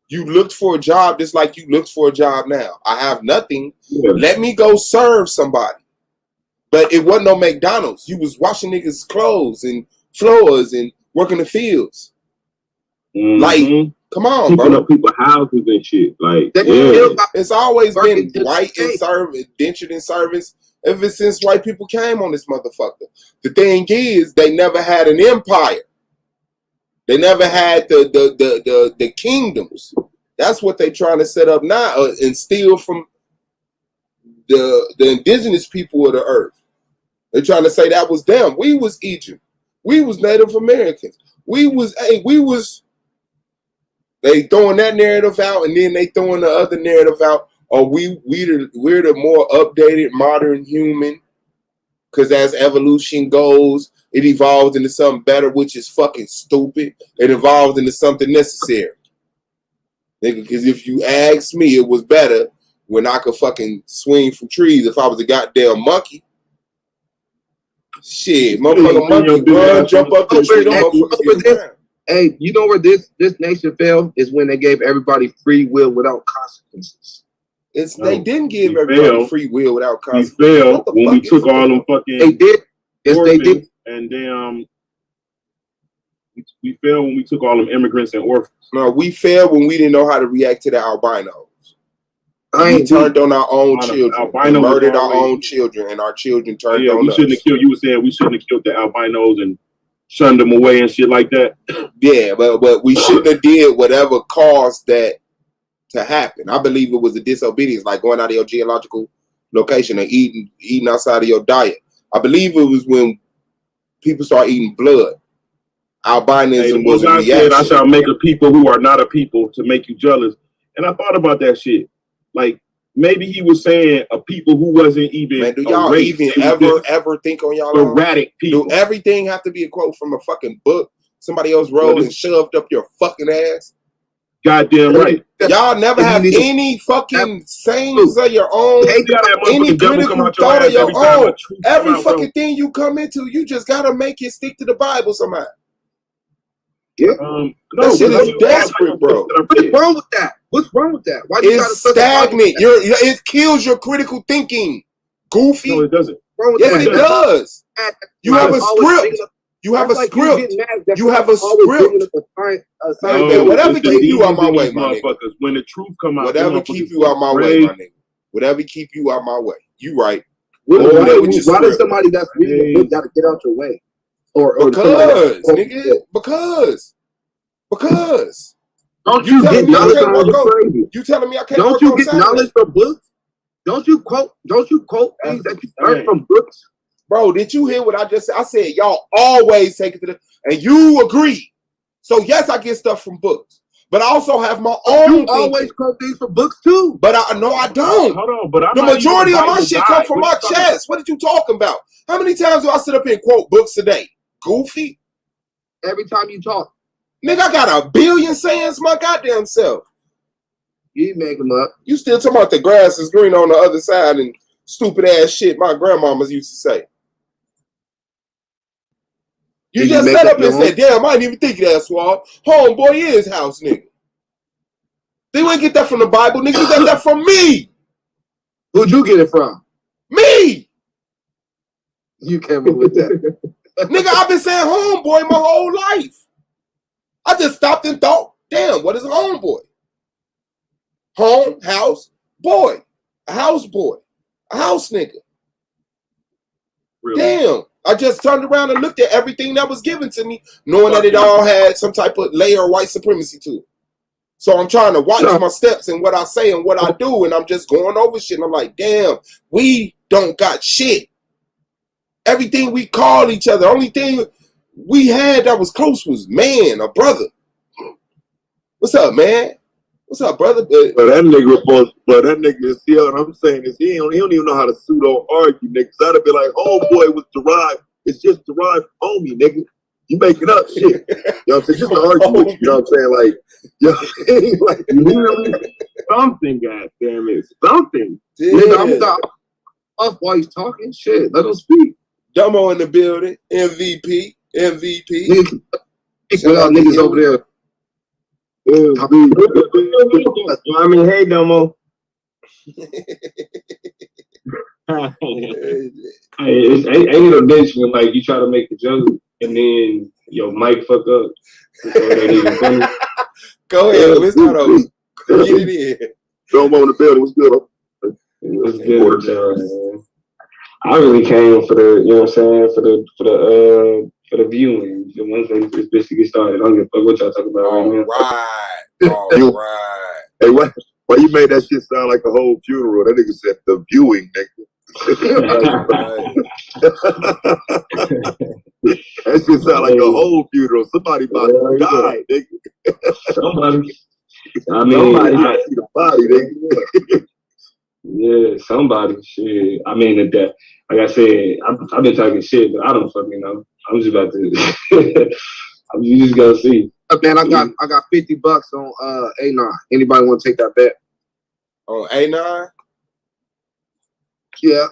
you looked for a job just like you looked for a job now. I have nothing. Yeah. Let me go serve somebody. But it wasn't no McDonald's. You was washing niggas' clothes and floors and working the fields. Mm-hmm. Like, come on, keeping bro. up people's houses and shit. Like, it's always been white in service, indentured in service ever since white people came on this motherfucker. The thing is, they never had an empire. They never had the kingdoms. That's what they trying to set up now and steal from the indigenous people of the earth. They're trying to say that was them. We was Egypt. We was Native Americans. They throwing that narrative out and then they throwing the other narrative out. Or we're the more updated modern human. Because as evolution goes, it evolved into something better, which is fucking stupid. It evolved into something necessary. Nigga, because if you ask me, it was better when I could fucking swing from trees if I was a goddamn monkey. Shit, motherfucker monkey run, jump up the tree, don't motherfuckers get around. Hey, you know where this nation fell is when they gave everybody free will without consequences. They didn't give everybody free will without consequences. We failed when we took all them fucking. They did. Yes, they did. And then we failed when we took all them immigrants and orphans. No, we failed when we didn't know how to react to the albinos. We turned on our own children. We murdered our own children, and our children turned on us. Shouldn't have killed. You were saying we shouldn't have killed the albinos and shunned them away and shit like that. Yeah, but we shouldn't have did whatever caused that to happen. I believe it was a disobedience, like going out of your geological location and eating outside of your diet. I believe it was when people start eating blood. Albinism was a reaction. I shall make a people who are not a people to make you jealous. And I thought about that shit. Like, maybe he was saying a people who wasn't even. Man, do y'all even ever think on y'all erratic people? Do everything have to be a quote from a fucking book somebody else wrote and shoved up your fucking ass? Goddamn right. Y'all never have any fucking sayings of your own, any critical thought of your own. Every fucking thing you come into, you just gotta make it stick to the Bible somehow. Yeah. That shit is desperate, bro. What's wrong with that? What's wrong with that? Why it's stagnant. It kills your critical thinking. Goofy. No, it doesn't. Yes, it does. You have a script. You have a script. You have a script. Whatever keep you out my way, my nigga. When the truth come out, whatever keep you out my way, my nigga. Whatever keep you out my way. You right. Why does somebody that's reading the book gotta get out your way? Because, nigga, because. Don't you get knowledge? You telling me I can't? Don't you get knowledge from books? Don't you quote things that you learn from books? Bro, did you hear what I just said? I said y'all always take it to the, and you agree. So yes, I get stuff from books, but I also have my own. You always quote things from books too. But I don't. Hold on, but the majority of my shit come from my chest. What did you talking about? How many times do I sit up here and quote books a day? Goofy. Every time you talk. Nigga, I got a billion sayings my goddamn self. You make them up. You still talking about the grass is green on the other side and stupid ass shit my grandmamas used to say. You just sat up and said, damn, I didn't even think of that, Swab. Homeboy is house, nigga. They wouldn't get that from the Bible, nigga. You got that from me. Who'd you get it from? Me. You came up with that. Nigga, I've been saying homeboy my whole life. I just stopped and thought, damn, what is a homeboy? Home, house, boy. A house boy. A house nigga. Really? Damn. I just turned around and looked at everything that was given to me, knowing that it all had some type of layer of white supremacy to it. So I'm trying to watch my steps and what I say and what I do, and I'm just going over shit. And I'm like, damn, we don't got shit. Everything we called each other, only thing we had that was close was man, a brother. What's up, man? What's up, brother? But that nigga, see what I'm saying is he don't even know how to pseudo argue, nigga. So I'd be like, oh boy, was derived. It's just derived from me, nigga. You making up shit. You know what I'm saying? Just to argue with you, you know what I'm saying? Like, literally something, goddamn it. Something. Yeah. Nigga, I'm off while he's talking. Shit, let him speak. Dumbo in the building. MVP. Well, niggas over there. I mean, hey, Domo. Ain't it a bitch when like you try to make a joke and then your mic fuck up? Go ahead, let's start over. Get it in. Domo in the building. What's good? What's good, man? I really came for the, you know what I'm saying, for the viewing. Once this bitch get started, I don't give a fuck what y'all talking about right now. All right. Hey, why you made that shit sound like a whole funeral? That nigga said the viewing, nigga. That shit sound like a whole funeral. Somebody about to die, nigga. Somebody. I mean, somebody might see the body, nigga. Yeah, somebody. Shit. I mean, that. Like I said, I've been talking shit, but I don't fucking know. I'm just about to. You just gotta see. Man, I got $50 on A9. Anybody want to take that bet? On A9? Yeah.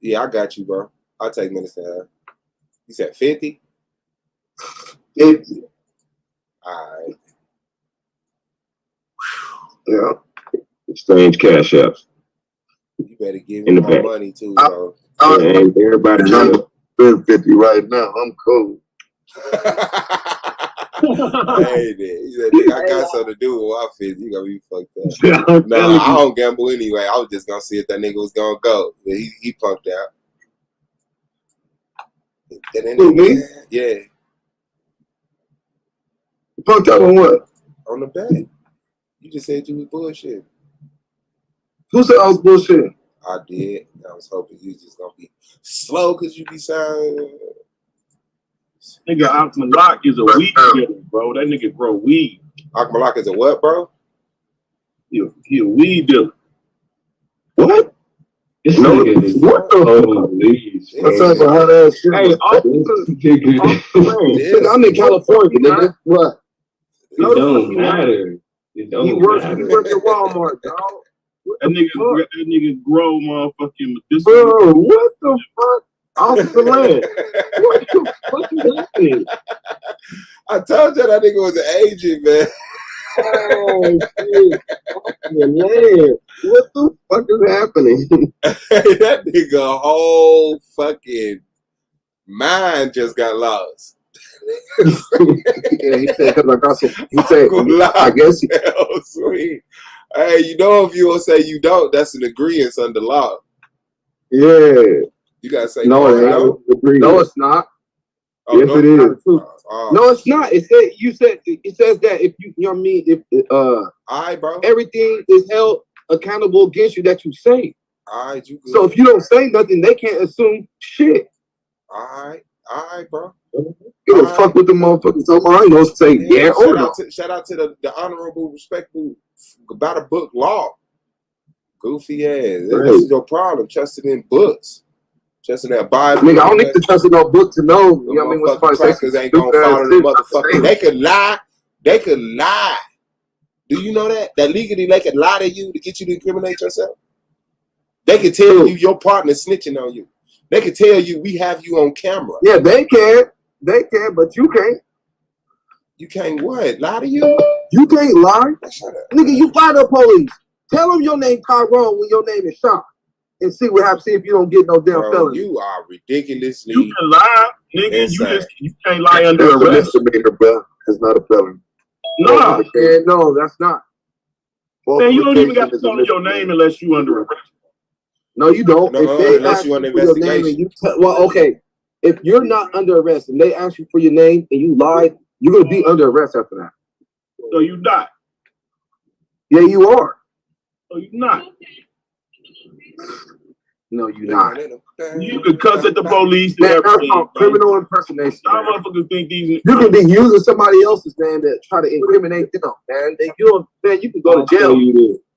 Yeah, I got you, bro. I'll take minutes to have. You said 50? 50. Alright. Yeah. Exchange cash apps. You better give In me the my bank. money too, bro. And everybody I'm spend 50 right now. I'm cool. Hey, he said, nigga, I got something to do with my 50. You gonna be fucked up. No, I don't gamble anyway. I was just gonna see if that nigga was gonna go. He punked out. Who, me? Yeah. Punked out on what? On the back. You just said you was bullshit. Who said I was bullshitting? I did. I was hoping you just gonna be slow because you be sounding. Nigga, Akmalak is a weed dealer, bro. That nigga grow weed. Akmalak is a what, bro? He a weed dealer. What? This No, nigga is what the? What's up with hot ass shit? Hey, I'm in California, nigga. What? It don't matter. It don't matter. He works at Walmart, dog. That nigga grow motherfucking medicinal. Bro, what the fuck? Off the land. What the fuck is happening? I told you that nigga was an agent, man. Oh, shit. Man, what the fuck is happening? That nigga whole fucking mind just got lost. Yeah, he said, because I got some. He said, I guess. Sweet. Hey, you know, if you don't say you don't, that's an agreement under law. Yeah. You gotta say no, it ain't. No, it's not. Oh, yes, no, it is. No, it's not. It said it says that if you know what I mean, if alright, bro, everything is held accountable against you that you say. Alright, you good. So if you don't say nothing, they can't assume shit. Alright, bro. Give a fuck with the motherfuckers. So I ain't gonna say yeah or no. Shout out to the honorable, respectful, about a book law. Goofy ass. Right. This is your problem. Trusting in books. Trusting that Bible. Nigga, I don't need to trust in no book to know. You know what I mean? What's the crackers ain't gonna follow the motherfucker. They could lie. They could lie. Do you know that? That legally they could lie to you to get you to incriminate yourself. They could tell you your partner snitching on you. They could tell you we have you on camera. Yeah, they can. They can, but you can't. You can't what? Lie to you? You can't lie. Shut up. Nigga, you lie to the police. Tell them your name Tyrone when your name is Sean. And see what happens. See if you don't get no damn felony. You are ridiculously. You can lie, nigga. You can't lie under That's arrest. a misdemeanor, bro. It's not a felony. No. No, that's not. Man, you don't even got to tell your name unless you under arrest. No, you don't. No, if they unless ask you under for your name and you well, okay. If you're not under arrest and they ask you for your name and you lied, you're gonna be under arrest after that. So you not. Yeah, you are. So you not. No, you're not. You could cuss at the police and Man, that's everything. called criminal impersonation. Some motherfuckers think these. You can be using somebody else's name to try to incriminate them, man. You can go to jail.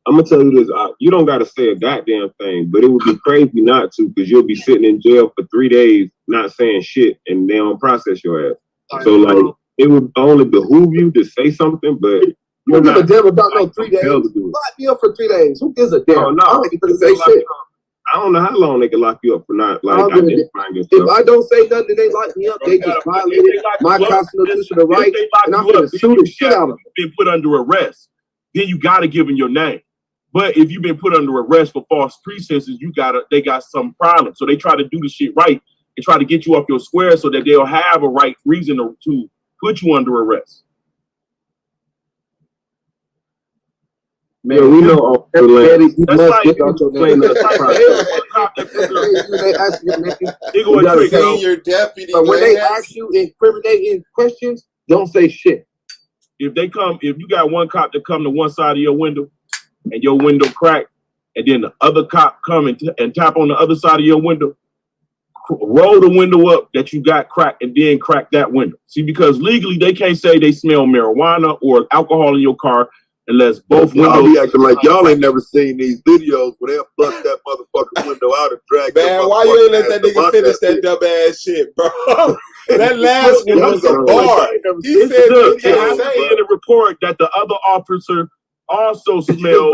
I'm gonna tell you this. You don't gotta say a goddamn thing, but it would be crazy not to, because you'll be sitting in jail for 3 days not saying shit, and they don't process your ass. So like, it would only behoove you to say something, but you don't give a damn about no 3 days. Lock me up for 3 days. Who gives a damn? Oh, no. I don't even say shit. I don't know how long they can lock you up for not like identifying yourself. If I don't say nothing, they lock me up. They just violated my constitutional right, and I'm gonna sue the shit out of them. Been put under arrest, then you gotta give them your name. But if you've been put under arrest for false pretenses, they got some problem. So they try to do the shit right and try to get you off your square so that they'll have a right reason to put you under arrest. Man, yeah, we know everybody. That's like your deputy. But when they ask you incriminating questions, don't say shit. If you got one cop that come to one side of your window and your window cracked, and then the other cop come and tap on the other side of your window, roll the window up that you got cracked and then crack that window. See, because legally they can't say they smell marijuana or alcohol in your car unless both windows. Y'all be acting like y'all ain't never seen these videos where they'll bust that motherfucking window out and drag. Man, why you ain't let that nigga finish that dumb ass shit, bro? That last one was a bar. He said it has to be in the report that the other officer also smelled.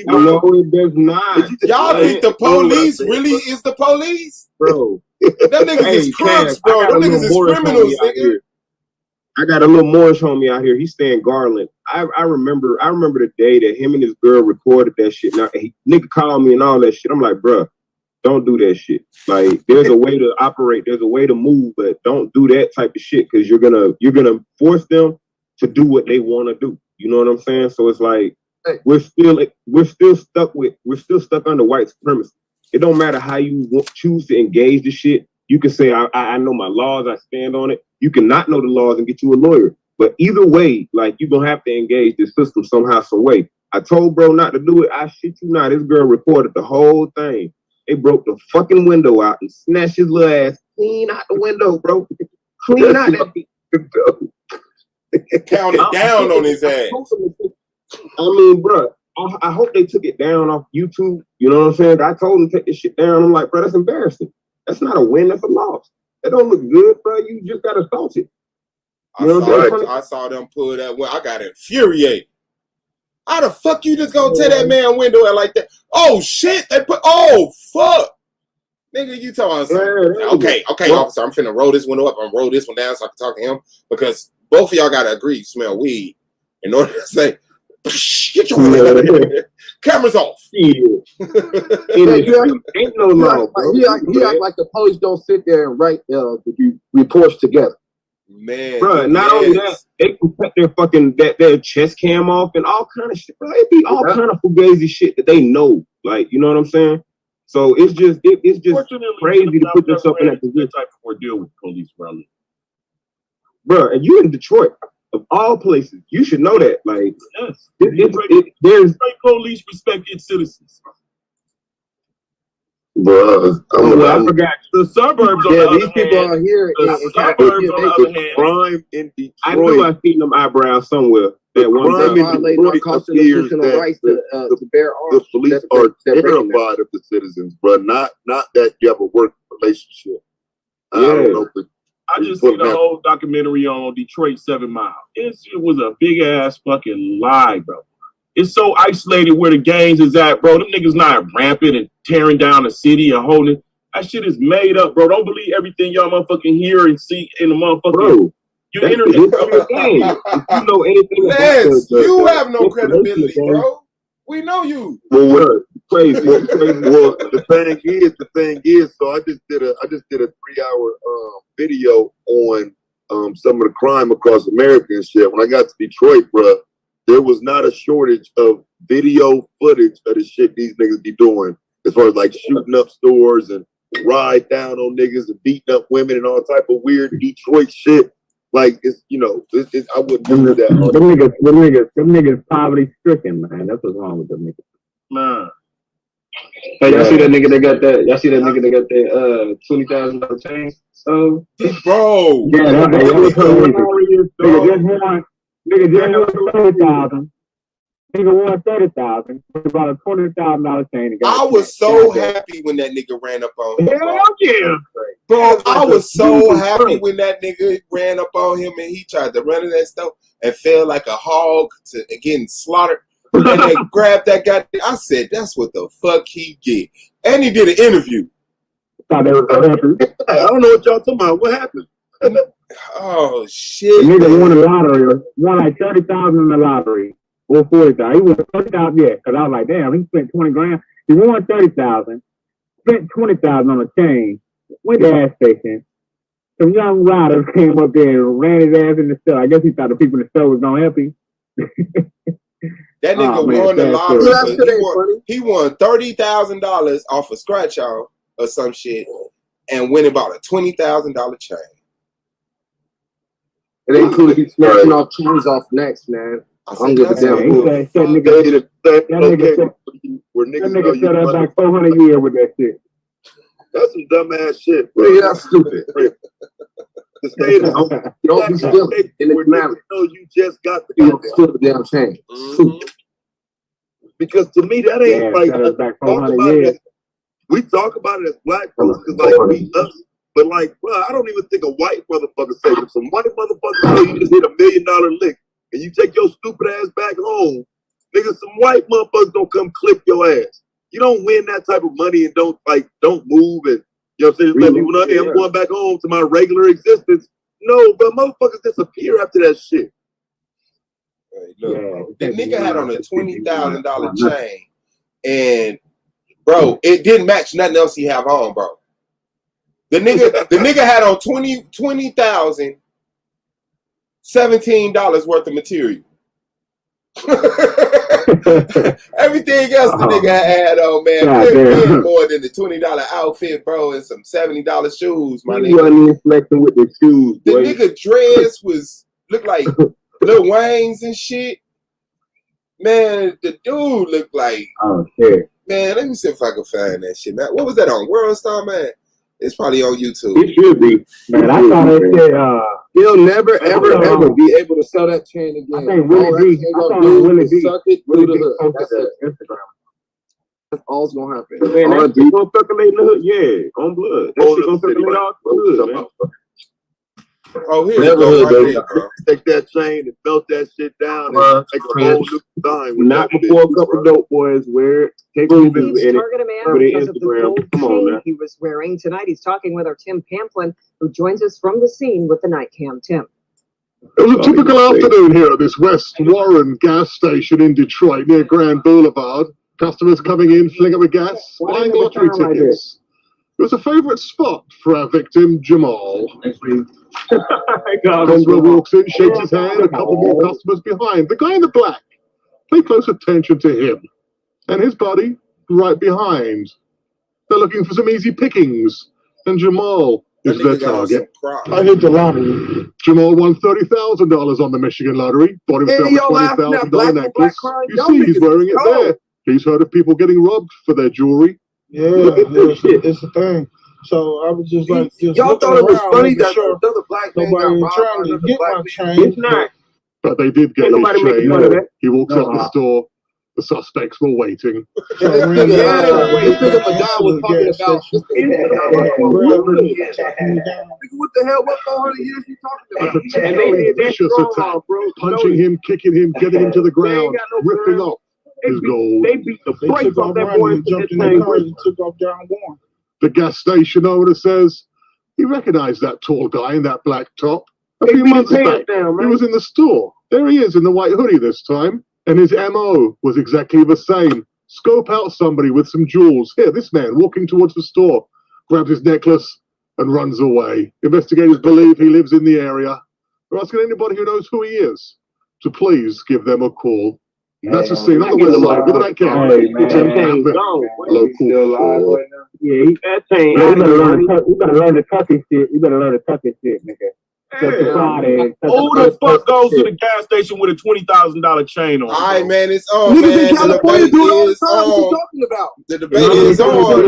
No, it does not. Y'all think the police really is the police? Bro. Them niggas is crooks, bro. Them niggas is criminals, nigga. I got a little Moorish homie out here. He's staying Garland. I remember the day that him and his girl recorded that shit. Now nigga called me and all that shit. I'm like, bruh, don't do that shit. Like, there's a way to operate, there's a way to move, but don't do that type of shit because you're gonna force them to do what they want to do. You know what I'm saying? So it's like we're still stuck under white supremacy. It don't matter how you choose to engage the shit. You can say I know my laws, I stand on it. You can not know the laws and get you a lawyer. But either way, like, you're gonna have to engage the system somehow, some way. I told bro not to do it. I shit you not. This girl reported the whole thing. They broke the fucking window out and snatched his little ass clean out the window, bro. Clean out that window. Counted down on his ass. I mean, bro, I hope they took it down off YouTube. You know what I'm saying? I told them to take this shit down. I'm like, bro, that's embarrassing. That's not a win. That's a loss. That don't look good, bro. You just got assaulted. I saw them pull that one. I got infuriated. How the fuck you just gonna tear that man window out like that? Oh shit! Oh fuck, nigga, you talking about something? Okay, officer, I'm finna roll this window up. I'm gonna roll this one down so I can talk to him because both of y'all gotta agree. You smell weed in order to say, get your window out of here. Cameras off. Ain't no law. He act like the police don't sit there and write reports together. Man, bro, not only that, they can cut their fucking their chest cam off and all kind of shit, bro. It be all kind of fugazi shit that they know, like, you know what I'm saying? So it's just crazy to put yourself in that position. Type of ordeal with police rally, bro. And you in Detroit, of all places, you should know that. Like, yes, there's police respect its citizens. Bro, I forgot the suburbs. Yeah, these people are here. The suburbs, on the other hand, crime in Detroit. I knew I seen them eyebrows somewhere. The crime in Detroit appears that the police are terrified of the citizens, bro. Not that you have a work relationship. I don't know. I just seen a whole documentary on Detroit 7 Mile. It was a big ass fucking lie, bro. It's so isolated where the gangs is at, bro. Them niggas not rampant and tearing down the city and holding. That shit is made up, bro. Don't believe everything y'all motherfucking hear and see in the motherfucking. Bro, you internet. You know anything about you have no credibility, bro. We know you. Well, crazy. Well, the thing is. So I just did a 3-hour video on some of the crime across America and shit. When I got to Detroit, bro, there was not a shortage of video footage of the shit these niggas be doing, as far as like shooting up stores and ride down on niggas and beating up women and all type of weird Detroit shit. Like, it's, you know, I wouldn't do that. Them niggas poverty stricken, man. That's what's wrong with them niggas. Man. Hey, y'all see that nigga that got that? Y'all see that nigga that got that $20,000 chain? So, bro. Yeah, that was hilarious. Nigga just won 30,000. Nigga won 30,000. About a $20,000 chain. I was so happy when that nigga ran up on him. Hell yeah, bro! I was so happy when that nigga ran up on him and he tried to run in that stuff and fell like a hog to getting slaughtered. And they grabbed that guy. I said, "That's what the fuck he get." And he did an interview. I don't know what y'all talking about. What happened? Oh shit! The nigga won the lottery. Won like 30,000 in the lottery. Or 40,000. He won 30,000, yeah. Because I was like, damn, he spent 20 grand. He won 30,000. Spent 20,000 on a chain. Went to the gas station. Some young riders came up there and ran his ass in the store. I guess he thought the people in the store was gonna help him. That nigga won the lottery. He won $30,000 off a scratch off or some shit, and went about a $20,000 chain. It included he snatching off chains off necks, man. I don't give a damn. That nigga set up like 400 years with that shit. That's some dumbass shit, bro. Yeah, that's stupid. Don't be still in the manner. You just got the damn chain. Because to me, that ain't we talk about it as black folks because like we us, but like, well, I don't even think a white motherfucker say it. Some white motherfucker say you just hit $1 million lick and you take your stupid ass back home, nigga, some white motherfuckers don't come clip your ass. You don't win that type of money and don't move and, you know what I'm saying, let people know, hey, I'm going back home to my regular existence. No, but motherfuckers disappear after that shit. Hey, look, the nigga had on a $20,000 chain, and bro, it didn't match nothing else he have on, bro. The nigga had on $20,000, $17 worth of material. Everything else the nigga had on, man, couldn't more than the $20 outfit, bro, and some $70 shoes, my nigga. He wasn't even flexing with the shoes, boy. The nigga dress looked like Lil Wayne's and shit. Man, the dude looked like, oh shit. Man, let me see if I can find that shit, man. What was that on? World Star, man? It's probably on YouTube. It should be. Man, I thought it said, he'll never, ever be able to sell that chain again. I think Willie D. Suck it through the hood. That's it. Instagram. That's all's gonna happen. Man, that shit gonna circulate in the hood. Yeah, on blood. That shit gonna circulate all the hood, man. Oh, here you go, right there, bro. Take that chain and belt that shit down and make a whole new design. Not before a couple dope boys wear it. Take it target a man because of the gold chain he was wearing. Tonight he's talking with our Tim Pamplin, who joins us from the scene with the night cam. Tim. It was a typical afternoon here at this West Warren gas station in Detroit near Grand Boulevard. Customers coming in, filling up with gas, buying lottery tickets. It was a favorite spot for our victim, Jamal. Customer walks in, shakes his hand, a couple more customers behind. The guy in the black. Pay close attention to him. And his buddy, right behind. They're looking for some easy pickings. And Jamal is their target. I hit the lottery. Jamal won $30,000 on the Michigan lottery. Bought himself a $20,000 necklace. You see, he's wearing it there. He's heard of people getting robbed for their jewelry. Yeah, it's a thing. So I was just like, y'all thought it was funny that another black man got trying to get my chain. It's not. But they did get his chain. He walks out the store. The suspects were waiting. What the hell? What 400 years you talking about? Vicious attack, punching him, kicking him, getting him to the ground, ripping off his gold. They beat the brakes off that boy and jumped in the car and took off down one. The gas station owner says he recognized that tall guy in that black top. A few months back, he was in the store. There he is in the white hoodie this time. And his MO was exactly the same. Scope out somebody with some jewels. Here, this man walking towards the store, grabs his necklace and runs away. Investigators believe he lives in the area. They're asking anybody who knows who he is to please give them a call. That's a scene. Otherwise, live with that camera. Local. Yeah, that chain. You better learn to tuck his shit. You better learn to tuck his shit, nigga. Who the fuck goes to the gas station with a $20,000 chain on? All right, man, it's on, man. The debate is on. The debate is on.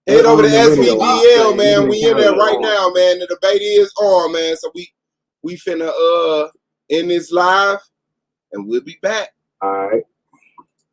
Head over to S.V.D.L, man. We in there right now, man. The debate is on, man. So we finna end this live, and we'll be back. All right.